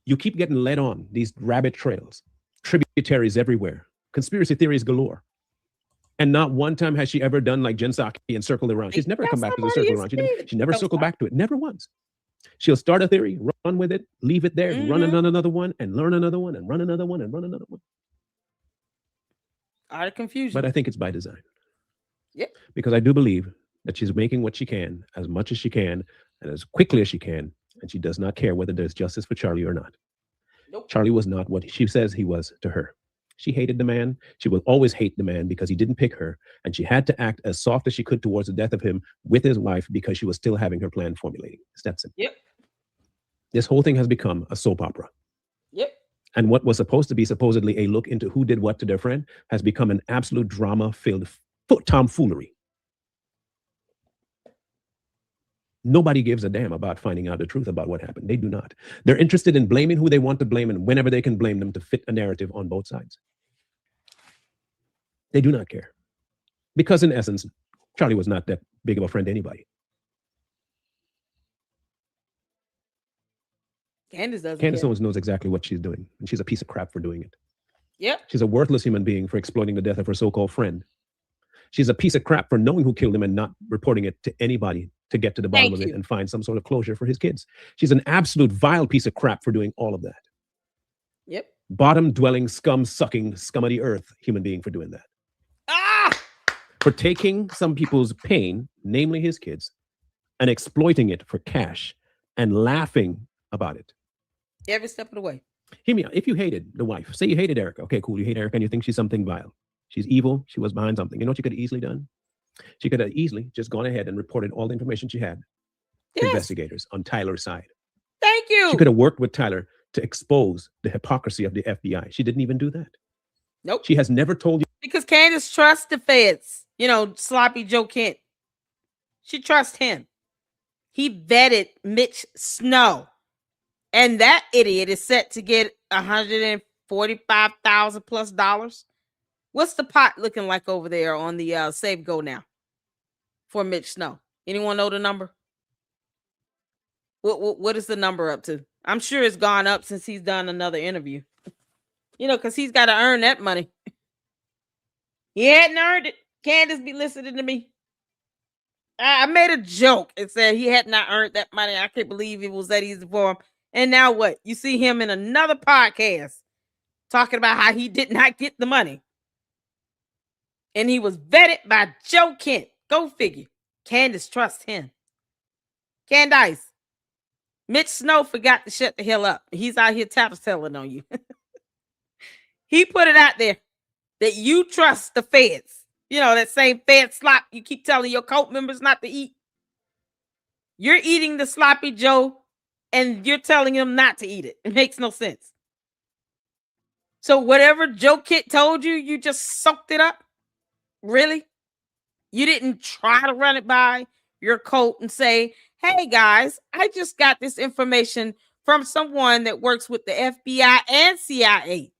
You keep getting led on these rabbit trails, tributaries everywhere, conspiracy theories galore. And not one time has she ever done like Jen Psaki and circled around. She's never come back to the circle around. She never circled back to it. Never once. She'll start a theory, run with it, leave it there, run another one, and learn another one, and run another one, and run another one. Out of confusion. But I think it's by design. Yep. Because I do believe that she's making what she can, as much as she can, and as quickly as she can, and she does not care whether there's justice for Charlie or not. Nope. Charlie was not what she says he was to her. She hated the man. She will always hate the man because he didn't pick her. And she had to act as soft as she could towards the death of him with his wife because she was still having her plan formulating. It's that simple. Yep. This whole thing has become a soap opera. Yep. And what was supposed to be supposedly a look into who did what to their friend has become an absolute drama-filled tomfoolery. Nobody gives a damn about finding out the truth about what happened. They do not. They're interested in blaming who they want to blame and whenever they can blame them to fit a narrative on both sides. They do not care. Because in essence, Charlie was not that big of a friend to anybody. Candace doesn't Candace care. Owens knows exactly what she's doing, and she's a piece of crap for doing it. Yep. She's a worthless human being for exploiting the death of her so-called friend. She's a piece of crap for knowing who killed him and not reporting it to anybody to get to the bottom of it and find some sort of closure for his kids. She's an absolute vile piece of crap for doing all of that. Yep. Bottom-dwelling, scum-sucking, scum of the earth human being for doing that. For taking some people's pain, namely his kids, and exploiting it for cash and laughing about it. Every step of the way. Hear me out. If you hated the wife, say you hated Erica. Okay, cool. You hate Erica and you think she's something vile. She's evil. She was behind something. You know what you could have easily done? She could have easily just gone ahead and reported all the information she had to investigators on Tyler's side. Thank you. She could have worked with Tyler to expose the hypocrisy of the FBI. She didn't even do that. Nope. She has never told you. Because Candace trusts the feds. You know, sloppy Joe Kent. She trusts him. He vetted Mitch Snow. And that idiot is set to get $145,000 plus dollars. What's the pot looking like over there on the Save Go now for Mitch Snow? Anyone know the number? What is the number up to? I'm sure it's gone up since he's done another interview. You know, because he's got to earn that money. He hadn't earned it. Candace be listening to me. I made a joke and said he had not earned that money. I can't believe it was that easy for him. And now what? You see him in another podcast talking about how he did not get the money. And he was vetted by Joe Kent. Go figure. Candace trusts him. Candace. Mitch Snow forgot to shut the hell up. He's out here telling on you. He put it out there that you trust the feds. You know, that same Fed slop you keep telling your cult members not to eat. You're eating the sloppy Joe and you're telling them not to eat it. It makes no sense. So whatever Joe Kent told you, you just soaked it up? Really? You didn't try to run it by your cult and say, hey guys, I just got this information from someone that works with the FBI and CIA.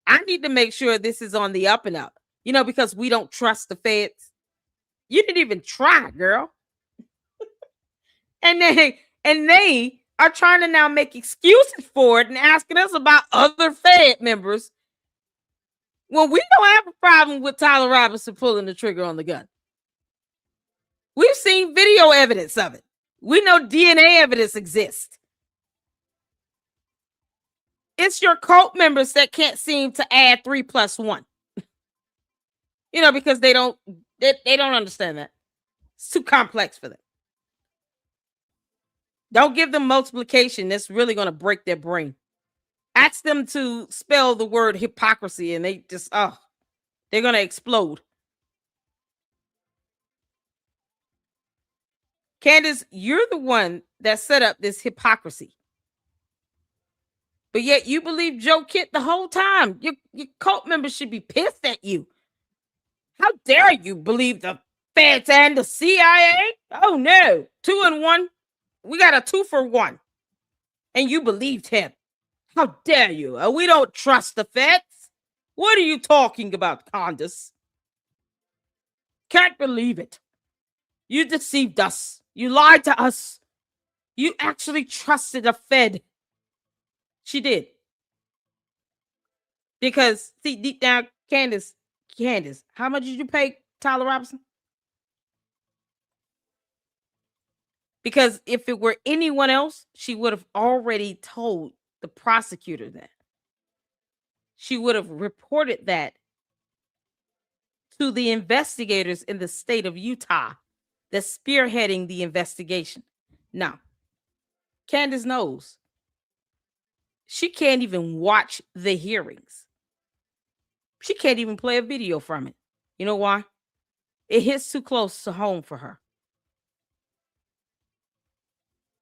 I need to make sure this is on the up and up. You know, because we don't trust the feds. You didn't even try, girl. and they are trying to now make excuses for it and asking us about other Fed members when we don't have a problem with Tyler Robinson pulling the trigger on the gun. We've seen video evidence of it. We know DNA evidence exists. It's your cult members that can't seem to add 3 + 1. You know, because they don't understand that. It's too complex for them. Don't give them multiplication. That's really going to break their brain. Ask them to spell the word hypocrisy and they just, they're going to explode. Candace, you're the one that set up this hypocrisy. But yet you believe Joe Kent the whole time. Your cult members should be pissed at you. How dare you believe the feds and the CIA? Oh no, 2 and 1. We got a 2 for 1. And you believed him. How dare you? We don't trust the feds. What are you talking about, Candace? Can't believe it. You deceived us. You lied to us. You actually trusted a Fed. She did. Because, see, deep down, Candace, how much did you pay Tyler Robinson? Because if it were anyone else, she would have already told the prosecutor that. She would have reported that to the investigators in the state of Utah that's spearheading the investigation. Now, Candace knows she can't even watch the hearings. She can't even play a video from it. You know why? It hits too close to home for her.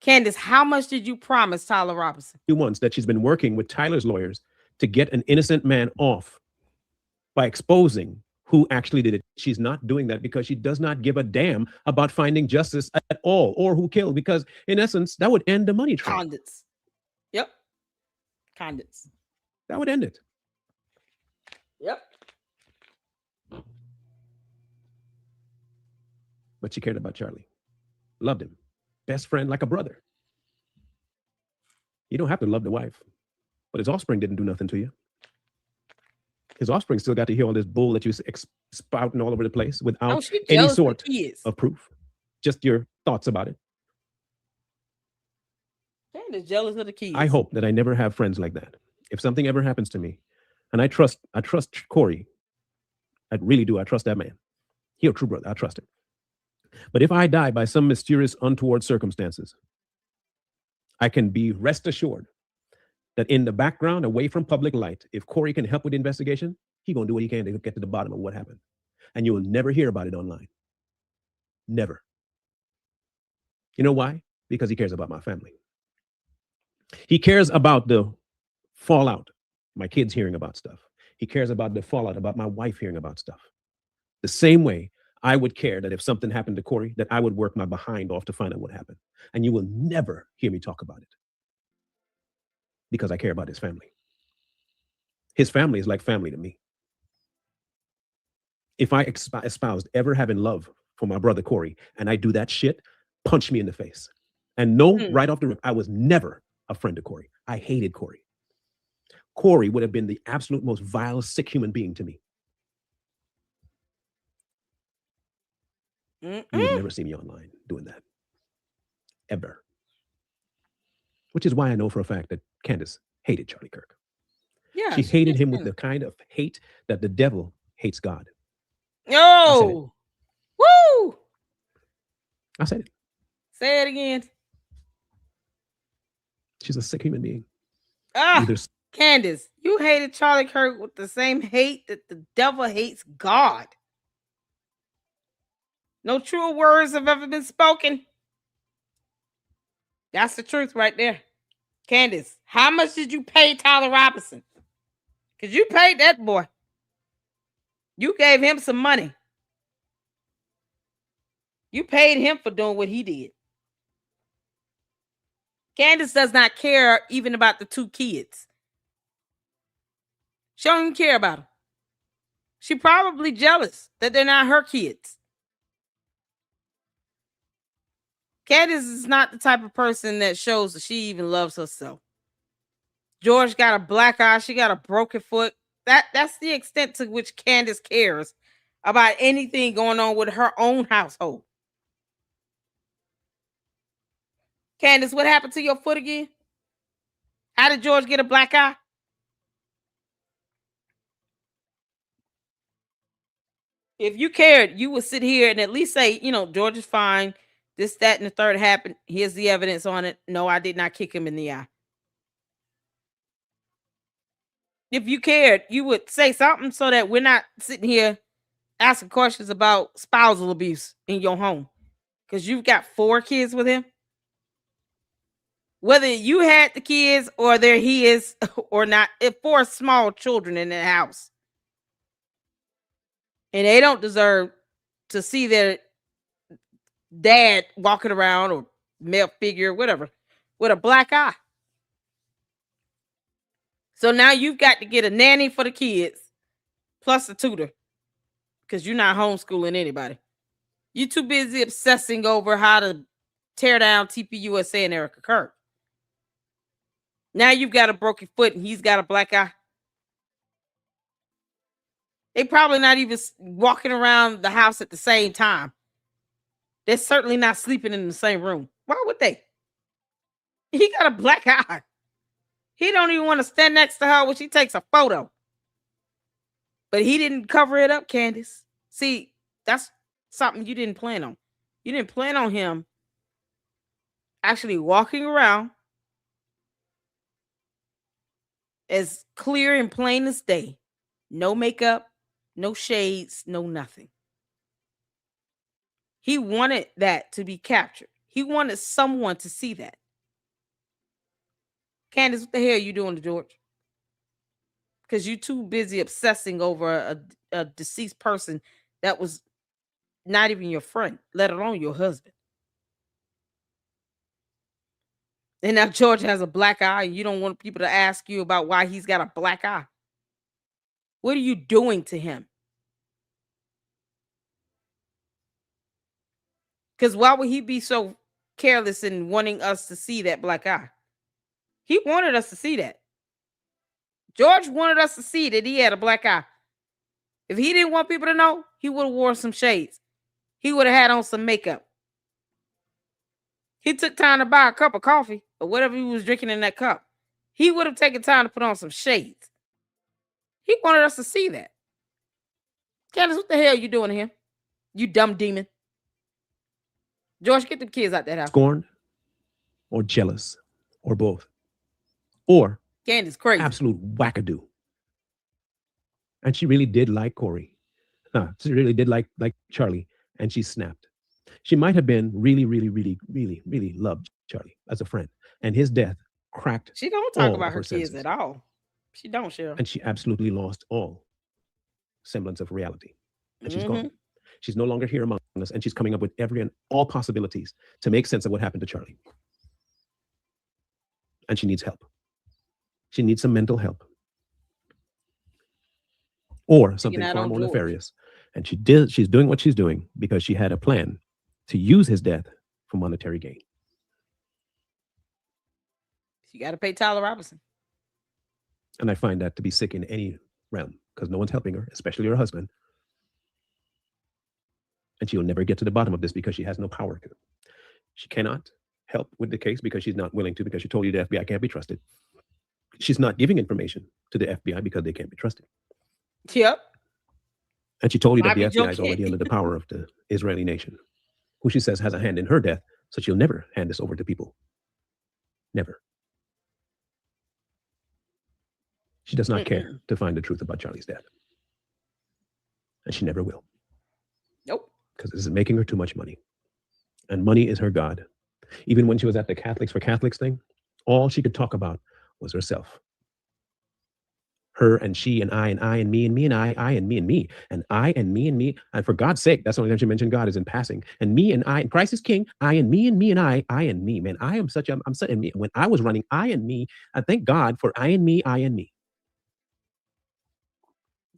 Candace, how much did you promise Tyler Robinson? 2 months that she's been working with Tyler's lawyers to get an innocent man off by exposing who actually did it. She's not doing that because she does not give a damn about finding justice at all or who killed, because in essence, that would end the money trail. Candace. Yep. Candace. That would end it. Yep. But she cared about Charlie. Loved him. Best friend, like a brother. You don't have to love the wife, but his offspring didn't do nothing to you. His offspring still got to hear all this bull that you spouting all over the place without any sort of proof. Just your thoughts about it. Candace jealous of the kids. I hope that I never have friends like that. If something ever happens to me, and I trust Corey. I really do. I trust that man. He's a true brother. I trust him. But if I die by some mysterious, untoward circumstances, I can be rest assured that in the background, away from public light, if Corey can help with the investigation, he's going to do what he can to get to the bottom of what happened. And you will never hear about it online. Never. You know why? Because he cares about my family. He cares about the fallout, my kids hearing about stuff. He cares about the fallout, about my wife hearing about stuff. The same way I would care that if something happened to Corey, that I would work my behind off to find out what happened. And you will never hear me talk about it. Because I care about his family. His family is like family to me. If I espoused ever having love for my brother Corey, and I do that shit, punch me in the face. And no, right off the rip, I was never a friend of Corey. I hated Corey. Corey would have been the absolute most vile, sick human being to me. You would never see me online doing that. Ever. Which is why I know for a fact that Candace hated Charlie Kirk. Yeah, she hated him with the kind of hate that the devil hates God. Oh, woo! I said it. Say it again. She's a sick human being. Candace, you hated Charlie Kirk with the same hate that the devil hates God. No true words have ever been spoken. That's the truth right there. Candace, how much did you pay Tyler Robinson? Because you paid that boy. You gave him some money. You paid him for doing what he did. Candace does not care even about the two kids. She don't even care about them. She probably jealous that they're not her kids. Candace is not the type of person that shows that she even loves herself. George got a black eye. She got a broken foot. That's the extent to which Candace cares about anything going on with her own household. Candace, what happened to your foot again? How did George get a black eye? If you cared, you would sit here and at least say, George is fine. This, that, and the third happened. Here's the evidence on it. No, I did not kick him in the eye. If you cared, you would say something so that we're not sitting here asking questions about spousal abuse in your home. Because you've got 4 kids with him. Whether you had the kids or they're his or not, 4 small children in the house. And they don't deserve to see their dad walking around or male figure, whatever, with a black eye. So now you've got to get a nanny for the kids plus a tutor because you're not homeschooling anybody. You're too busy obsessing over how to tear down TPUSA and Erica Kirk. Now you've got a broken foot and he's got a black eye. They probably not even walking around the house at the same time. They're certainly not sleeping in the same room. Why would they? He got a black eye. He don't even want to stand next to her when she takes a photo. But he didn't cover it up, Candace. See, that's something you didn't plan on. You didn't plan on him actually walking around as clear and plain as day. No makeup, no shades, no nothing. He wanted that to be captured. He wanted someone to see that. Candace, what the hell are you doing to George? Because you're too busy obsessing over a deceased person that was not even your friend, let alone your husband. And now George has a black eye and you don't want people to ask you about why he's got a black eye. What are you doing to him? Because why would he be so careless in wanting us to see that black eye? He wanted us to see that. George wanted us to see that he had a black eye. If he didn't want people to know, he would have worn some shades. He would have had on some makeup. He took time to buy a cup of coffee or whatever he was drinking in that cup. He would have taken time to put on some shades. He wanted us to see that. Candace, what the hell are you doing here? You dumb demon. George, get the kids out that house. Scorned or jealous or both. Or Candace crazy. Absolute wackadoo. And she really did like Corey. She really did like Charlie, and she snapped. She might have been really loved Charlie as a friend, and his death cracked. She don't talk all about of her kids senses. at all. She don't, Cheryl. And she absolutely lost all semblance of reality. And she's gone. She's no longer here among us, and she's coming up with every and all possibilities to make sense of what happened to Charlie. And she needs help. She needs some mental help. Or something far more nefarious. And she's doing what she's doing because she had a plan to use his death for monetary gain. She got to pay Tyler Robinson. And I find that to be sick in any realm because no one's helping her, especially her husband. And she'll never get to the bottom of this because she has no power to. She cannot help with the case because she's not willing to, because she told you the FBI can't be trusted. She's not giving information to the FBI because they can't be trusted. Yep. And she told you that the FBI is already under the power of the Israeli nation, who she says has a hand in her death, so she'll never hand this over to people. Never. She does not care to find the truth about Charlie's death. And she never will. Nope. Because this is making her too much money. And money is her God. Even when she was at the Catholics for Catholics thing, all she could talk about was herself. Her and she and I and me and me and I and me and me and I and me and me. And for God's sake, that's the only time she mentioned God is in passing. And me and I, and Christ is king. I and me and me and I and me. Man, I'm such and me. When I was running, I and me, I thank God for I and me, I and me.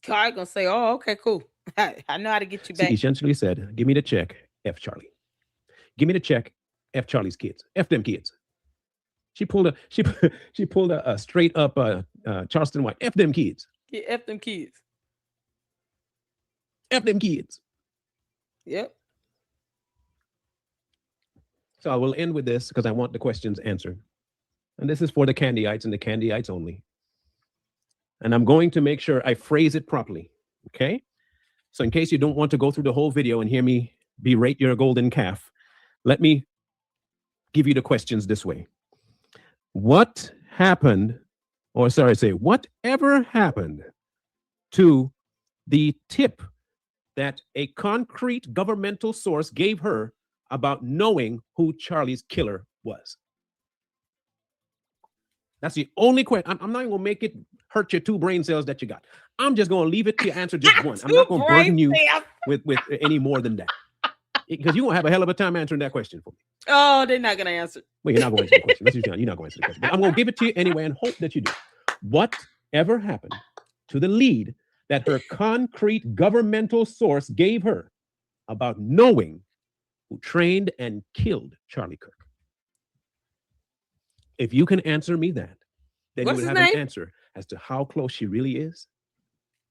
God gonna say, oh, okay, cool. I know how to get you back. He essentially said, give me the check, F Charlie. Give me the check, F Charlie's kids. F them kids. She pulled a straight up Charleston White. F them kids. Yeah, F them kids. F them kids. Yep. So I will end with this because I want the questions answered. And this is for the Candyites and the Candyites only. And I'm going to make sure I phrase it properly. Okay? So in case you don't want to go through the whole video and hear me berate your golden calf, let me give you the questions this way. What happened, or sorry, say, whatever happened to the tip that a concrete governmental source gave her about knowing who Charlie's killer was? That's the only question. I'm not even going to make it hurt your 2 brain cells that you got. I'm just going to leave it to answer just one. I'm not going to burden you with any more than that. Because you're going to have a hell of a time answering that question for me. Oh, they're not going to answer. Well, you're not going to answer the question. That's what you're not going to answer the question. But I'm going to give it to you anyway and hope that you do. Whatever happened to the lead that her concrete governmental source gave her about knowing who trained and killed Charlie Kirk? If you can answer me that, then you would have an answer as to how close she really is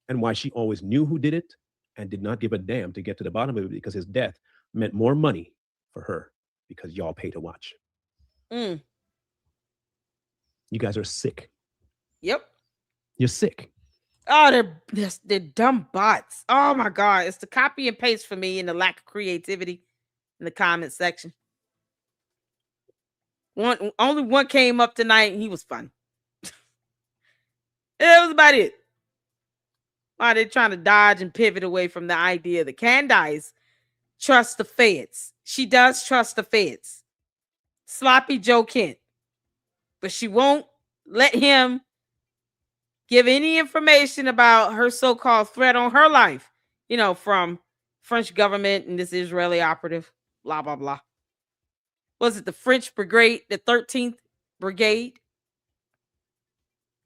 and why she always knew who did it and did not give a damn to get to the bottom of it, because his death meant more money for her because y'all pay to watch. You guys are sick. Yep. You're sick. Oh, they're dumb bots. Oh my God. It's the copy and paste for me and the lack of creativity in the comment section. Only one came up tonight and he was funny. That was about it. Why they're trying to dodge and pivot away from the idea that Candace trusts the feds. She does trust the feds. Sloppy Joe Kent. But she won't let him give any information about her so-called threat on her life, from French government and this Israeli operative, blah, blah, blah. Was it the French brigade, the 13th brigade?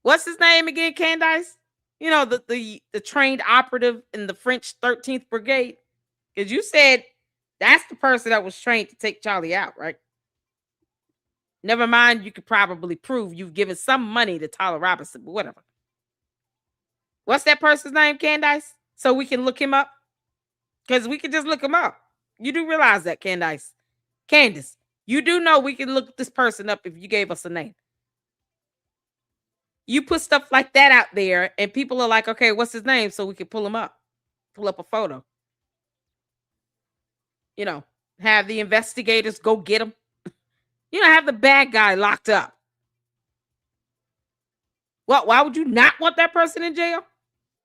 What's his name again, Candace? The trained operative in the French 13th brigade. Because you said that's the person that was trained to take Charlie out, right? Never mind, you could probably prove you've given some money to Tyler Robinson, but whatever. What's that person's name, Candace? So we can look him up? Because we can just look him up. You do realize that, Candace. Candace, you do know we can look this person up if you gave us a name. You put stuff like that out there, and people are like, okay, what's his name? So we can pull him up. Pull up a photo. You know, have the investigators go get him. You know, have the bad guy locked up. What? Why would you not want that person in jail?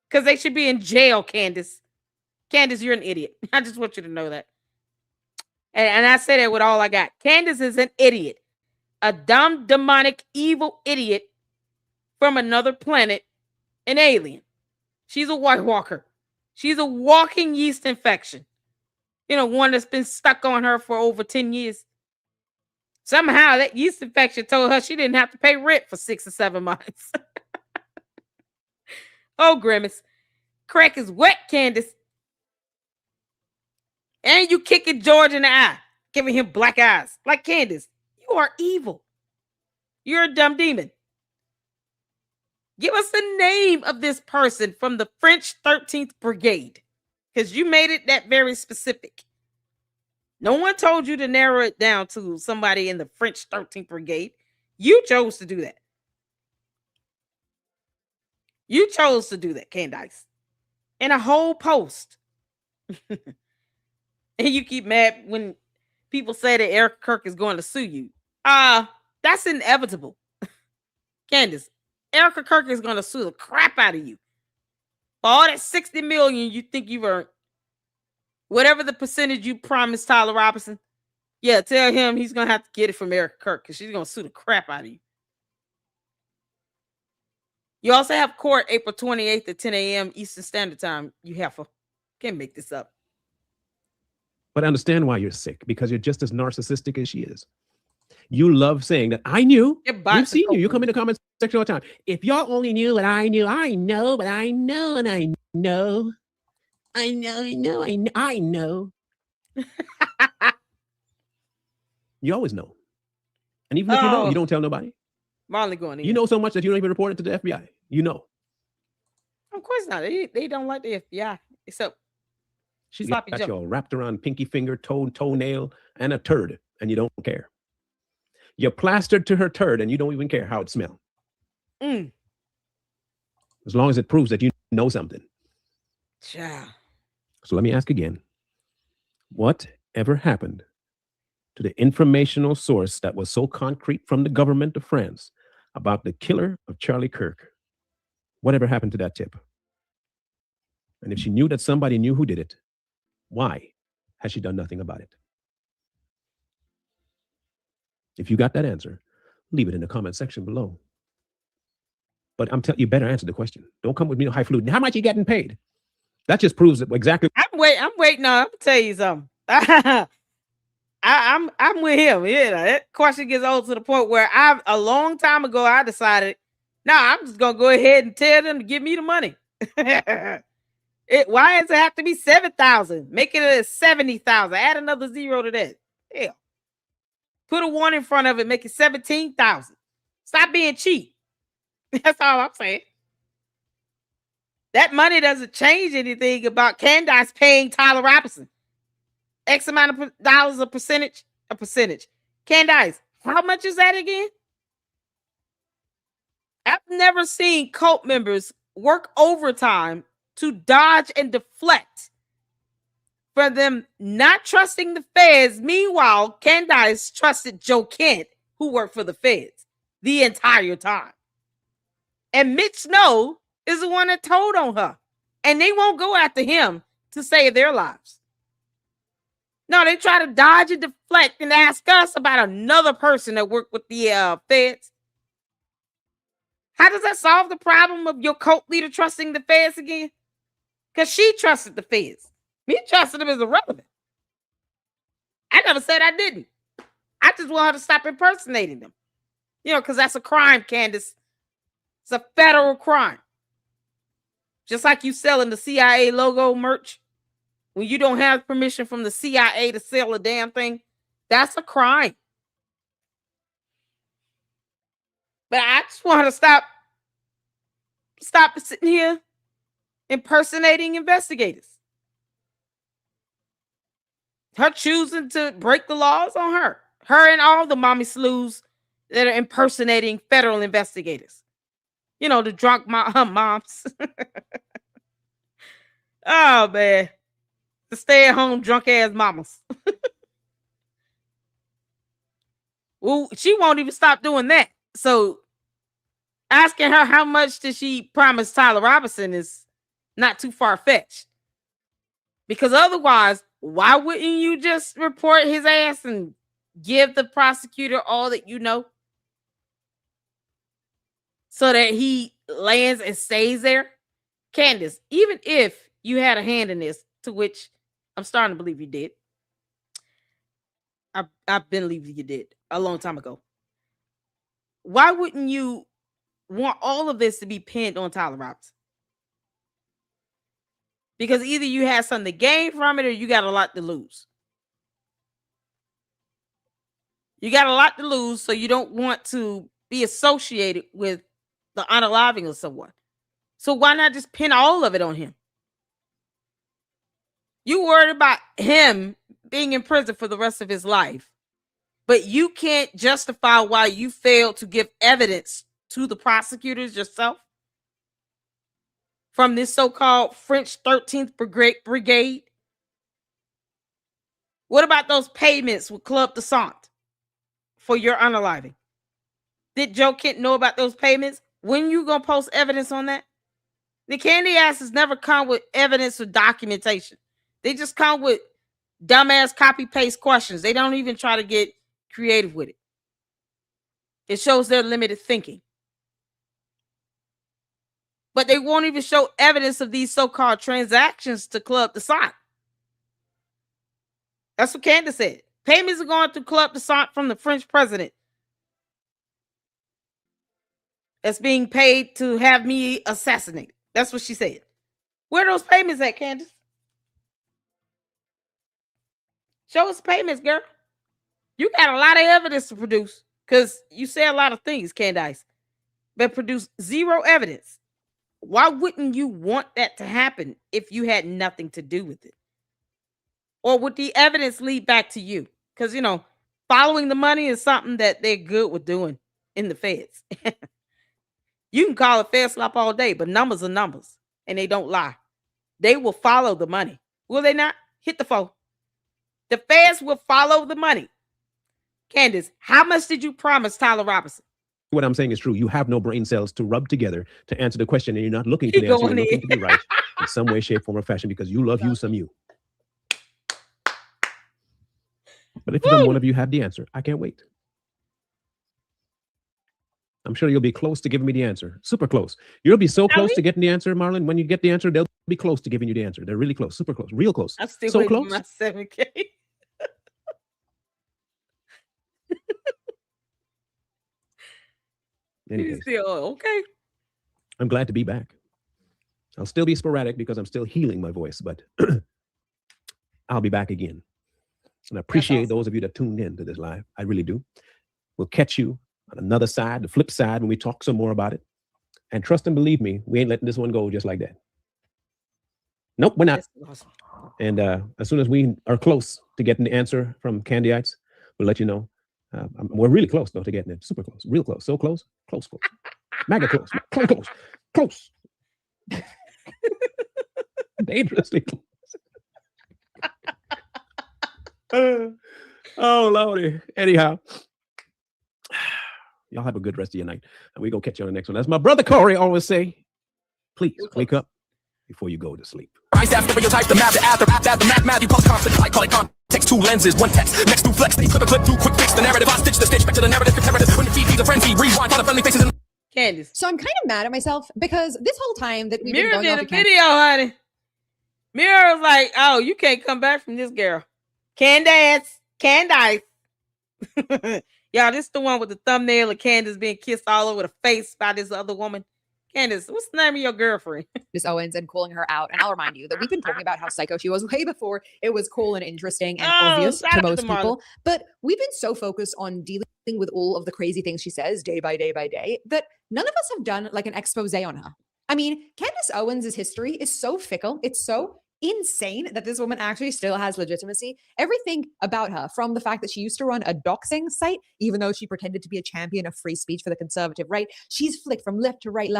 Because they should be in jail, Candace. Candace, you're an idiot. I just want you to know that. And I say that with all I got. Candace is an idiot. A dumb, demonic, evil idiot from another planet, an alien. She's a White Walker. She's a walking yeast infection. You know, one that's been stuck on her for over 10 years. Somehow that yeast infection told her she didn't have to pay rent for 6 or 7 months. Oh, Grimace. Crack is wet, Candace. And you kicking George in the eye, giving him black eyes. Like Candace, you are evil. You're a dumb demon. Give us the name of this person from the French 13th Brigade, because you made it that very specific. No one told you to narrow it down to somebody in the French 13th Brigade. You chose to do that. You chose to do that, Candace. In a whole post. And you keep mad when people say that Eric Kirk is going to sue you. That's inevitable. Candace, Erica Kirk is going to sue the crap out of you. For all that $60 million you think you've earned. Whatever the percentage you promised Tyler Robinson. Yeah, tell him he's going to have to get it from Erica Kirk because she's going to sue the crap out of you. You also have court April 28th at 10 a.m. Eastern Standard Time. You heifer. Can't make this up. But understand why you're sick, because you're just as narcissistic as she is. You love saying that I knew. We've seen you. You come in the comment section all the time. If y'all only knew what I knew, I know, but I know and I know. I know. You always know. And even if you know, you don't tell nobody. Marley going in. You know so much that you don't even report it to the FBI. You know. Of course not. They don't like the FBI. Except She's got you all wrapped around pinky finger, toenail, and a turd, and you don't care. You're plastered to her turd, and you don't even care how it smells. As long as it proves that you know something. Yeah. So let me ask again. What ever happened to the informational source that was so concrete from the government of France about the killer of Charlie Kirk? Whatever happened to that tip? And if she knew that somebody knew who did it, why has she done nothing about it? If you got that answer, leave it in the comment section below. But I'm telling you, better answer the question. Don't come with me high fluid. How much you getting paid? That just proves it exactly. I'm waiting on. I'm gonna tell you something. I'm with him. Yeah, that question gets old to the point where a long time ago I decided, I'm just gonna go ahead and tell them to give me the money. Why does it have to be 7,000? Make it a 70,000. Add another zero to that. Hell. Put a 1 in front of it, make it 17,000. Stop being cheap. That's all I'm saying. That money doesn't change anything about Candace paying Tyler Robinson. X amount of dollars, a percentage. Candace, how much is that again? I've never seen cult members work overtime to dodge and deflect for them not trusting the feds. Meanwhile, Candace trusted Joe Kent, who worked for the feds the entire time. And Mitch Snow is the one that told on her. And they won't go after him to save their lives. No, they try to dodge and deflect and ask us about another person that worked with the feds. How does that solve the problem of your cult leader trusting the feds again? Because she trusted the feds. Me trusting them is irrelevant. I never said I didn't. I just want her to stop impersonating them. Because that's a crime, Candace. It's a federal crime. Just like you selling the CIA logo merch. When you don't have permission from the CIA to sell a damn thing, that's a crime. But I just want her to stop sitting here impersonating investigators. Her choosing to break the laws on her. Her and all the mommy slews that are impersonating federal investigators. You know, the drunk moms. Oh, man. The stay-at-home drunk-ass mamas. Well, she won't even stop doing that. So asking her how much did she promise Tyler Robinson is not too far-fetched. Because otherwise, why wouldn't you just report his ass and give the prosecutor all that you know? So that he lands and stays there? Candace, even if you had a hand in this, to which I'm starting to believe you did. I've been believing you did a long time ago. Why wouldn't you want all of this to be pinned on Tyler Robinson? Because either you had something to gain from it or you got a lot to lose. You got a lot to lose, so you don't want to be associated with the unaliving of someone. So why not just pin all of it on him? You worried about him being in prison for the rest of his life, but you can't justify why you failed to give evidence to the prosecutors yourself from this so-called French 13th Brigade. What about those payments with Club de Sant for your unaliving? Did Joe Kent know about those payments? When you gonna post evidence on that? The candy asses never come with evidence or documentation. They just come with dumbass copy-paste questions. They don't even try to get creative with it. It shows their limited thinking. But they won't even show evidence of these so-called transactions to Club de Sant. That's what Candace said. Payments are going to Club de Sant from the French president. That's being paid to have me assassinated. That's what she said. Where are those payments at, Candace? Show us payments, girl. You got a lot of evidence to produce because you say a lot of things, Candace, but produce zero evidence. Why wouldn't you want that to happen if you had nothing to do with it? Or would the evidence lead back to you? Because, you know, following the money is something that they're good with doing in the feds. You can call it fed slop all day, but numbers are numbers, and they don't lie. They will follow the money. Will they not? Hit the phone. The feds will follow the money. Candace, how much did you promise Tyler Robinson? What I'm saying is true. You have no brain cells to rub together to answer the question, and you're not looking for the answer. You're looking to be right in some way, shape, form, or fashion because you love you some you. But if one of you have the answer, I can't wait. I'm sure you'll be close to giving me the answer. Super close. You'll be so close to getting the answer, Marlon. When you get the answer, they'll be close to giving you the answer. They're really close. Super close. Real close. I'm still so waiting close. for my 7K. Anyways, still okay. I'm glad to be back. I'll still be sporadic because I'm still healing my voice, but I'll be back again. And I appreciate those of you that tuned in to this live. I really do. We'll catch you on another side, the flip side, when we talk some more about it. And trust and believe me, we ain't letting this one go just like that. Nope, we're not. Awesome. And as soon as we are close to getting the answer from Candyites, we'll let you know. We're really close, though, to getting it. Super close. Real close. So close. Close, close. Mega close. Close. Close. Dangerously close. Oh, Lordy. Anyhow, y'all have a good rest of your night. And we're going to catch you on the next one. As my brother Corey always say, please wake up before you go to sleep. Right after stereotypes, the math, the aftermath, Matthew post conflict, I call it context, two lenses, one text, next two flex, they clip a clip, do quick fix, the narrative, I stitch the stitch, back to the narrative, when the TV's a frenzy, rewind, all the friendly faces. Candace. So I'm kind of mad at myself because this whole time that we've been Mira going did off a the camera- video, honey. Mira was like, oh, you can't come back from this girl. Candace. Y'all, this is the one with the thumbnail of Candace being kissed all over the face by this other woman. Candace, what's the name of your girlfriend? Miss Owens and calling her out. And I'll remind you that we've been talking about how psycho she was way before it was cool and interesting and obvious to most people. But we've been so focused on dealing with all of the crazy things she says day by day by day that none of us have done like an expose on her. I mean, Candace Owens' history is so fickle. It's so insane that this woman actually still has legitimacy. Everything about her, from the fact that she used to run a doxing site, even though she pretended to be a champion of free speech for the conservative right, she's flicked from left to right.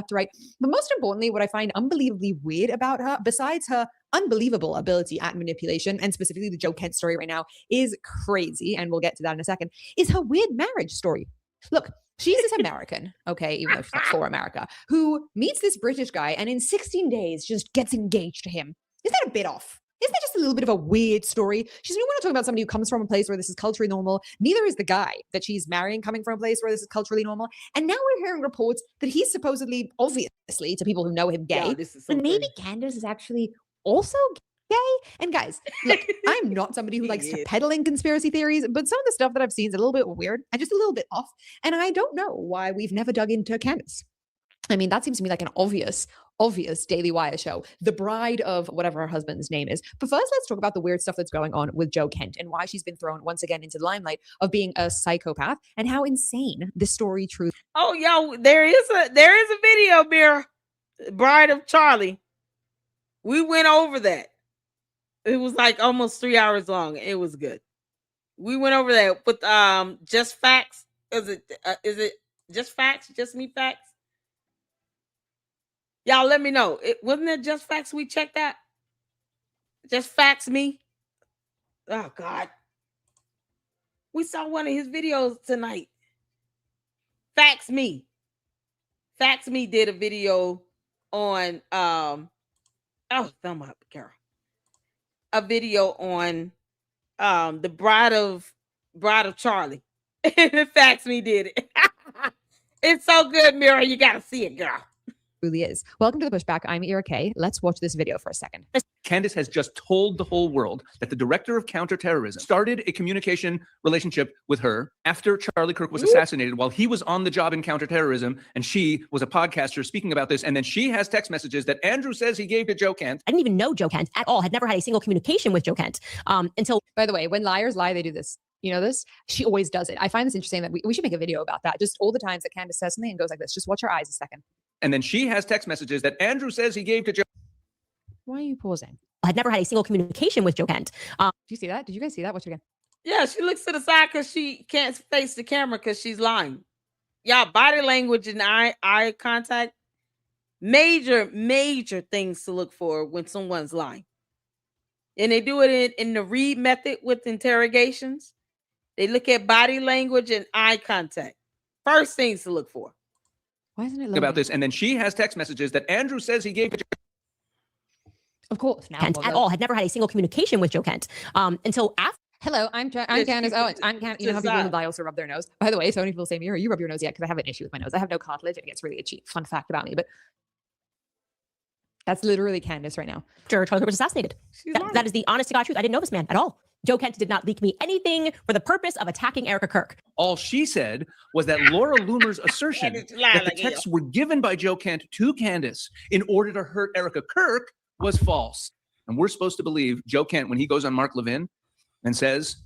But most importantly, what I find unbelievably weird about her, besides her unbelievable ability at manipulation, and specifically the Joe Kent story right now is crazy, and we'll get to that in a second, is her weird marriage story. Look, she's this American, okay, even though she's not for America, who meets this British guy and in 16 days just gets engaged to him. Isn't that a bit off? Isn't that just a little bit of a weird story? We're not talking about somebody who comes from a place where this is culturally normal. Neither is the guy that she's marrying coming from a place where this is culturally normal. And now we're hearing reports that he's supposedly, obviously, to people who know him, gay. Yeah, so and maybe Candace is actually also gay. And guys, look, I'm not somebody who likes to peddle in conspiracy theories, but some of the stuff that I've seen is a little bit weird and just a little bit off. And I don't know why we've never dug into Candace. I mean, that seems to me like an obvious Daily Wire show, the bride of whatever her husband's name is. But first, let's talk about the weird stuff that's going on with Joe Kent and why she's been thrown once again into the limelight of being a psychopath and how insane this story truly. Oh, yo, there is a video, Mira, Bride of Charlie. We went over that. It was like almost 3 hours long. It was good. We went over that with Just Facts. Is it Just Facts? Just Me Facts? Y'all let me know. Wasn't it Just Facts we checked out? Just Facts Me? Oh, God. We saw one of his videos tonight. Facts Me. Facts Me did a video on, thumb up, Carol. A video on the bride of Charlie. Facts Me did it. It's so good, Mira. You got to see it, girl. Really is. Welcome to the Pushback. I'm Ira K. Let's watch this video for a second. Candace has just told the whole world that the director of counterterrorism started a communication relationship with her after Charlie Kirk was assassinated while he was on the job in counterterrorism, and she was a podcaster speaking about this. And then she has text messages that Andrew says he gave to Joe Kent. I didn't even know Joe Kent at all. Had never had a single communication with Joe Kent until. By the way, when liars lie, they do this. You know this? She always does it. I find this interesting that we should make a video about that. Just all the times that Candace says something and goes like this. Just watch her eyes a second. And then she has text messages that Andrew says he gave to Joe. Why are you pausing? I had never had a single communication with Joe Kent. Do you see that? Did you guys see that? Watch it again. Yeah, she looks to the side because she can't face the camera because she's lying. Y'all, body language and eye contact, major things to look for when someone's lying. And they do it in the Reed method with interrogations. They look at body language and eye contact. First things to look for. Why isn't it about this? And then she has text messages that Andrew says he gave to Joe. Of course. Now Kent at all. Had never had a single communication with Joe Kent until after. Hello, I'm Candace Owens. I'm Candace. You know how people in the bio also rub their nose? By the way, so many people say, Mira, you rub your nose yet? Because I have an issue with my nose. I have no cartilage. It gets really itchy. Fun fact about me. But that's literally Candace right now. Charlie Kirk was assassinated. That is the honest to God truth. I didn't know this man at all. Joe Kent did not leak me anything for the purpose of attacking Erica Kirk. All she said was that Laura Loomer's assertion that the texts were given by Joe Kent to Candace in order to hurt Erica Kirk was false. And we're supposed to believe Joe Kent when he goes on Mark Levin and says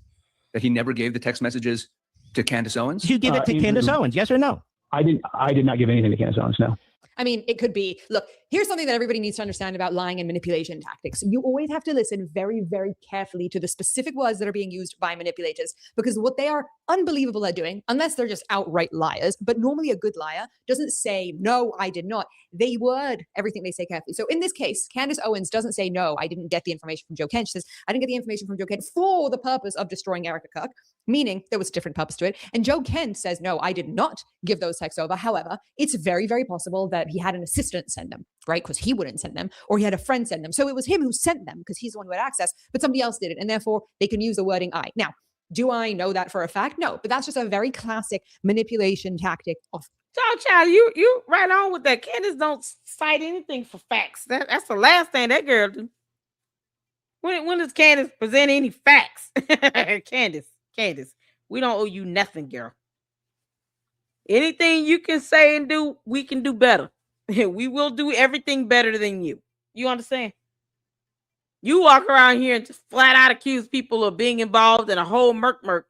that he never gave the text messages to Candace Owens. Did you give it to Candace Owens? Yes or no? I did not give anything to Candace Owens, no. I mean, it could be, look, here's something that everybody needs to understand about lying and manipulation tactics. You always have to listen very, very carefully to the specific words that are being used by manipulators, because what they are unbelievable at doing, unless they're just outright liars, but normally a good liar doesn't say, no, I did not. They word everything they say carefully. So in this case, Candace Owens doesn't say, no, I didn't get the information from Joe Kent. She says, I didn't get the information from Joe Kent for the purpose of destroying Erica Kirk, meaning there was a different purpose to it. And Joe Kent says, no, I did not give those texts over. However, it's very, very possible that he had an assistant send them, right? Because he wouldn't send them, or he had a friend send them. So it was him who sent them because he's the one who had access, but somebody else did it. And therefore they can use the wording I. Now, do I know that for a fact? No, but that's just a very classic manipulation tactic of. Child, you right on with that. Candace don't cite anything for facts. That's the last thing that girl do. When does Candace present any facts? Candace, we don't owe you nothing, girl. Anything you can say and do, we can do better. We will do everything better than you. You understand? You walk around here and just flat out accuse people of being involved in a whole murk,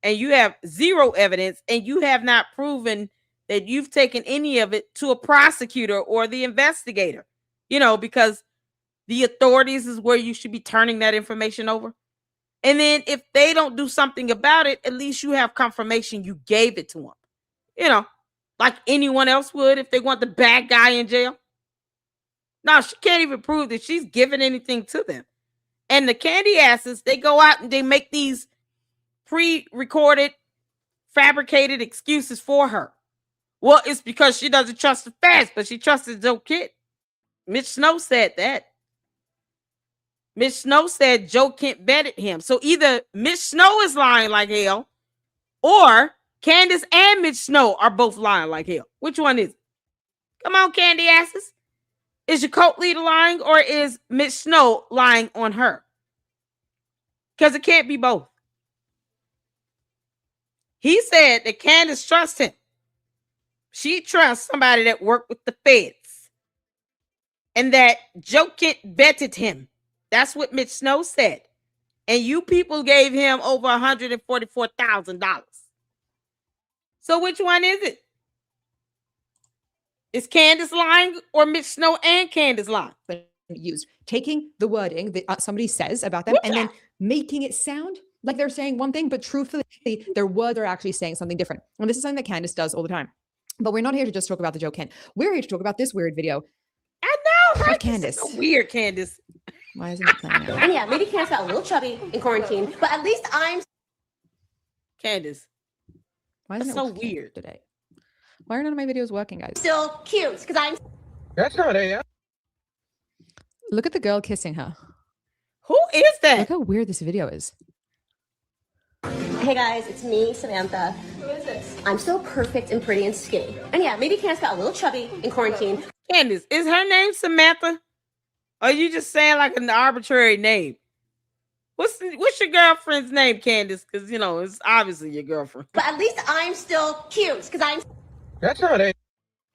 and you have zero evidence, and you have not proven that you've taken any of it to a prosecutor or the investigator. Because the authorities is where you should be turning that information over. And then if they don't do something about it, at least you have confirmation you gave it to them. Like anyone else would if they want the bad guy in jail. No, she can't even prove that she's given anything to them. And the candy asses, they go out and they make these pre-recorded, fabricated excuses for her. Well, it's because she doesn't trust the feds, but she trusted Joe Kent. Mitch Snow said that. Mitch Snow said Joe Kent vetted him. So either Mitch Snow is lying like hell, or Candace and Mitch Snow are both lying like hell. Which one is it? Come on, candy asses. Is your cult leader lying, or is Mitch Snow lying on her? Because it can't be both. He said that Candace trusts him. She trusts somebody that worked with the feds. And that Joe Kent vetted him. That's what Mitch Snow said. And you people gave him over $144,000. So which one is it? Is Candace lying, or Mitch Snow and Candace lying? Used taking the wording that somebody says about them and then making it sound like they're saying one thing, but truthfully, their words are actually saying something different. And this is something that Candace does all the time. But we're not here to just talk about the Joe Kent. We're here to talk about this weird video. I know, right? Candace. So weird, Candace. Why isn't it playing now? And yeah, maybe Candace got a little chubby in quarantine, but at least I'm Candace. Why isn't That's it so working weird today? Why are none of my videos working, guys? still cute because I'm. That's not AI. Look at the girl kissing her. Who is that? Look how weird this video is. Hey guys, it's me, Samantha. Who is this? I'm still perfect and pretty and skinny. And yeah, maybe Candace got a little chubby in quarantine. Candace, is her name Samantha? Or are you just saying like an arbitrary name? What's your girlfriend's name, Candace? Because, it's obviously your girlfriend. But at least I'm still cute because I'm. That's not AI.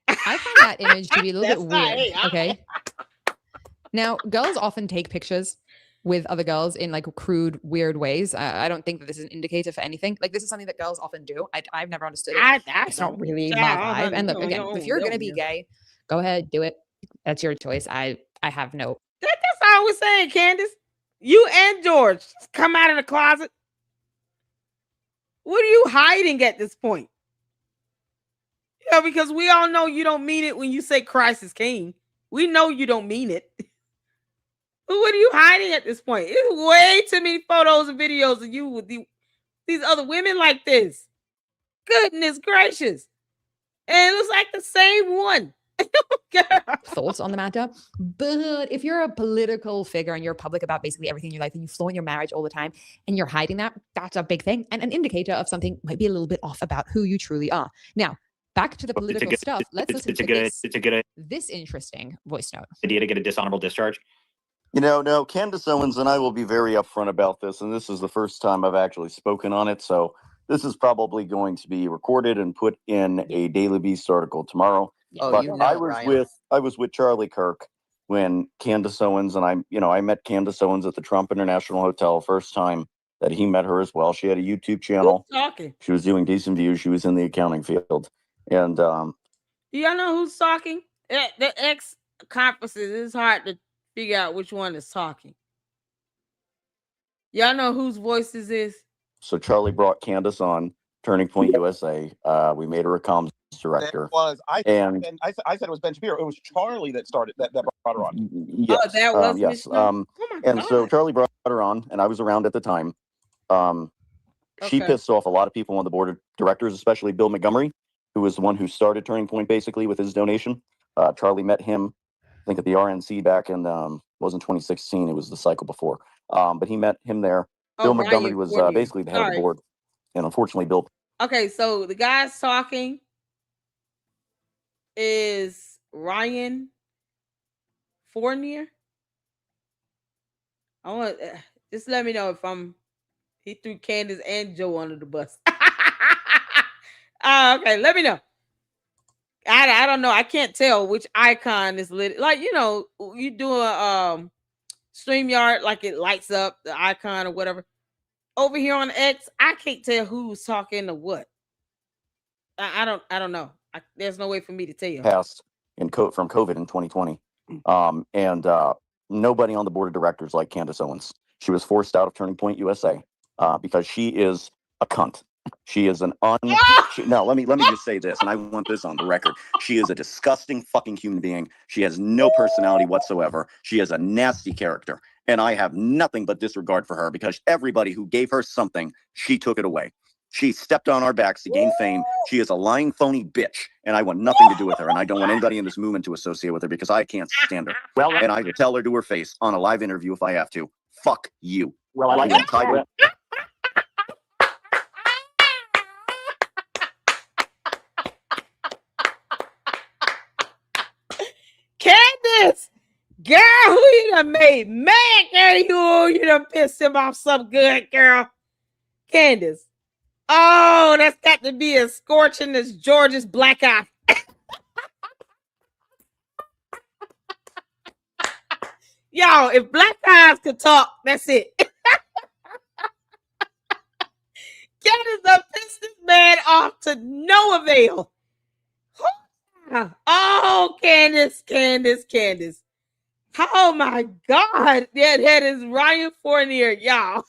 I find that image to be a little bit weird. Okay. Now, girls often take pictures with other girls in like crude, weird ways. I don't think that this is an indicator for anything. Like this is something that girls often do. I've never understood it. It's not really my vibe. And look, again, if you're gonna be gay, go ahead, do it. That's your choice. I have no. That's all I was saying, Candace. You and George come out of the closet. What are you hiding at this point? Because we all know you don't mean it when you say Christ is king. We know you don't mean it. What are you hiding at this point? It's way too many photos and videos of you with these other women like this. Goodness gracious. And it looks like the same one. Thoughts on the matter. But if you're a political figure and you're public about basically everything in your life and you flaunt your marriage all the time and you're hiding that, that's a big thing and an indicator of something might be a little bit off about who you truly are. Now, back to the political stuff. Let's listen to this interesting voice note. Idea to get a dishonorable discharge. No, Candace Owens and I will be very upfront about this, and this is the first time I've actually spoken on it, so this is probably going to be recorded and put in a Daily Beast article tomorrow. Oh, but I was with Charlie Kirk when Candace Owens and I met Candace Owens at the Trump International Hotel first time that he met her as well. She had a YouTube channel. Who's talking? She was doing decent views. She was in the accounting field, and do y'all know who's talking? The ex conferences, it's hard to figure out which one is talking. Y'all know whose voice this is? so Charlie brought Candace on Turning Point USA. We made her a comms director. I said it was Ben Shapiro. It was Charlie that started that brought her on. Yes, Oh, that was yes. Miss Snow? Oh my And so God. Charlie brought her on, and I was around at the time. She Okay. pissed off a lot of people on the board of directors, especially Bill Montgomery, who was the one who started Turning Point basically with his donation. Charlie met him, I think, at the RNC back in wasn't 2016. It was the cycle before. But he met him there. Bill Montgomery was basically the head of the board, and unfortunately, Bill. Okay, so the guy's talking is Ryan Fournier. I want just let me know if he threw Candace and Joe under the bus. Okay, let me know. I don't know. I can't tell which icon is lit. Like, you know, you do a StreamYard, like it lights up the icon or whatever. Over here on X, I can't tell who's talking to what. I don't know. There's no way for me to tell. Passed from COVID in 2020. And nobody on the board of directors like Candace Owens. She was forced out of Turning Point USA because she is a cunt. She is an no, let me just say this, and I want this on the record. She is a disgusting fucking human being. She has no personality whatsoever. She is a nasty character. And I have nothing but disregard for her because everybody who gave her something, she took it away. She stepped on our backs to gain fame. She is a lying, phony bitch, and I want nothing to do with her. And I don't want anybody in this movement to associate with her because I can't stand her. Well, and I will tell her to her face on a live interview if I have to. Fuck you. Well, I like that. Candace, girl, who you done made? Man, girl, you done pissed him off so good, girl. Candace. Oh, that's got to be as scorching as George's black eye. Yo, if black eyes could talk, that's it. Candace done pissed this man off to no avail. Oh, Candace. Oh my God. That is Ryan Fournier, y'all.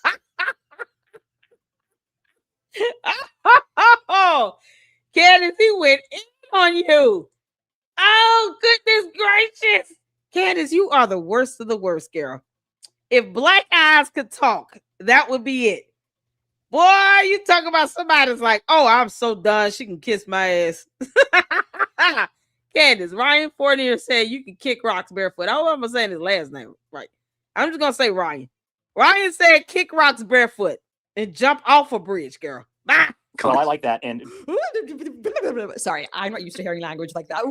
Oh, Candace, he went in on you. Oh, goodness gracious. Candace, you are the worst of the worst, girl. If black eyes could talk, that would be it. Boy, you talk about somebody that's like, oh, I'm so done. She can kiss my ass. Candace, Ryan Fournier said you can kick rocks barefoot. I hope I'm saying his last name right. I'm just going to say Ryan. Ryan said kick rocks barefoot and jump off a bridge, girl. Bye. Well, I like that. And sorry, I'm not used to hearing language like that.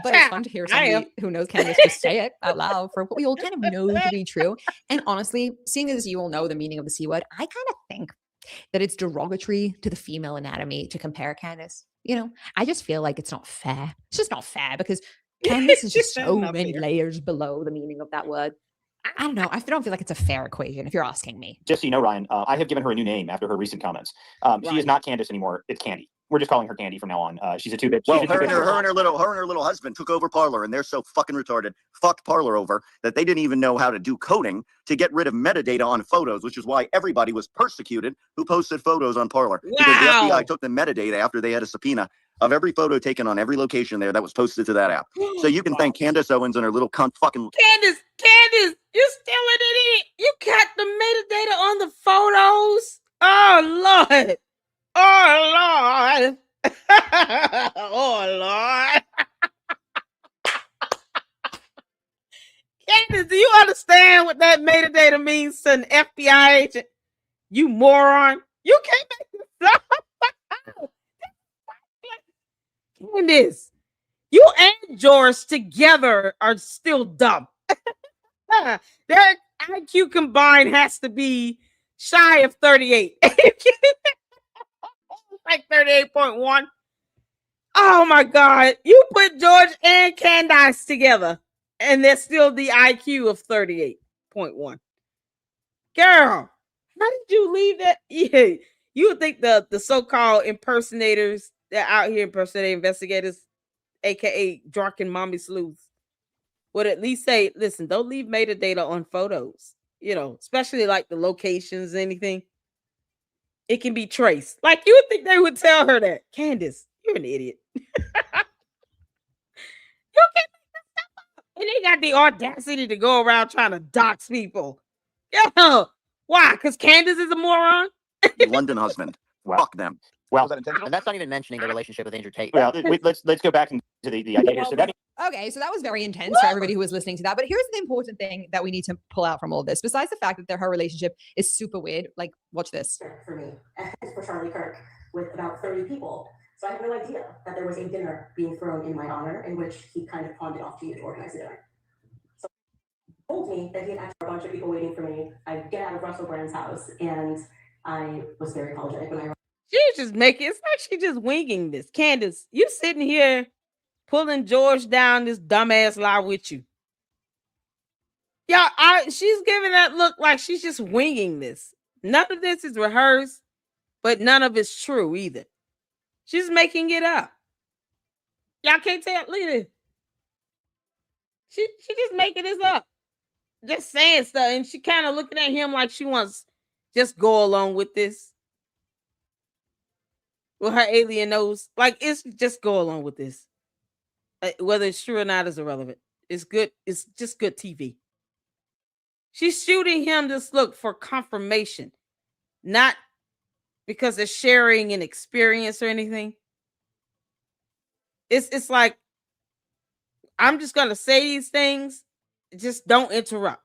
But it's fun to hear somebody who knows Candace just say it out loud for what we all kind of know to be true. And honestly, seeing as you all know the meaning of the C word, I kind of think that it's derogatory to the female anatomy to compare Candace. You know, I just feel like it's not fair. It's just not fair because Candace is just so many layers below the meaning of that word. I don't know. I don't feel like it's a fair equation if you're asking me. just so you know, Ryan, I have given her a new name after her recent comments. She is not Candace anymore. It's Candy. We're just calling her Candy from now on. She's a two-bit. Well, her and her little husband took over Parler, and they're so fucking retarded, fucked Parler over, that they didn't even know how to do coding to get rid of metadata on photos, which is why everybody was persecuted who posted photos on Parler. Wow. Because the FBI took the metadata after they had a subpoena of every photo taken on every location there that was posted to that app. So you can thank Candace Owens and her little cunt fucking... Candace, you still an idiot. You got the metadata on the photos. Oh, Lord. Oh, Lord. Oh, Lord. Candace, do you understand what that metadata means to an FBI agent? You moron. You can't make this up. Candace, you and George together are still dumb. Their IQ combined has to be shy of 38. Like 38.1. Oh my God. You put George and Candace together and there's still the IQ of 38.1. Girl, how did you leave that? Yeah, you would think the so-called impersonators that out here impersonating investigators, aka drunken mommy sleuths, would at least say, listen, don't leave metadata on photos, you know, especially like the locations, anything. It can be traced. Like, you would think they would tell her that. Candace, you're an idiot. You can't make this stuff up. And they got the audacity to go around trying to dox people. Yo, why? Because Candace is a moron? London husband. Wow. Fuck them. Well, and that's not even mentioning the relationship with Andrew Tate. Well, let's go back into the idea here. So that was very intense for everybody who was listening to that. But here's the important thing that we need to pull out from all of this. Besides the fact that her relationship is super weird, like, watch this. For me, for Charlie Kirk, with about 30 people. So I had no idea that there was a dinner being thrown in my honor in which he kind of pawned it off to you to organize the dinner. So he told me that he had actually a bunch of people waiting for me. I get out of Russell Brand's house, and I was very apologetic when I... She's just making, it's like she's just winging this. Candace, you sitting here pulling George down this dumbass lie with you. Yeah, she's giving that look like she's just winging this. None of this is rehearsed, but none of it's true either. She's making it up. Y'all can't tell. Look at this. She just making this up. Just saying stuff. And she kind of looking at him like she wants just go along with this. With her alien nose. Like, it's just go along with this. Whether it's true or not is irrelevant. It's good. It's just good TV. She's shooting him this look for confirmation. Not because they're sharing an experience or anything. It's like, I'm just going to say these things. Just don't interrupt.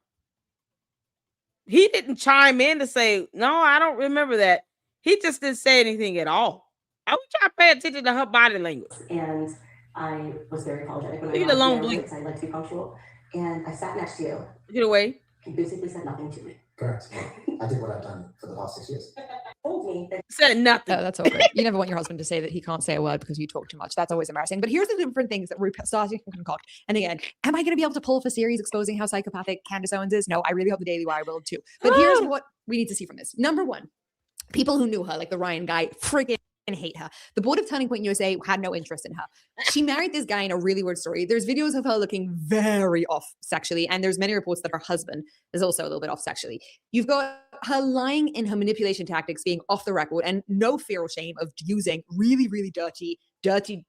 He didn't chime in to say, no, I don't remember that. He just didn't say anything at all. I want y'all to pay attention to her body language. And I was very apologetic when I Look at got the long there blink. because I like to be punctual. And I sat next to you. Get away. He basically said nothing to me. Correct. I did what I've done for the past 6 years. Told me that said nothing. Oh, that's all good. You never want your husband to say that he can't say a word because you talk too much. That's always embarrassing. But here's the different things that we're starting to concoct. And again, am I going to be able to pull off a series exposing how psychopathic Candace Owens is? No, I really hope the Daily Wire will too. But here's what we need to see from this. Number one, people who knew her, like the Ryan guy, friggin' hate her. The board of Turning Point USA had no interest in her. She married this guy in a really weird story. There's videos of her looking very off sexually, and there's many reports that her husband is also a little bit off sexually. You've got her lying in her manipulation tactics being off the record and no fear or shame of using really, really dirty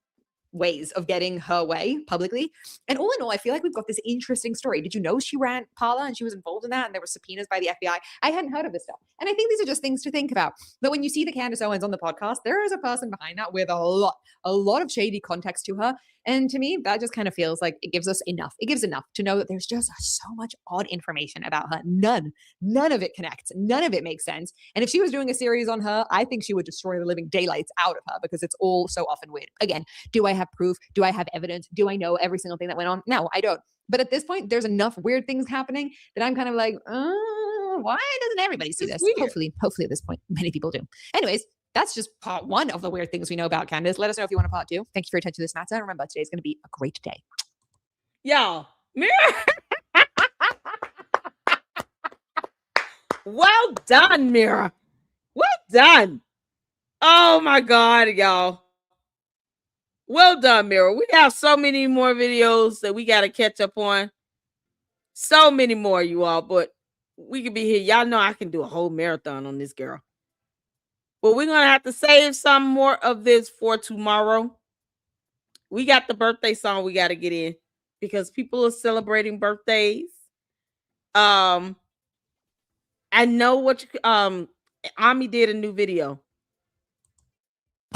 ways of getting her way publicly. And all in all, I feel like we've got this interesting story. Did you know she ran Parler and she was involved in that and there were subpoenas by the FBI? I hadn't heard of this stuff. And I think these are just things to think about. But when you see the Candace Owens on the podcast, there is a person behind that with a lot of shady context to her. And to me, that just kind of feels like it gives us enough. It gives enough to know that there's just so much odd information about her. None of it connects. None of it makes sense. And if she was doing a series on her, I think she would destroy the living daylights out of her because it's all so often weird. Again, do I have proof? Do I have evidence? Do I know every single thing that went on? No, I don't. But at this point, there's enough weird things happening that I'm kind of like, why doesn't everybody see this? Hopefully at this point, many people do. Anyways, that's just part one of the weird things we know about Candace. Let us know if you want a part two. Thank you for your attention to this matter. Remember, today's going to be a great day. Y'all, well done, Mira. Well done. Oh my God, y'all. Well done, Mira. We have so many more videos that we got to catch up on. So many more, you all, but we could be here. Y'all know I can do a whole marathon on this girl. But we're going to have to save some more of this for tomorrow. We got the birthday song we got to get in because people are celebrating birthdays. I know what Ami did a new video.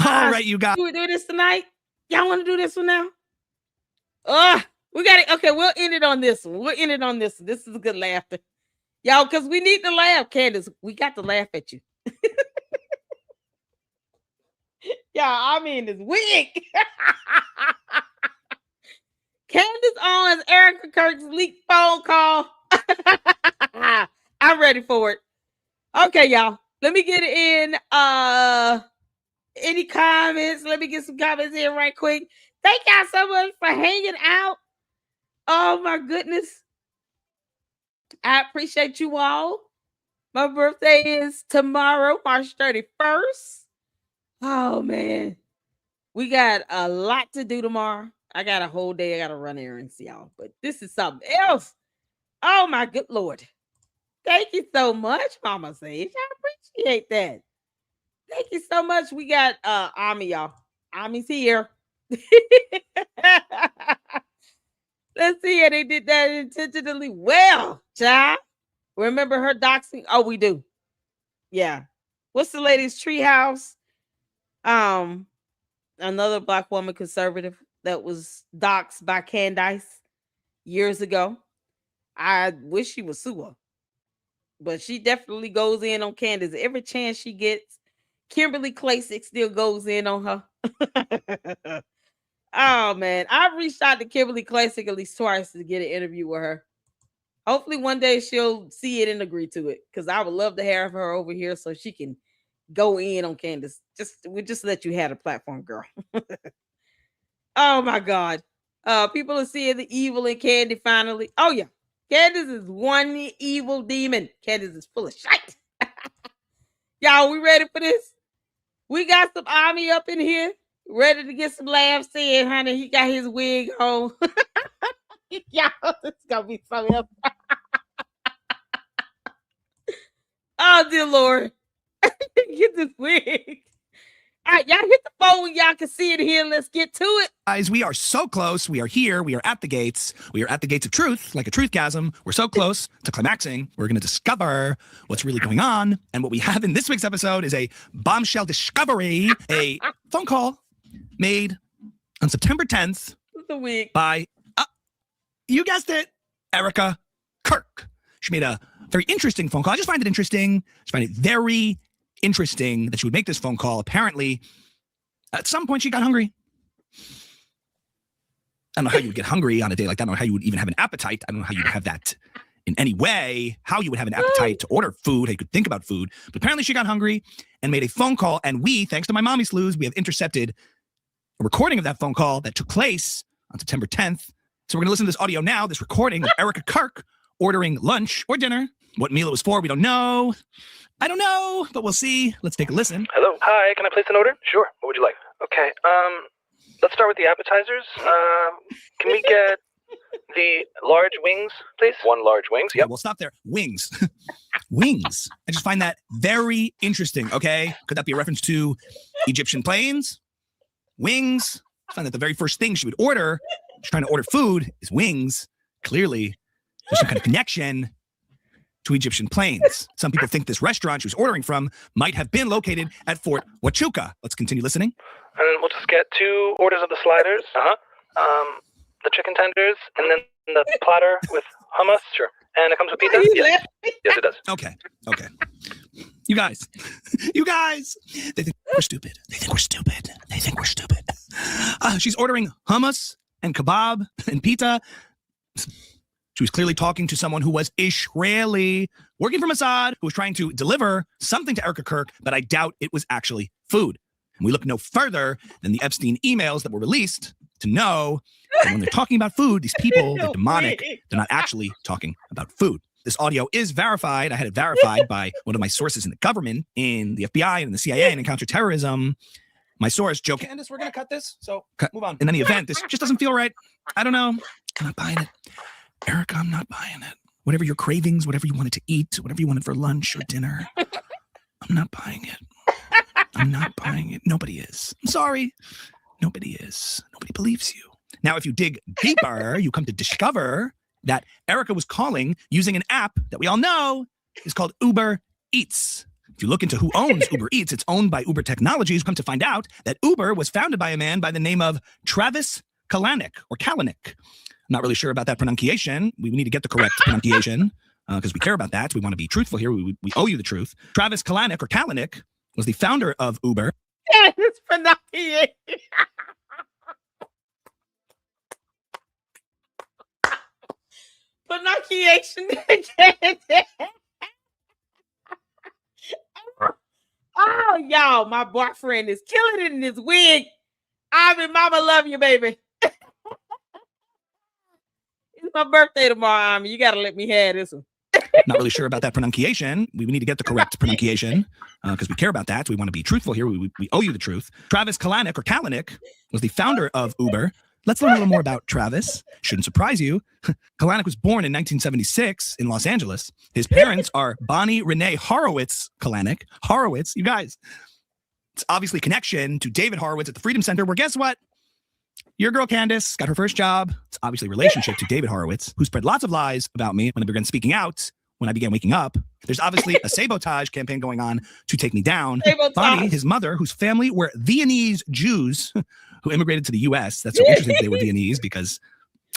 All right, you got. We do this tonight? Y'all want to do this one now? We got it. Okay, we'll end it on this one. This is a good laughter. Y'all, because we need to laugh, Candace. We got to laugh at you. Yeah, I mean, it's weak. Candace Owens, Erica Kirk's leaked phone call. I'm ready for it. Okay, y'all. Let me get it in. Any comments? Let me get some comments in right quick. Thank y'all so much for hanging out. Oh my goodness. I appreciate you all. My birthday is tomorrow, March 31st. Oh man. We got a lot to do tomorrow. I got a whole day. I got to run errands, y'all. But this is something else. Oh my good Lord. Thank you so much, Mama Sage. I appreciate that. Thank you so much. We got Ami, y'all. Ami's here. Let's see it. They did that intentionally well, child. Remember her doxing? Oh, we do. Yeah. What's the lady's treehouse? Another Black woman conservative that was doxed by Candace years ago. I wish she was sue her. But she definitely goes in on Candace every chance she gets. Kimberly Klasick still goes in on her. Oh, man. I've reached out to Kimberly Klasick at least twice to get an interview with her. Hopefully one day she'll see it and agree to it because I would love to have her over here so she can go in on Candace. We'll just let you have a platform, girl. Oh my God. People are seeing the evil in Candy finally. Oh yeah. Candace is one evil demon. Candace is full of shit. Y'all, we ready for this? We got some army up in here, ready to get some laughs in, honey. He got his wig on. Y'all, it's gonna be so else. Oh dear Lord. Get this wig. All right, y'all hit the phone when y'all can see it here. Let's get to it. Guys, we are so close. We are here. We are at the gates. We are at the gates of truth, like a truthgasm. We're so close to climaxing. We're going to discover what's really going on. And what we have in this week's episode is a bombshell discovery, a phone call made on September 10th the week by, you guessed it, Erica Kirk. She made a very interesting phone call. I just find it interesting. I just find it very interesting that she would make this phone call. Apparently, at some point, she got hungry. I don't know how you would get hungry on a day like that. I don't know how you would even have an appetite. I don't know how you would have that in any way, how you would have an appetite to order food, how you could think about food. But apparently she got hungry and made a phone call. And we, thanks to my mommy slews, we have intercepted a recording of that phone call that took place on September 10th. So we're going to listen to this audio now, this recording of Erica Kirk ordering lunch or dinner. What meal it was for, we don't know. I don't know, but we'll see. Let's take a listen. Hello. Hi, can I place an order? Sure. What would you like? Okay. Let's start with the appetizers. Can we get the large wings, please? One large wings. Yep. We'll stop there. Wings. Wings. I just find that very interesting, okay? Could that be a reference to Egyptian planes? Wings. I find that the very first thing she would order, she's trying to order food, is wings. Clearly, there's some kind of connection to Egyptian planes. Some people think this restaurant she was ordering from might have been located at Fort Huachuca. Let's continue listening. And we'll just get 2 orders of the sliders. The chicken tenders, and then the platter with hummus. Sure. And it comes with pizza? Yes. Yes, it does. Okay. You guys, they think we're stupid. She's ordering hummus and kebab and pizza. She was clearly talking to someone who was Israeli, working for Mossad, who was trying to deliver something to Erica Kirk, but I doubt it was actually food. And we look no further than the Epstein emails that were released to know that when they're talking about food, these people, they're demonic. They're not actually talking about food. This audio is verified. I had it verified by one of my sources in the government, in the FBI and the CIA and in counterterrorism. My source, Joe Candace, we're going to cut this, so move on. In any event, this just doesn't feel right. I don't know. I'm not buying it. Erica, I'm not buying it. Whatever your cravings, whatever you wanted to eat, whatever you wanted for lunch or dinner, I'm not buying it. I'm not buying it. Nobody is. I'm sorry. Nobody is. Nobody believes you. Now, if you dig deeper, you come to discover that Erica was calling using an app that we all know is called Uber Eats. If you look into who owns Uber Eats, it's owned by Uber Technologies. Come to find out that Uber was founded by a man by the name of Travis Kalanick or Kalanick. I'm not really sure about that pronunciation. We need to get the correct pronunciation because we care about that. We want to be truthful here. We owe you the truth. Travis Kalanick or Kalanick was the founder of Uber. Yeah, it's pronunciation. Pronunciation. Oh, y'all, my boyfriend is killing it in his wig. I mean, mama love you, baby. It's my birthday tomorrow, Ami. You got to let me have this one. Not really sure about that pronunciation. We need to get the correct pronunciation because we care about that. We want to be truthful here. We owe you the truth. Travis Kalanick or Kalanick was the founder of Uber. Let's learn a little more about Travis. Shouldn't surprise you. Kalanick was born in 1976 in Los Angeles. His parents are Bonnie Renee Horowitz Kalanick. Horowitz, you guys. It's obviously connection to David Horowitz at the Freedom Center, where guess what? Your girl Candace got her first job. It's obviously a relationship to David Horowitz, who spread lots of lies about me when I began speaking out, when I began waking up. There's obviously a sabotage campaign going on to take me down. Bonnie, his mother, whose family were Viennese Jews who immigrated to the U.S. That's so interesting that they were Viennese because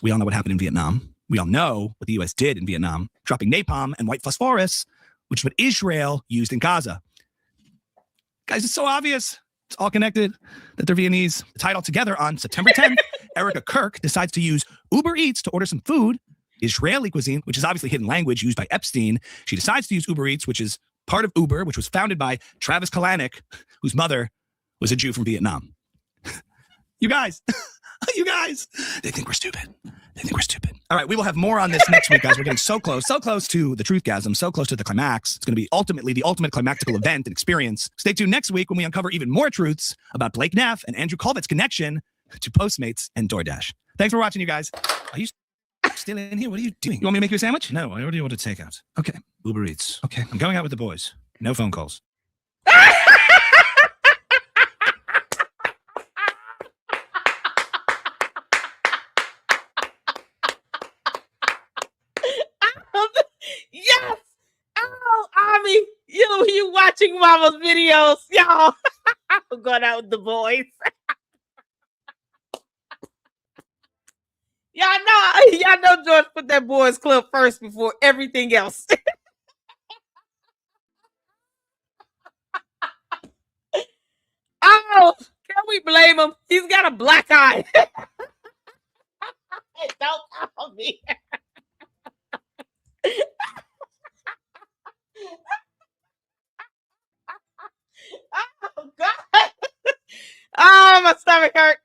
we all know what happened in Vietnam. We all know what the U.S. did in Vietnam, dropping napalm and white phosphorus, which is what Israel used in Gaza. Guys, it's so obvious. It's all connected that they're Viennese. Tied all together on September 10th, Erica Kirk decides to use Uber Eats to order some food, Israeli cuisine, which is obviously hidden language used by Epstein. She decides to use Uber Eats, which is part of Uber, which was founded by Travis Kalanick, whose mother was a Jew from Vietnam. You guys, You guys, they think we're stupid. They think we're stupid. All right, we will have more on this next week, guys. We're getting so close to the truthgasm, so close to the climax. It's going to be ultimately the ultimate climactical event and experience. Stay tuned next week when we uncover even more truths about Blake Neff and Andrew Colvett's connection to Postmates and DoorDash. Thanks for watching, you guys. Are you still in here? What are you doing? You want me to make you a sandwich? No, I already ordered takeout. Okay. Uber Eats. Okay, I'm going out with the boys. No phone calls. Yes. Oh, Ami, you watching Mama's videos, y'all. I'm going out with the boys. Y'all know George put that boys club first before everything else. Oh, can we blame him? He's got a black eye. Don't call me. Oh, God. Oh, my stomach hurt.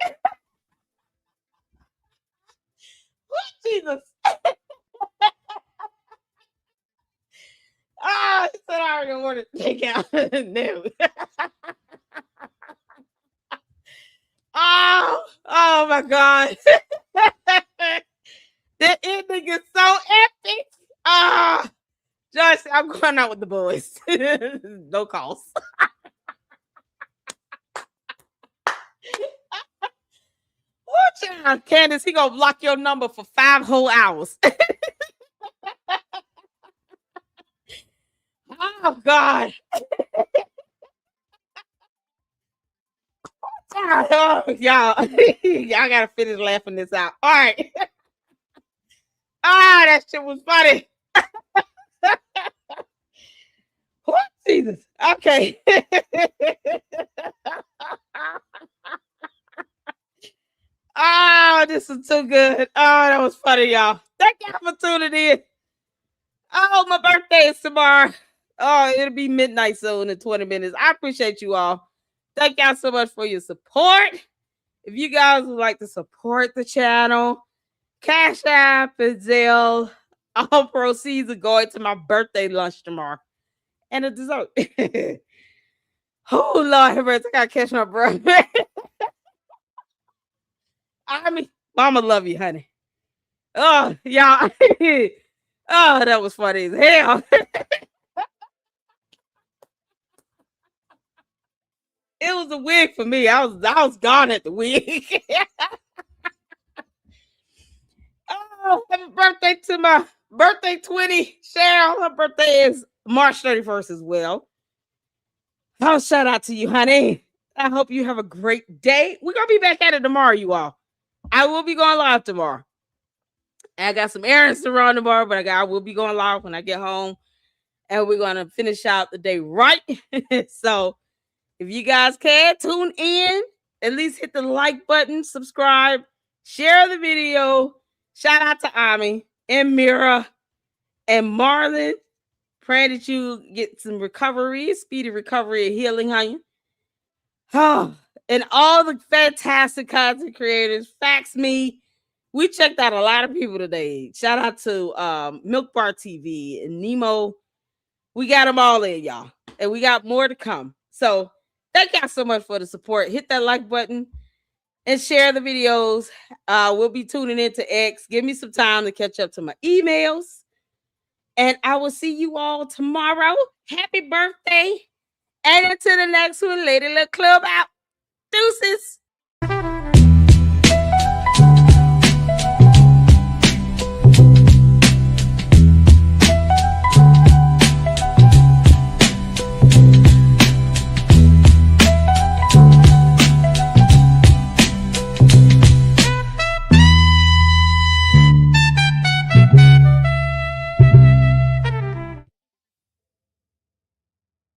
Oh, Jesus. Oh, he said I already ordered takeout. No. Oh my God. The ending is so epic. Josh, I'm going out with the boys. No calls. Watch out, Candace. He gonna block your number for 5 whole hours. Oh God. Oh, y'all gotta finish laughing this out. All right. That shit was funny. What? Jesus. Okay. This is too good. That was funny, y'all. Thank y'all for tuning in. My birthday is tomorrow. It'll be midnight soon in 20 minutes. I appreciate you all. Thank y'all so much for your support. If you guys would like to support the channel, Cash App and Zelle, all proceeds are going to my birthday lunch tomorrow. And a dessert. Oh, Lord, I gotta catch my breath. I mean, Mama love you, honey. Oh, y'all. Oh, that was funny as hell. It was a wig for me. I was gone at the wig. Happy birthday to my birthday 20, Cheryl. Her birthday is March 31st as well. Oh, shout out to you, honey. I hope you have a great day. We're going to be back at it tomorrow, you all. I will be going live tomorrow. I got some errands to run tomorrow, but I will be going live when I get home. And we're going to finish out the day right. So if you guys can, tune in. At least hit the like button, subscribe, share the video. Shout out to Ami and Mira and Marlon. Praying that you get some recovery, speedy recovery and healing, honey. And all the fantastic content creators, Fax Me. We checked out a lot of people today. Shout out to Milk Bar TV and Nemo. We got them all in, y'all. And we got more to come. So thank y'all so much for the support. Hit that like button and share the videos. We'll be tuning into X. Give me some time to catch up to my emails. And I will see you all tomorrow. Happy birthday. And until the next one, Lady Luck Club out. Deuces.